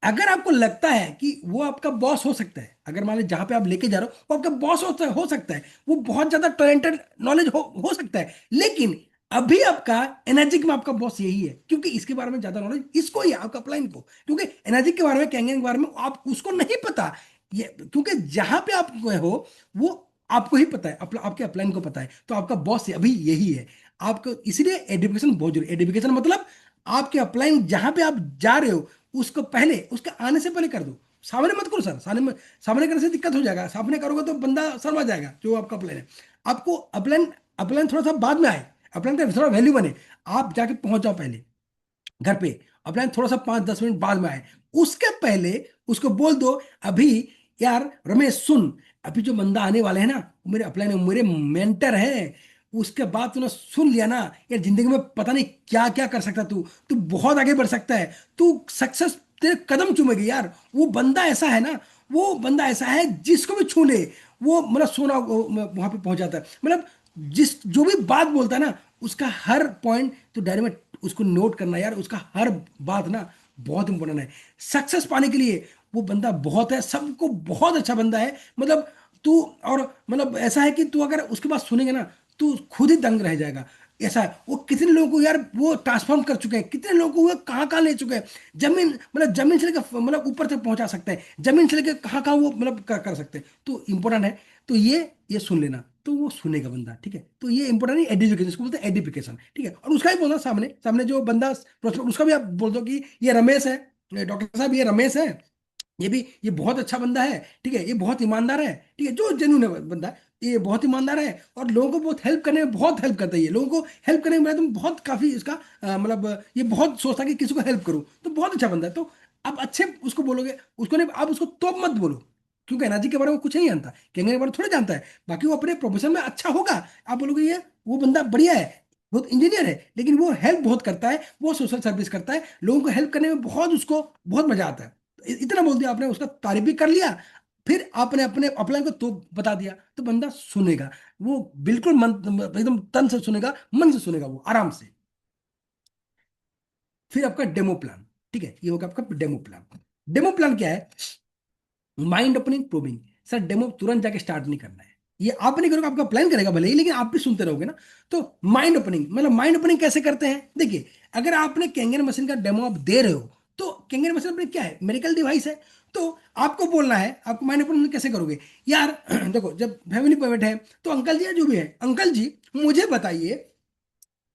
अगर आपको लगता है कि वो आपका बॉस हो सकता है, अगर मान लीजिए जहां पे आप लेके जा रहे हो वो आपका बॉस हो सकता है, वो बहुत ज्यादा टैलेंटेड नॉलेज हो सकता है, लेकिन अभी आपका एनर्जिक में आपका बॉस यही है, क्योंकि इसके बारे में ज्यादा नॉलेज इसको ही है, आपका अपलाइन को। क्योंकि एनर्जिक के बारे में, कैंगन के बारे में आप उसको नहीं पता, ये क्योंकि जहां पे आप गए हो वो आपको ही पता है, आपके अपलाइन को पता है, तो आपका बॉस अभी यही है आपको। इसलिए एडुकेशन बहुत जरूरी। एडुकेशन मतलब आपके अपलाइन जहां पे आप जा रहे हो, उसको पहले, उसके आने से पहले कर दो। सामने मत करो सर, सामने करने से दिक्कत हो जाएगा, सामने करोगे तो बंदा शर्मा जाएगा जो आपका प्लान है। आपको अपलाइन अपलाइन थोड़ा सा बाद में आए, अपलाइन का थोड़ा वैल्यू बने, आप जाके पहुंच जाओ पहले घर पे, अपलाइन थोड़ा सा 5-10 मिनट बाद में आए, उसके पहले उसको बोल दो अभी, यार रमेश सुन, अभी जो बंदा आने वाले है ना, वो मेरे अपलाइन है, मेरे मेंटर है, उसके बाद तूने सुन लिया ना, यार जिंदगी में पता नहीं क्या क्या कर सकता, तू तू बहुत आगे बढ़ सकता है, तू सक्सेस तेरे कदम चूमेगी यार। वो बंदा ऐसा है ना, वो बंदा ऐसा है जिसको भी छू ले वो मतलब सोना वहां पे पहुंच जाता है। मतलब जिस जो भी बात बोलता है ना, उसका हर पॉइंट तो डायरी में उसको नोट करना यार, उसका हर बात ना बहुत इंपॉर्टेंट है सक्सेस पाने के लिए। वो बंदा बहुत है, सबको बहुत अच्छा बंदा है, मतलब तू, और मतलब ऐसा है कि तू अगर उसके पास सुनेगा ना, तू खुद ही दंग रह जाएगा। ऐसा है, वो कितने लोगों को यार वो ट्रांसफॉर्म कर चुके हैं, कितने लोगों को वो कहाँ कहाँ ले चुके हैं, जमीन मतलब जमीन से लेकर मतलब ऊपर तक पहुंचा सकते हैं, जमीन से लेकर कहाँ कहाँ वो मतलब कर सकते हैं। तो इंपॉर्टेंट है, तो ये सुन लेना। तो वो सुनेगा बंदा, ठीक है। तो ये इंपॉर्टेंट है, एडुकेशन, इसको बोलते हैं एडिफिकेशन, ठीक है। और उसका भी बोलना, सामने सामने जो बंदा उसका भी आप बोल दो कि ये रमेश है, डॉक्टर साहब ये रमेश है, ये बहुत अच्छा बंदा है, ठीक है, ये बहुत ईमानदार है, ठीक है, जो जेन्युइन है बंदा, ये बहुत ईमानदार है और लोगों को बहुत हेल्प करने में बहुत हेल्प करता है, ये लोगों को हेल्प करने में तुम बहुत काफी इसका मतलब ये बहुत सोचता है कि किसी को हेल्प करूं, तो बहुत अच्छा बंदा है। तो आप अच्छे उसको बोलोगे, उसको नहीं, आप उसको तो मत बोलो, क्योंकि एनर्जी के बारे में कुछ नहीं जानता, कहने के बारे में थोड़ा जानता है, बाकी वो अपने प्रोफेशन में अच्छा होगा। आप बोलोगे ये वो बंदा बढ़िया है, बहुत इंजीनियर है, लेकिन वो हेल्प बहुत करता है, वो सोशल सर्विस करता है, लोगों को हेल्प करने में बहुत उसको बहुत मजा आता है। इतना बोल दिया आपने, उसका तारीफ भी कर लिया, फिर आपने अपने अपलाइन को तो बता दिया, तो बंदा सुनेगा, वो बिल्कुल मन, एकदम तन से सुनेगा, मन से सुनेगा, वो आराम से। फिर आपका डेमो प्लान, ठीक है, ये होगा आपका डेमो प्लान। डेमो प्लान क्या है? Mind opening probing. Sir demo तुरंत जाके स्टार्ट नहीं करना है, ये आप नहीं करोगे, आपका प्लान करेगा भले ही, लेकिन आप भी सुनते रहोगे ना। तो माइंड ओपनिंग, मतलब माइंड ओपनिंग कैसे करते हैं? देखिए, अगर आपने कैंगन मशीन का डेमो आप दे रहे हो, तो कैंगन मशीन अपने क्या है, मेडिकल डिवाइस है, तो आपको बोलना है, आपको माइंड ओपनिंग कैसे करोगे यार? देखो, जब फैमिली पे बैठे हैं, तो अंकल जी या जो भी है, अंकल जी मुझे बताइए,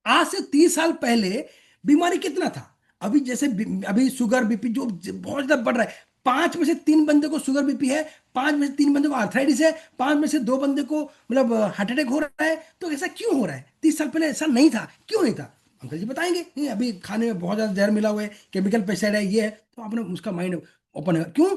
आज से 30 साल पहले बीमारी कितना था? अभी जैसे अभी शुगर बीपी जो बहुत ज्यादा बढ़ रहा है, 5 में से 3 बंदे को शुगर बीपी है, 5 में से 3 बंदे को आर्थराइटिस है, 5 में से 2 बंदे को मतलब हार्ट अटैक हो रहा है। तो ऐसा क्यों हो रहा है? 30 साल पहले ऐसा नहीं था, क्यों नहीं था? अंकल जी बताएंगे, नहीं अभी खाने में बहुत ज्यादा जहर मिला हुआ है, केमिकल पेस्टिसाइड है, ये है। तो आपने उसका माइंड ओपन है, क्यों?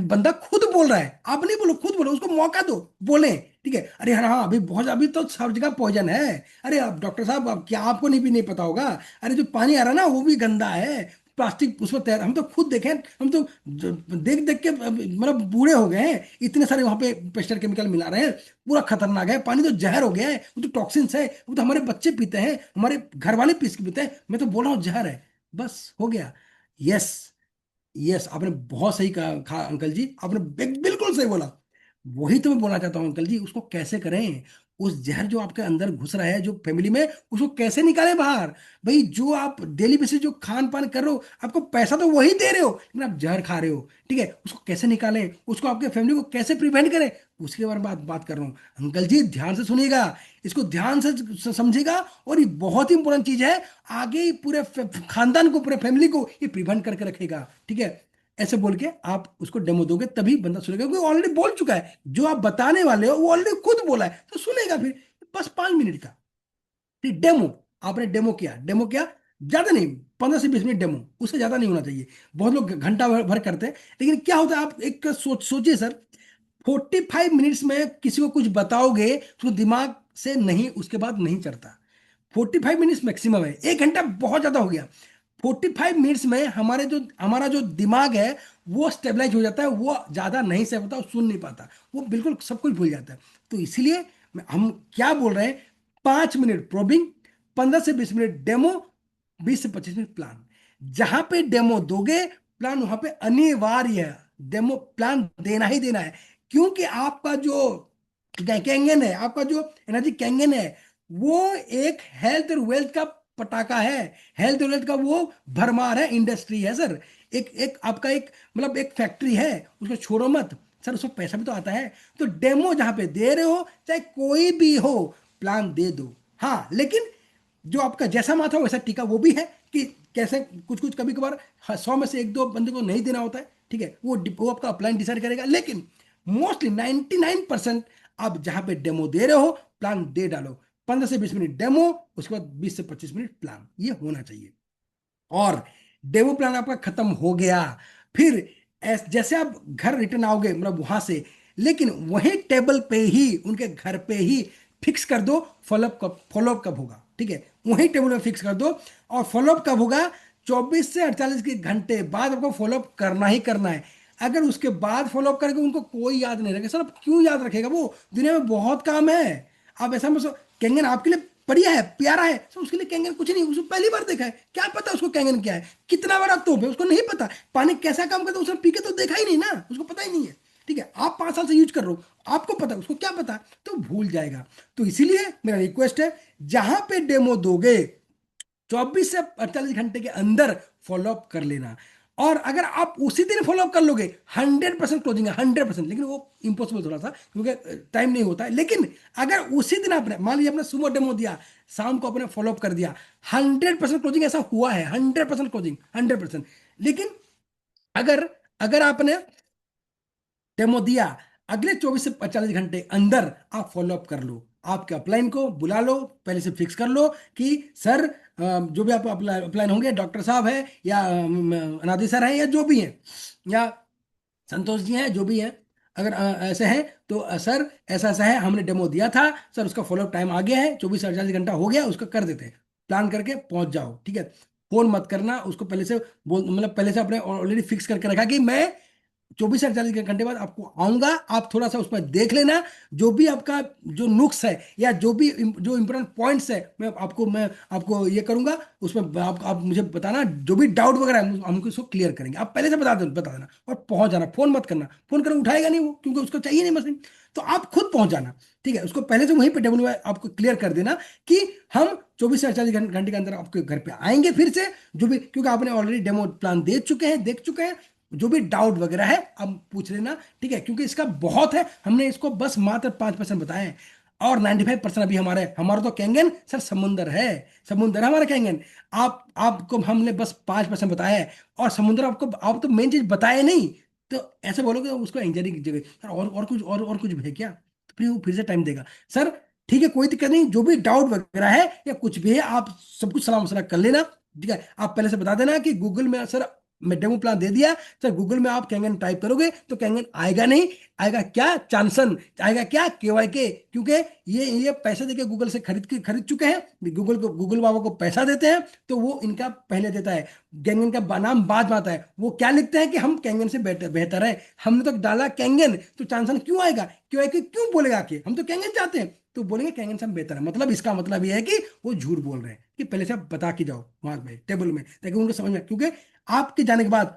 बंदा खुद बोल रहा है, आप नहीं बोलो, खुद बोलो, उसको मौका दो, बोले, ठीक है। अरे हाँ हाँ, अभी बहुत, अभी तो सब जगह पॉइजन है। अरे अब डॉक्टर साहब, अब क्या आपको नहीं भी नहीं पता होगा? अरे जो पानी आ रहा है ना, वो भी गंदा है, प्लास्टिक उसमें तैर, हम तो खुद देखें, हम तो देख देख के मतलब बूढ़े हो गए हैं, इतने सारे वहां पे पेस्टर केमिकल मिला रहे हैं, पूरा खतरनाक है पानी, तो जहर हो गया है, वो तो टॉक्सिन्स है, वो तो हमारे बच्चे पीते हैं, हमारे घर वाले पीस के पीते हैं, मैं तो बोल रहा हूँ जहर है, बस हो गया। यस, यस, आपने बहुत सही कहा अंकल जी, आपने बिल्कुल सही बोला। वही तो मैं बोलना चाहता हूँ अंकल जी, उसको कैसे करें? उस जहर जो आपके अंदर घुस रहा है जो फैमिली में, उसको कैसे निकालें बाहर? भाई जो आप डेली बेसिस जो खान पान कर रहे हो, आपको पैसा तो वही दे रहे हो, लेकिन आप जहर खा रहे हो, ठीक है, उसको कैसे निकालें, उसको आपके फैमिली को कैसे प्रिवेंट करें, उसके बारे में बात कर रहा हूँ। अंकल जी ध्यान से सुनिएगा, इसको ध्यान से समझिएगा, और ये बहुत ही इंपॉर्टेंट चीज है, आगे ही पूरे खानदान को, पूरे फैमिली को ये प्रिवेंट करके रखेगा, ठीक है। ऐसे बोल के आप उसको डेमो दोगे, तभी बंदा सुनेगा, क्योंकि ऑलरेडी बोल चुका है, जो आप बताने वाले हो वो ऑलरेडी खुद बोला है, तो सुनेगा फिर। बस 5 मिनट का ठीक डेमो, आपने डेमो किया, ज्यादा नहीं, 15 से 20 मिनट डेमो, उससे ज्यादा नहीं होना चाहिए। बहुत लोग घंटा भर करते हैं, लेकिन क्या होता है, आप एक सोचिए सर, 45 मिनट्स में किसी को कुछ बताओगे तो दिमाग से नहीं, उसके बाद नहीं चढ़ता। 45 मिनट्स मैक्सिमम है, 1 घंटा बहुत ज्यादा हो गया। 45 मिनट्स में हमारा जो दिमाग है, वो स्टेबलाइज हो जाता है, वो ज्यादा नहीं सह पाता, वो सुन नहीं पाता, वो बिल्कुल सब कुछ भूल जाता है। तो इसीलिए हम क्या बोल रहे हैं, 5 मिनट प्रोबिंग, 15 से 20 मिनट डेमो, 20 से 25 मिनट प्लान। जहां पे डेमो दोगे, प्लान वहां पे अनिवार्य है, डेमो प्लान देना ही देना है। क्योंकि आपका जो कैंगन है, आपका जो एनर्जी कैंगन है, वो एक हेल्थ और वेल्थ का पटाखा है, हेल्थ और वेल्थ का वो भरमार है, इंडस्ट्री है सर, एक एक आपका एक मतलब एक फैक्ट्री है, उसको छोड़ो मत सर, उसको पैसा भी तो आता है। तो डेमो जहां पे दे रहे हो, चाहे कोई भी हो, प्लान दे दो। हाँ, लेकिन जो आपका जैसा माथा वैसा टीका, वो भी है कि कैसे कुछ कुछ कभी कभार 100 में से 1-2 बंदे को नहीं देना होता है, ठीक है, वो आपका अपलाइन डिसाइड करेगा, लेकिन मोस्टली 99% आप जहां पे डेमो दे रहे हो, प्लान दे डालो। 15 से 20 मिनट डेमो, उसके बाद 20 से 25 मिनट प्लान, ये होना चाहिए। और डेमो प्लान आपका खत्म हो गया, फिर जैसे आप घर रिटर्न आओगे मतलब वहां से, लेकिन वही टेबल पे ही, उनके घर पे ही फिक्स कर दो फॉलोअप कब होगा, ठीक है, वही टेबल पे फिक्स कर दो। और फॉलोअप कब होगा? 24 से 48 घंटे बाद आपको फॉलोअप करना ही करना है। अगर उसके बाद फॉलोअप करके उनको कोई याद नहीं रखेगा, सर अब क्यों याद रखेगा, वो दुनिया में बहुत काम है। आप ऐसा मत कैंगन आपके लिए बढ़िया है, प्यारा है, तो उसके लिए कैंगन कुछ नहीं, उसको पहली बार देखा है, क्या पता उसको कैंगन क्या है, कितना बड़ा तोप है, उसको नहीं पता, पानी कैसा काम करता है, उसने पी के तो देखा ही नहीं ना, उसको पता ही नहीं है, ठीक है। आप 5 साल से यूज कर रहे हो, आपको पता, उसको क्या पता, तो भूल जाएगा। तो इसीलिए मेरा रिक्वेस्ट है, जहां पे डेमो दोगे, 24 से 48 घंटे के अंदर फॉलोअप कर लेना। और अगर आप उसी दिन फॉलो अप कर लोगे 100% क्लोजिंग है, 100%। लेकिन वो इम्पॉसिबल थोड़ा सा, क्योंकि टाइम नहीं होता है। लेकिन अगर उसी दिन आपने मान लीजिए आपने सुबह डेमो दिया, शाम को आपने फॉलो अप कर दिया, 100% क्लोजिंग ऐसा हुआ है, 100% क्लोजिंग, 100%। लेकिन अगर अगर आपने डेमो दिया, अगले 24 से 45 घंटे अंदर आप फॉलो अप कर लो, आपके अपलाइन को बुला लो, पहले से फिक्स कर लो कि सर जो भी आप अपलाइन होंगे, डॉक्टर साहब है या अनादि सर है या जो भी है, या संतोष जी हैं, जो भी हैं, अगर ऐसे हैं तो सर ऐसा ऐसा है, हमने डेमो दिया था सर, उसका फॉलोअप टाइम आ गया है, 24 से 48 घंटा हो गया, उसका कर देते हैं, प्लान करके पहुंच जाओ, ठीक है। फोन मत करना उसको, पहले से बोल, मतलब पहले से अपने ऑलरेडी फिक्स करके रखा कि मैं 24 से 48 घंटे बाद आपको आऊंगा, आप थोड़ा सा उसमें देख लेना, जो भी आपका जो नुक्स है या जो भी जो इंपॉर्टेंट पॉइंट्स है, मैं आपको ये करूंगा, उसमें आप मुझे बताना, जो भी डाउट वगैरह है हम उसको क्लियर करेंगे, आप पहले से बता देना और पहुंच जाना। फोन मत करना, फोन कर उठाएगा नहीं वो, क्योंकि उसको चाहिए नहीं मशीन, तो आप खुद पहुंच जाना, ठीक है। उसको पहले से वहीं पे टेबल में आपको क्लियर कर देना कि हम 24 से 48 घंटे के अंदर आपके घर पे आएंगे फिर से, जो भी, क्योंकि आपने ऑलरेडी डेमो प्लान दे चुके हैं, देख चुके हैं, जो भी डाउट वगैरह है अब पूछ लेना, ठीक है। क्योंकि इसका बहुत है, हमने इसको बस मात्र 5% बताए हैं, और 95% अभी हमारा तो कैंगन सर समुंदर है, समुंदर है हमारा कैंगन। आपको हमने बस 5% बताया है, और समुंदर आपको, आप तो मेन चीज बताए नहीं, तो ऐसे बोलोगे उसको एंजाइटी की जगह सर, और कुछ भी है क्या, तो फिर वो फिर से टाइम देगा सर। ठीक है, कोई दिक्कत नहीं, जो भी डाउट वगैरह है या कुछ भी है, आप सब कुछ सलाम मसला कर लेना, ठीक है। आप पहले से बता देना कि गूगल में सर मैं डेमो प्लान दे दिया सर, गूगल में आप कैंगन टाइप करोगे तो कैंगन आएगा नहीं, आएगा क्या चांसन, आएगा क्या KYK, क्योंकि ये पैसे देके गूगल से खरीद चुके हैं, गूगल बाबा को पैसा देते हैं, तो वो इनका पहले देता है, कैंगन का नाम बाद में आता है। वो क्या लिखते हैं कि हम कैंगन से बेहतर है, हमने तो डाला कैंगन, तो चांसन क्यों आएगा, KYK क्यों बोलेगा कि हम तो कैंगन चाहते हैं, तो बोलेंगे कैंगन से हम बेहतर है, मतलब इसका मतलब ये है कि वो झूठ बोल रहे हैं, कि पहले से आप बता के जाओ वहां पे टेबल में, ताकि उनको समझ में, क्योंकि आपके जाने के बाद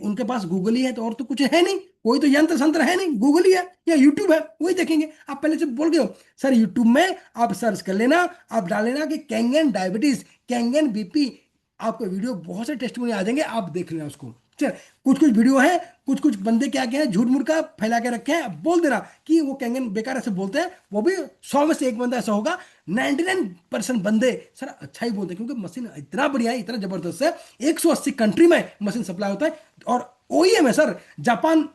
उनके पास गूगल ही है, तो और तो कुछ है नहीं, कोई तो यंत्र संत्र है नहीं, गूगल ही है या यूट्यूब है, वही देखेंगे। आप पहले से बोल गए हो सर, यूट्यूब में आप सर्च कर लेना, आप डाल लेना कि कैंगन डायबिटीज, कैंगन BP, आपको वीडियो बहुत से टेस्टिमोनी आ जाएंगे, आप देख लेना उसको। चल, कुछ कुछ वीडियो है, कुछ कुछ बंदे क्या क्या है, झूठ मूठ का फैला के रखे हैं, बोल देना कि वो कैंगन बेकार ऐसे बोलते हैं, वो भी 100 में से एक बंदा ऐसा होगा, 99% बंदे सर अच्छा ही बोलते हैं, क्योंकि मशीन इतना बढ़िया है, इतना जबरदस्त है, 180 कंट्री में मशीन सप्लाई होता है, और OEM है सर, जापान,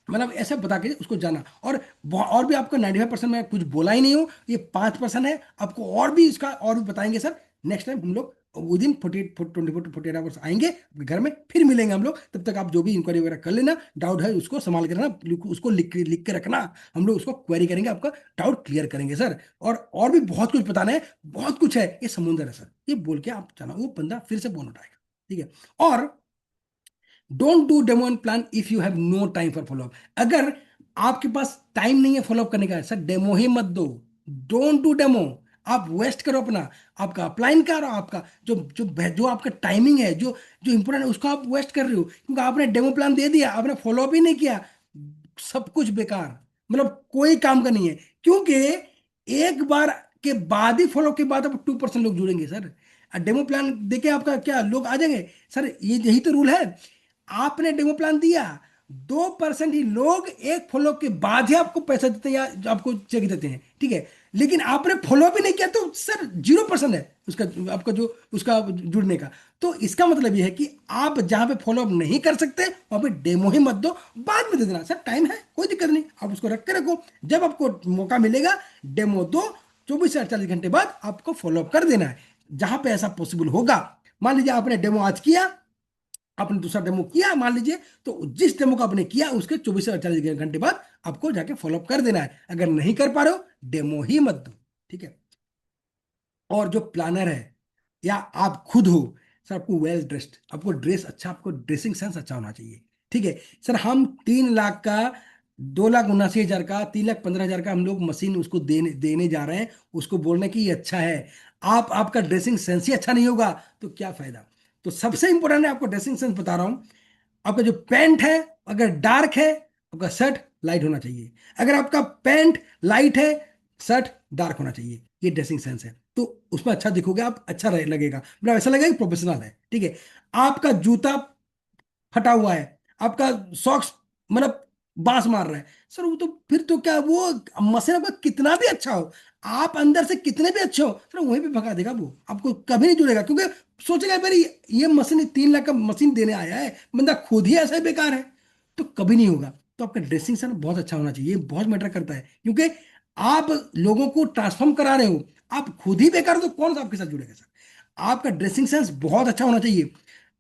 मतलब ऐसे बता के उसको जाना। और भी आपको 95% मैं कुछ बोला ही नहीं हूँ, ये 5% है, आपको और भी इसका और भी बताएंगे सर, नेक्स्ट टाइम हम लोग विद इन 48 आएंगे आपके घर में, फिर मिलेंगे हम लोग, तब तक आप जो भी इंक्वायरी वगैरह कर लेना, डाउट है उसको संभाल के रखना, उसको लिख के रखना, हम लोग उसको क्वेरी करेंगे, आपका डाउट क्लियर करेंगे सर। और भी बहुत कुछ बताना है, बहुत कुछ है, ये समुंदर है सर, ये बोल के आप जाना, वो बंदा फिर से फोन उठाएगा, ठीक है। और don't do demo and plan if you have no time for follow up. अगर आपके पास टाइम नहीं है फॉलोअप करने का, सर डेमो ही मत दो, डोंट डू डेमो। आप वेस्ट करो अपना, आपका अपलाइन का और आपका जो आपका टाइमिंग है, जो जो इंपॉर्टेंट है, उसको आप वेस्ट कर रहे हो, क्योंकि आपने डेमो प्लान दे दिया, आपने फॉलोअप ही नहीं किया, सब कुछ बेकार, मतलब कोई काम का नहीं है। क्योंकि एक बार के बाद ही, फॉलो के बाद अब 2% लोग जुड़ेंगे सर, डेमो प्लान देके आपका क्या लोग आ जाएंगे सर, ये यही तो रूल है। आपने डेमो प्लान दिया, 2% ही लोग एक फॉलो के बाद ही आपको पैसा देते हैं या आपको चेक देते हैं, ठीक है। लेकिन आपने फॉलो भी नहीं किया तो सर 0% है उसका, आपका जो उसका जुड़ने का। तो इसका मतलब यह है कि आप जहां पे फॉलो अप नहीं कर सकते वहां पे डेमो ही मत दो, बाद में दे देना सर, टाइम है, कोई दिक्कत नहीं, आप उसको रख के रखो, जब आपको मौका मिलेगा डेमो दो, 24 से 48 घंटे बाद आपको फॉलो अप कर देना है, जहां पे ऐसा पॉसिबल होगा। मान लीजिए आपने डेमो आज किया, आपने दूसरा डेमो किया मान लीजिए, तो जिस डेमो को आपने किया उसके 24 से 48 घंटे बाद आपको जाके फॉलोअप कर देना है। अगर नहीं कर पा रहे हो, डेमो ही मत दो, ठीक है। और जो प्लानर है या आप खुद हो सर, आपको वेल ड्रेस्ड, आपको ड्रेस अच्छा, आपको ड्रेसिंग सेंस अच्छा होना चाहिए, ठीक है। सर हम 3 लाख का, 2,79,000 का, 3,15,000 का हम लोग मशीन उसको देने देने जा रहे हैं, उसको बोलने की ये अच्छा है, आपका ड्रेसिंग सेंस ही अच्छा नहीं होगा तो क्या फायदा। तो सबसे इंपॉर्टेंट है, आपको ड्रेसिंग सेंस बता रहा हूं, आपका जो पैंट है अगर डार्क है, आपका शर्ट लाइट होना चाहिए, अगर आपका पैंट लाइट है, शर्ट डार्क होना चाहिए, ये ड्रेसिंग सेंस है, तो उसमें अच्छा दिखोगे आप, अच्छा लगेगा, मतलब ऐसा लगेगा कि प्रोफेशनल है, ठीक है। आपका जूता फटा हुआ है, आपका सॉक्स मतलब बांस मार रहा है, सर वो तो फिर तो क्या, वो मशीन आपका कितना भी अच्छा हो, आप अंदर से कितने भी अच्छे हो, सर वहीं पे भगा देगा, वो आपको कभी नहीं जुड़ेगा, क्योंकि सोचेगा भाई ये मशीन 3 लाख का मशीन देने आया है, बंदा खुद ही ऐसा ही बेकार है, तो कभी नहीं होगा। तो आपका ड्रेसिंग सेंस बहुत अच्छा होना चाहिए, ये बहुत मैटर करता है, क्योंकि आप लोगों को ट्रांसफॉर्म करा रहे हो, आप खुद ही बेकार हो तो कौन सा आपके साथ जुड़ेगा सर। आपका ड्रेसिंग सेंस बहुत अच्छा होना चाहिए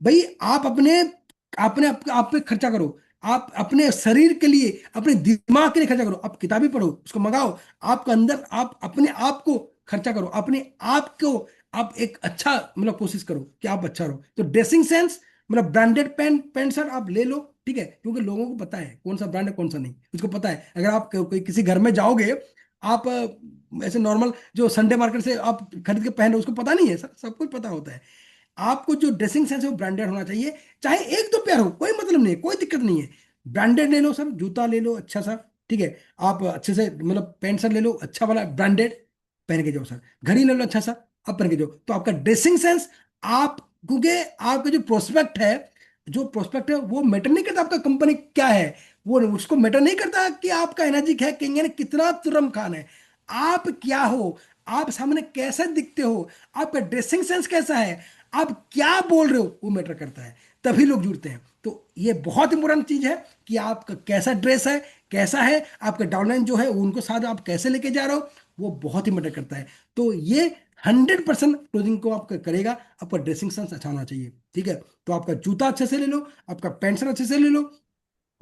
भाई। आप अपने अपने आप पे खर्चा करो, आप अपने शरीर के लिए, अपने दिमाग के लिए खर्चा करो, आप किताबें पढ़ो, उसको मंगाओ, आपके अंदर आप अपने आप को खर्चा करो, अपने आप को आप एक अच्छा मतलब कोशिश करो कि आप अच्छा रहो। तो ड्रेसिंग सेंस मतलब ब्रांडेड पैंट पैंट शर्ट आप ले लो, ठीक है, क्योंकि लोगों को पता है कौन सा ब्रांड है कौन सा नहीं, उसको पता है। अगर आप कोई किसी घर में जाओगे, आप ऐसे नॉर्मल जो संडे मार्केट से आप खरीद के पहन रहे हो, उसको पता नहीं है सर, सब कुछ पता होता है। आपको जो ड्रेसिंग सेंस है वो ब्रांडेड होना चाहिए, चाहे एक दो पेयर हो, कोई मतलब नहीं है, कोई दिक्कत नहीं है। ब्रांडेड ले लो सर, जूता ले लो अच्छा सा, ठीक है, आप अच्छे से मतलब पैंट शर्ट ले लो अच्छा वाला ब्रांडेड, पहन के जाओ सर, घड़ी ले लो अच्छा सा, आप पहन के जाओ, तो आपका ड्रेसिंग सेंस, आप क्योंकि आपका जो प्रोस्पेक्ट है, जो प्रोस्पेक्ट है वो मैटर नहीं करता आपका कंपनी क्या है, वो उसको मैटर नहीं करता कि आपका एनर्जी है कि यानी कितना तुरम खान है, आप क्या हो, आप सामने कैसे दिखते हो, आपका ड्रेसिंग सेंस कैसा है, आप क्या बोल रहे हो, वो मैटर करता है, तभी लोग जुड़ते हैं। तो ये बहुत इंपॉर्टेंट चीज है कि आपका कैसा ड्रेस है, कैसा है आपका डाउनलाइन जो है, उनको साथ आप कैसे लेके जा रहे हो, वो बहुत ही मैटर करता है। तो ये 100% क्लोजिंग को आपका करेगा, आपका ड्रेसिंग सेंस अच्छा होना चाहिए, ठीक है। तो आपका जूता अच्छे से ले लो, आपका पेंट शर्ट अच्छे से ले लो,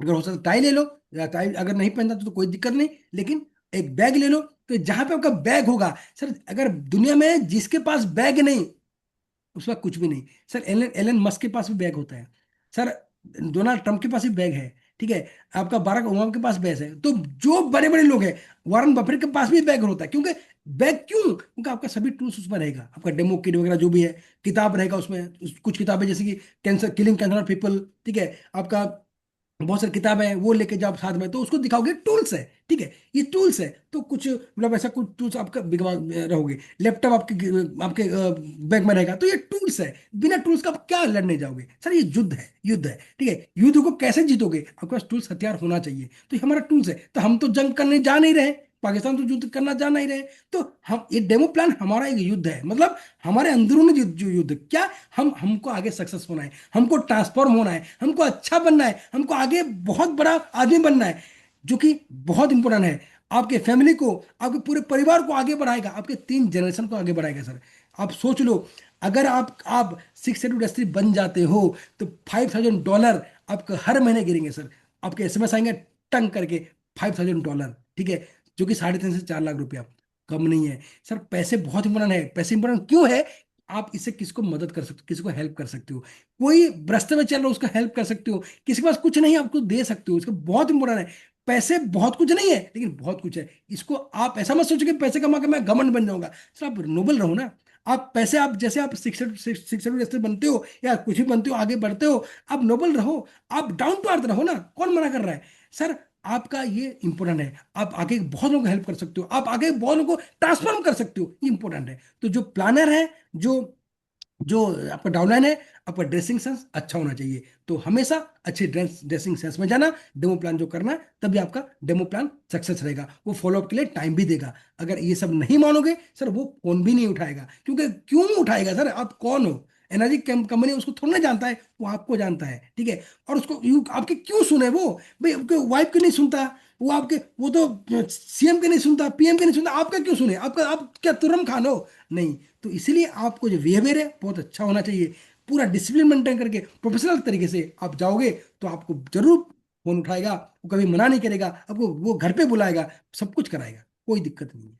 अगर हो सकता टाई ले लो, या टाई अगर नहीं पहनता तो कोई दिक्कत नहीं, लेकिन एक बैग ले लो। तो जहां पे आपका बैग होगा सर, अगर दुनिया में जिसके पास बैग नहीं उसका कुछ भी नहीं, सर एलन एलन मस्क के पास भी बैग होता है सर, डोनाल्ड ट्रंप के पास भी बैग है, ठीक है, आपका बाराक ओबामा के पास बैग है, तो जो बड़े बड़े लोग हैं, वारन बफेट के पास भी बैग होता है, क्योंकि बैग क्यों, क्योंकि आपका सभी टूल्स उसमें रहेगा, आपका डेमो किट वगैरह जो भी है, किताब रहेगा उसमें, कुछ किताबें जैसे कि कैंसर किलिंग कैंसर पीपल, ठीक है, आपका बहुत सारी किताबें हैं वो लेके जाओ साथ में, तो उसको दिखाओगे टूल्स है, ठीक है, ये टूल्स है, तो कुछ मतलब ऐसा कुछ टूल्स आपका बिगवा रहोगे, लैपटॉप आपके आपके बैग में रहेगा, तो ये टूल्स है, बिना टूल्स का आप क्या लड़ने जाओगे सर, ये युद्ध है, युद्ध है, ठीक है, युद्ध को कैसे जीतोगे, आपके पास टूल्स हथियार होना चाहिए, तो ये हमारा टूल्स है, तो हम तो जंग करने जा नहीं रहे, पाकिस्तान तो युद्ध करना जा नहीं रहे, तो हम ये डेमो प्लान हमारा एक युद्ध है, मतलब हमारे अंदरूनी जो युद्ध क्या, हमको आगे सक्सेस होना है, हमको ट्रांसफॉर्म होना है, हमको अच्छा बनना है, हमको आगे बहुत बड़ा आदमी बनना है, जो कि बहुत इंपॉर्टेंट है, आपके फैमिली को, आपके पूरे परिवार को आगे बढ़ाएगा, आपके 3 जनरेशन को आगे बढ़ाएगा सर। आप सोच लो, अगर आप 6 बन जाते हो, तो $5,000 आपको हर महीने गिरेंगे सर, आपके एसएमएस आएंगे टंग करके, $5,000, ठीक है, जो कि 3.5 से 4 लाख रुपया, कम नहीं है सर। पैसे बहुत इंपॉर्टेंट है, पैसे इंपॉर्टेंट क्यों है, आप इससे किसको मदद कर सकते हो, किसी को हेल्प कर सकते हो, कोई रास्ते में चल रहा हो उसका हेल्प कर सकते हो, किसी के पास कुछ नहीं है आपको दे सकते हो, इसका बहुत इंपॉर्टेंट है। पैसे बहुत कुछ नहीं है लेकिन बहुत कुछ है, इसको आप ऐसा मत सोचो कि पैसे कमा के मैं घमंड बन जाऊंगा सर, आप नोबल रहो ना। आप पैसे, आप जैसे आप शिक्षक बनते हो या कुछ भी बनते हो, आगे बढ़ते हो, आप नोबल रहो, आप डाउन टू अर्थ रहो ना, कौन मना कर रहा है सर। आपका ये इंपॉर्टेंट है, आप आगे बहुत लोगों को हेल्प कर सकते हो, आप आगे बहुत लोगों को ट्रांसफॉर्म कर सकते हो, ये इंपॉर्टेंट है। तो जो प्लानर है, जो जो आपका डाउनलाइन है, आपका ड्रेसिंग सेंस अच्छा होना चाहिए, तो हमेशा अच्छे ड्रेसिंग सेंस में जाना, डेमो प्लान जो करना है, तभी आपका डेमो प्लान सक्सेस रहेगा, वो फॉलोअप के लिए टाइम भी देगा। अगर ये सब नहीं मानोगे सर, वो फोन भी नहीं उठाएगा, क्योंकि क्यों उठाएगा सर, आप कौन हो, एनर्जी कंपनी उसको थोड़ा ना जानता है, वो आपको जानता है, ठीक है, और उसको आपके क्यों सुने वो, भाई आपके वाइफ के नहीं सुनता, वो आपके वो तो सीएम के नहीं सुनता, पीएम के नहीं सुनता, आपका क्यों सुने, आपका आप क्या तुरम खान हो, नहीं। तो इसीलिए आपको जो बिहेवियर है बहुत अच्छा होना चाहिए, पूरा डिसिप्लिन मेंटेन करके प्रोफेशनल तरीके से आप जाओगे, तो आपको जरूर फोन उठाएगा, वो कभी मना नहीं करेगा आपको, वो घर पे बुलाएगा, सब कुछ कराएगा, कोई दिक्कत नहीं है,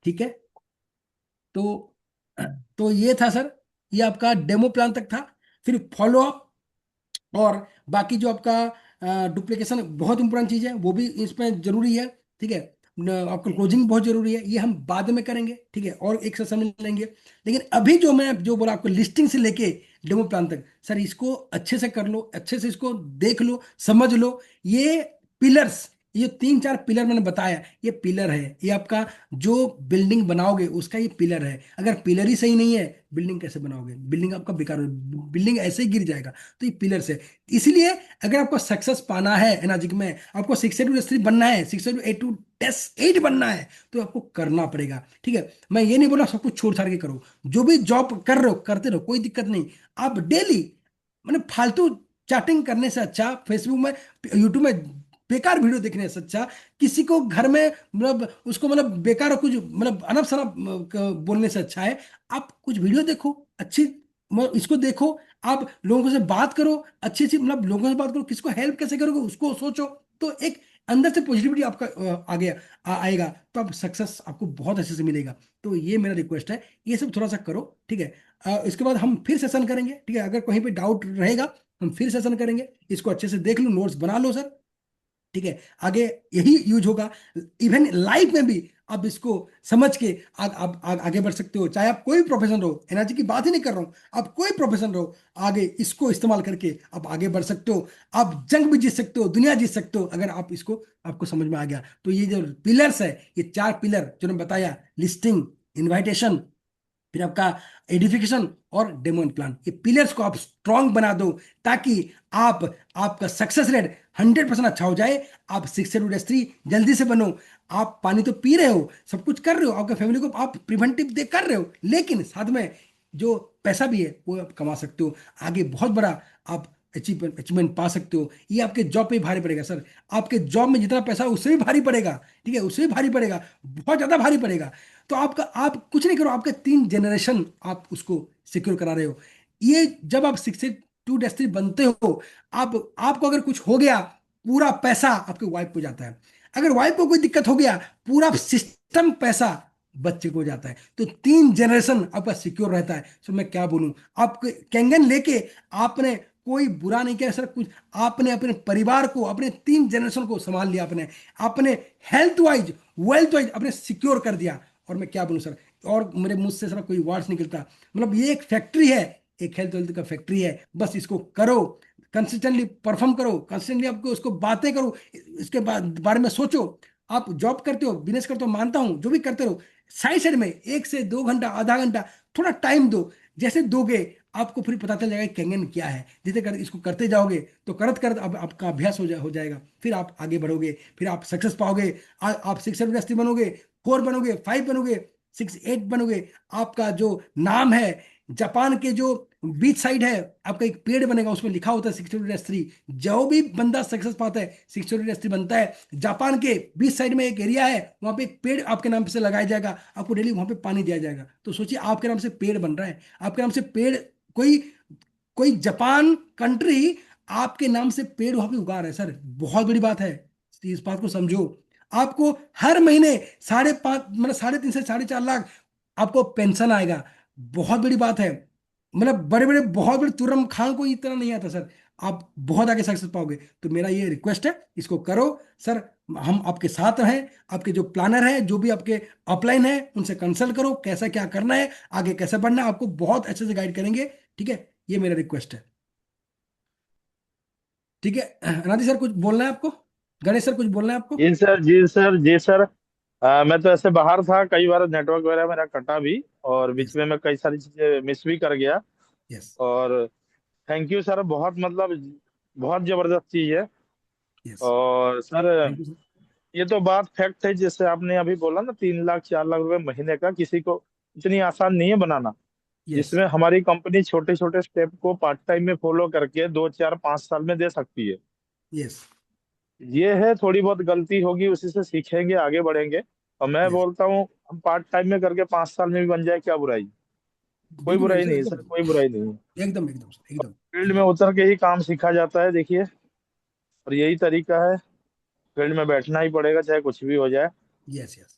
ठीक है। तो ये था सर, ये आपका डेमो प्लान तक था। फिर फॉलो अप और बाकी जो आपका डुप्लीकेशन बहुत इंपॉर्टेंट चीज़ है, वो भी इसमें जरूरी है, ठीक है, आपका क्लोजिंग बहुत जरूरी है, ये हम बाद में करेंगे, ठीक है, और एक सेशन में लेंगे। लेकिन अभी जो मैं जो बोला आपको, लिस्टिंग से लेके डेमो प्लान तक, सर इसको अच्छे से कर लो, अच्छे से इसको देख लो, समझ लो, ये पिलर्स ये 3 4 पिलर मैंने बताया, ये पिलर है, ये आपका जो बिल्डिंग बनाओगे उसका ये पिलर है। अगर पिलर ही सही नहीं है, बिल्डिंग कैसे बनाओगे? बिल्डिंग आपका बेकार हो, बिल्डिंग ऐसे ही गिर जाएगा। तो ये पिलर्स है। इसलिए अगर आपको सक्सेस पाना है एनर्जिक में, आपको 6 बनना है, 6 बनना है, तो आपको करना पड़ेगा। ठीक है, मैं ये नहीं बोला सब कुछ छोड़ छाड़ के करो, जो भी जॉब कर रहे हो करते रहो, कोई दिक्कत नहीं। आप डेली मतलब फालतू चैटिंग करने से अच्छा, फेसबुक में, यूट्यूब में बेकार वीडियो देखने से अच्छा, किसी को घर में मतलब उसको मतलब बेकार कुछ मतलब अनप शनप बोलने से अच्छा है आप कुछ वीडियो देखो अच्छी, इसको देखो, आप लोगों से बात करो, अच्छी अच्छी मतलब लोगों से बात करो, किसको हेल्प कैसे करोगे उसको सोचो। तो एक अंदर से पॉजिटिविटी आपका आगे आएगा, तो आप सक्सेस आपको बहुत अच्छे से मिलेगा। तो ये मेरा रिक्वेस्ट है, ये सब थोड़ा सा करो। ठीक है, इसके बाद हम फिर सेशन करेंगे। ठीक है, अगर कहीं पे डाउट रहेगा हम फिर सेशन करेंगे। इसको अच्छे से देख लो, नोट्स बना लो सर। ठीक है, आगे यही यूज होगा, इवन लाइफ में भी आप इसको समझ के आप आगे बढ़ सकते हो। चाहे आप कोई प्रोफेशन रहो, एनर्जी की बात ही नहीं कर रहा हूं, आप कोई प्रोफेशन रहो, आगे इसको इस्तेमाल करके आप आगे बढ़ सकते हो। आप जंग भी जीत सकते हो, दुनिया जीत सकते हो, अगर आप इसको आपको समझ में आ गया तो। ये जो पिलर्स है, ये 4 पिलर जो मैंने बताया, लिस्टिंग, इन्वाइटेशन, फिर आपका एडिफिकेशन और डेमो प्लान, ये पिलर्स को आप स्ट्रांग बना दो, ताकि आप आपका सक्सेस रेट 100% अच्छा हो जाए। आप 6 जल्दी से बनो। आप पानी तो पी रहे हो, सब कुछ कर रहे हो, आपके फैमिली को आप प्रिवेंटिव दे कर रहे हो, लेकिन साथ में जो पैसा भी है वो आप कमा सकते हो, आगे बहुत बड़ा आप अचीवमेंट पा सकते हो। ये आपके जॉब पे भारी पड़ेगा सर, आपके जॉब में जितना पैसा है उससे भी भारी पड़ेगा। ठीक है, उससे भी भारी पड़ेगा, बहुत ज्यादा भारी पड़ेगा। तो आपका आप कुछ नहीं करो, आपके 3 जनरेशन आप उसको सिक्योर करा रहे हो। ये जब आप 6 बनते हो, आप आपको अगर कुछ हो गया, पूरा पैसा आपके वाइफ को जाता है। अगर वाइफ को कोई दिक्कत हो गया, पूरा सिस्टम पैसा बच्चे को जाता है। तो 3 जनरेशन आपका सिक्योर रहता है। तो मैं क्या बोलूं, आप कैंगन लेके आपने कोई बुरा नहीं किया सर, कुछ आपने अपने परिवार को, अपने 3 जनरेशन को संभाल लिया, आपने अपने हेल्थ वाइज, वेल्थ वाइज अपने सिक्योर कर दिया। और मैं क्या बोलूं सर, और मेरे मुंह से सर कोई वर्ड्स निकलता। मतलब ये एक फैक्ट्री है, एक हेल्थ वेल्थ का फैक्ट्री है। बस इसको करो, कंसिस्टेंटली परफॉर्म करो, कंसिस्टेंटली आपको उसको बातें करो, इसके बाद बारे में सोचो। आप जॉब करते हो, बिजनेस करते हो, मानता हूं, जो भी करते रहो, साइड साइड में 1 से 2 घंटा, आधा घंटा थोड़ा टाइम दो। जैसे दोगे आपको फिर पता चल जाएगा कैंगन क्या है। जैसे कर इसको करते जाओगे तो करत करत अब आपका अभ्यास हो जाएगा, फिर आप आगे बढ़ोगे, फिर आप सक्सेस पाओगे। आप 6 बनोगे, 4 बनोगे, 5 बनोगे, 6 8 बनोगे। आपका जो नाम है, जापान के जो बीच साइड है, आपका एक पेड़ बनेगा, उसमें लिखा होता है 6 जो भी बंदा सक्सेस पाता है 6 बनता है। जापान के बीच साइड में एक एरिया है, वहां पे एक पेड़ आपके नाम से लगाया जाएगा, आपको डेली वहां पे पानी दिया जाएगा। तो सोचिए आपके नाम से पेड़ बन रहा है, आपके नाम से पेड़, कोई कोई जापान कंट्री आपके नाम से पेड़ वहां पे उगा रहा है सर, बहुत बड़ी बात है। इस बात को समझो। आपको हर महीने 5.5 मतलब 3.5 से 4.5 लाख आपको पेंशन आएगा, बहुत बड़ी बात है। मतलब बड़े बड़े बहुत बड़े तुरम खां को इतना नहीं आता सर, आप बहुत आगे सक्सेस पाओगे। तो मेरा ये रिक्वेस्ट है, इसको करो सर। हम आपके साथ हैं, आपके जो प्लानर हैं, जो भी आपके अपलाइन है, उनसे कंसल्ट करो, कैसा क्या करना है, आगे कैसे बढ़ना है, आपको बहुत अच्छे से गाइड करेंगे। ठीक है, ये मेरा रिक्वेस्ट है। ठीक है, राधे सर कुछ बोलना है आपको? गणेश सर कुछ बोलना है आपको? जी सर, जी सर, जी सर। मैं तो ऐसे बाहर था, कई बार नेटवर्क वगैरह मेरा कटा भी, और बीच यस, में मैं कई सारी चीजें मिस भी कर गया। यस, और थैंक यू सर, बहुत मतलब बहुत जबरदस्त चीज है। यस, और सर, थैंक यू सर। ये तो बात फैक्ट है, जैसे आपने अभी बोला ना, 3 लाख 4 लाख रुपए महीने का किसी को इतनी आसान नहीं है बनाना। यस, जिसमें हमारी कंपनी छोटे छोटे स्टेप को पार्ट टाइम में फॉलो करके 2 4 5 साल में दे सकती है। यस, ये है, थोड़ी बहुत गलती होगी, उसी से सीखेंगे, आगे बढ़ेंगे। और मैं यस, बोलता हूँ, हम पार्ट टाइम में करके 5 साल में भी बन जाए, क्या बुराई? कोई बिल्कुल नहीं बुराई सर, नहीं है एकदम सर, कोई बुराई नहीं है। एकदम एकदम सर, एकदम। फील्ड में उतर के ही काम सीखा जाता है, देखिए। और यही तरीका है, फील्ड में बैठना ही पड़ेगा, चाहे कुछ भी हो जाए। यस, यस,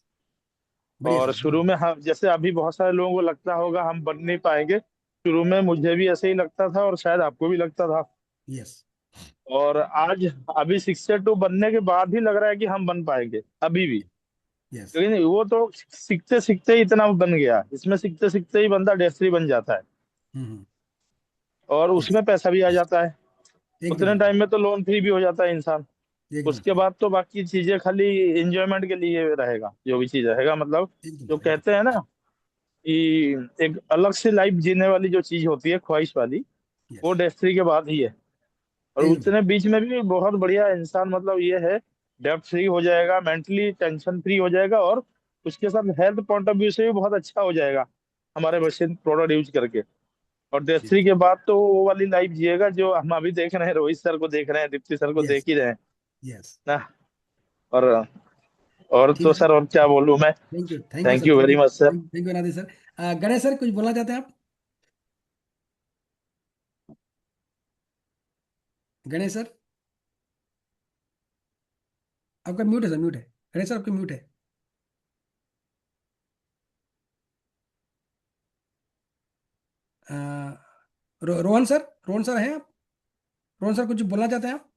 बढ़िया और सर, शुरू बढ़िया। में हम, जैसे अभी बहुत सारे लोगों को लगता होगा हम बन नहीं पाएंगे, शुरू में मुझे भी ऐसे ही लगता था, और शायद आपको भी लगता था। यस, और आज, अभी 6 से 2 बनने के बाद ही लग रहा है कि हम बन पाएंगे अभी भी। यस। लेकिन वो तो सीखते सीखते ही इतना बन गया, इसमें सीखते सीखते ही बंदा डेस्टरी बन जाता है। हम्म। और यस, उसमें पैसा भी आ जाता है। एकदम उतने एकदम। टाइम में तो लोन फ्री भी हो जाता है इंसान। एकदम उसके सही। बाद तो बाकी चीजें खाली एंजॉयमेंट के लिए रहेगा, जो भी चीज रहेगा मतलब एकदम जो सही। कहते हैं ना कि एक अलग से लाइफ जीने वाली जो चीज होती है ख्वाहिश वाली, वो यस। डेस्ट्री के बाद ही है। और एकदम सही। उतने बीच में भी बहुत बढ़िया इंसान मतलब ये है, डेब्ट फ्री हो जाएगा, मेंटली टेंशन फ्री हो जाएगा, और उसके साथ हेल्थ पॉइंट ऑफ व्यू से भी बहुत अच्छा हो जाएगा हमारे मशीन प्रोडक्ट यूज करके। और डेथ जी। फ्री के बाद तो वो वाली लाइफ जिएगा जो हम अभी देख रहे हैं, रोहित सर को देख रहे हैं, दीप्ति सर को यस। देख ही रहे हैं यस। ना। और और ठीक तो है सर। सर और क्या बोलूं मैं। Thank you thank sir, you thank very you, much sir. Thank you अनादि सर। गणेश सर कुछ बोलना चाहते हैं आप? गणेश सर, आपका म्यूट है सर, म्यूट है। गणेश सर आपका म्यूट है। अ, रोहन सर, रोहन सर हैं आप? रोहन सर कुछ बोलना चाहते हैं आप?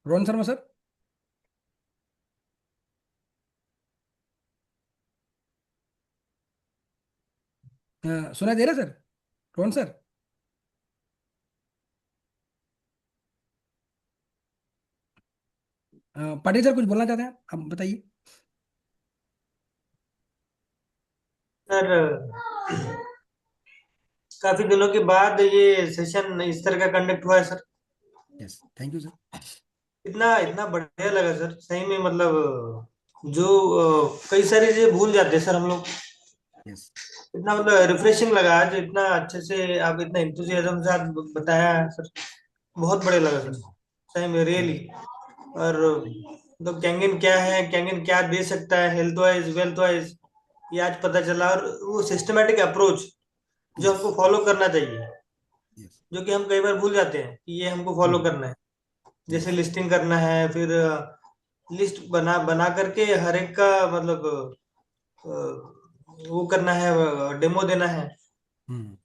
रोहन शर्मा सर, सुनाई दे रहा है sir? Rohan sir, Patil sir कुछ बोलना चाहते हैं आप बताइए। सर काफी दिनों के बाद ये सेशन इस तरह का कंडक्ट हुआ है sir. Yes, thank you sir. इतना इतना बढ़िया लगा सर, सही में मतलब जो कई सारी चीजें भूल जाते हैं सर हम लोग। यस। इतना मतलब रिफ्रेशिंग लगा आज, इतना अच्छे से आप इतना इंथुजियाज्म से आप बताया है सर। बहुत बढ़िया लगा सर, सही में रियली। और मतलब कैंगन क्या है, कैंगन क्या दे सकता है हेल्थ वाइज वेल्थ वाइज, ये आज पता चला। और वो सिस्टमेटिक अप्रोच जो यस। हमको फॉलो करना चाहिए, यस। जो कि हम कई बार भूल जाते हैं कि ये हमको फॉलो करना है। जैसे यस। लिस्टिंग करना है, फिर लिस्ट बना बना करके हर एक का मतलब वो करना है, डेमो देना है। हम्म।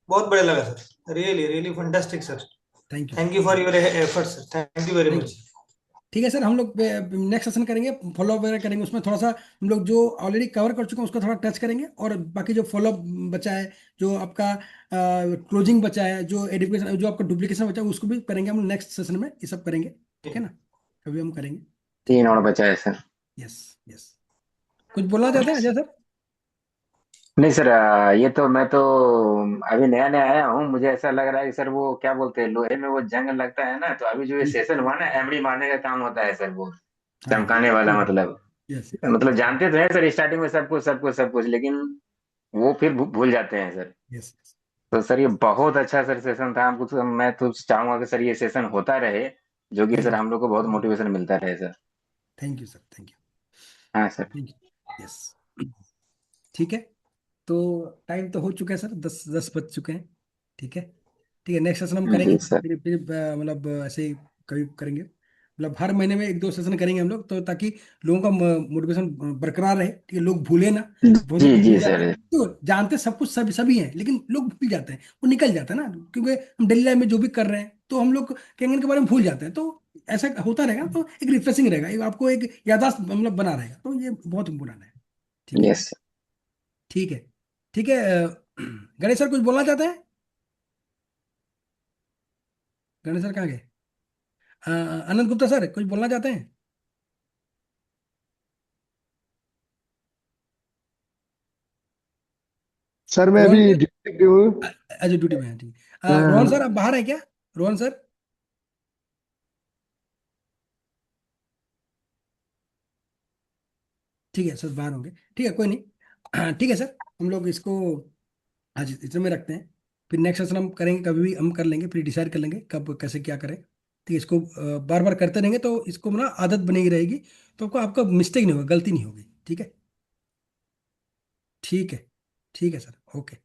बहुत बढ़िया लगा sir, really really fantastic sir. Thank you sir, thank you for thank your efforts sir, thank you very you. Much. ठीक है सर, हम लोग नेक्स्ट सेशन करेंगे, फॉलो अप वगैरह करेंगे, उसमें थोड़ा सा हम लोग जो ऑलरेडी कवर कर चुके हैं उसको थोड़ा टच करेंगे, और बाकी जो फॉलो अप बचा है, जो आपका क्लोजिंग बचा है, जो एडिफिकेशन, जो आपका डुप्लीकेशन बचा है, उसको भी करेंगे हम नेक्स्ट सेशन में, ये सब करेंगे। ठीक है ना? कभी हम करेंगे। ठीक तीन है। और बचा है सर। यस। यस। कुछ बोलना चाहते हैं अजय सर? नहीं सर, ये तो मैं तो अभी नया नया आया हूँ, मुझे ऐसा लग रहा है कि सर वो क्या बोलते हैं, लोहे में वो जंग लगता है ना, तो अभी जो ये जी। सेशन हुआ ना, एमडी मारने का काम होता है सर वो, हाँ। चमकाने वाला मतलब। यस। मतलब जानते तो हैं सर स्टार्टिंग में सब कुछ सब कुछ सब कुछ, लेकिन वो फिर भूल जाते हैं सर। यस। तो सर ये बहुत अच्छा सर सेशन था, हमको तो मैं तो चाहूंगा कि सर ये सेशन होता रहे, जो कि सर एकदम। हम लोग को बहुत मोटिवेशन मिलता रहे sir. Thank you sir, thank you. हाँ सर। Thank you. यस। ठीक है। तो टाइम तो हो चुका है सर, 10 10 बज चुके हैं। ठीक है। ठीक है, नेक्स्ट सेशन हम करेंगे, जी सर। फिर मतलब ऐसे ही कभी करेंगे, मतलब हर महीने में 1 2 सेशन करेंगे हम लोग, तो ताकि लोगों का मोटिवेशन बरकरार रहे। ठीक है, लोग भूले ना। बहुत जी लोग भूल जी जाते सर। हैं, तो जानते सब कुछ सभी सभी हैं, लेकिन लोग भूल जाते हैं, वो निकल जाता है ना, क्योंकि हम डेली लाइफ में जो भी कर रहे हैं तो हम लोग कैंगन के बारे में भूल जाते हैं। तो ऐसा होता रहेगा तो एक रिफ्रेशिंग रहेगा, आपको एक याददाश्त मतलब बना रहेगा, तो ये बहुत इम्पोर्टेंट है। ठीक है। यस। ठीक है। ठीक है। गणेश सर कुछ बोलना चाहते हैं? गणेश सर कहाँ गए? अनंत गुप्ता सर कुछ बोलना चाहते हैं? सर मैं रोहन अभी सर, ड्यूटी पे हूँ। अच्छा ड्यूटी में है, ठीक है। रोहन हाँ। सर आप बाहर है क्या? रोहन सर, ठीक है सर, बाहर होंगे। ठीक है, कोई नहीं। ठीक है सर, हम लोग इसको आज इतने में रखते हैं, फिर नेक्स्ट सेशन हम करेंगे, कभी भी हम कर लेंगे, फिर डिसाइड कर लेंगे कब कैसे क्या करें। ठीक है, इसको बार बार करते रहेंगे तो इसको ना आदत बनी रहेगी, तो आपको आपका मिस्टेक नहीं होगा, गलती नहीं होगी। ठीक है। ठीक है। ठीक है सर, ओके।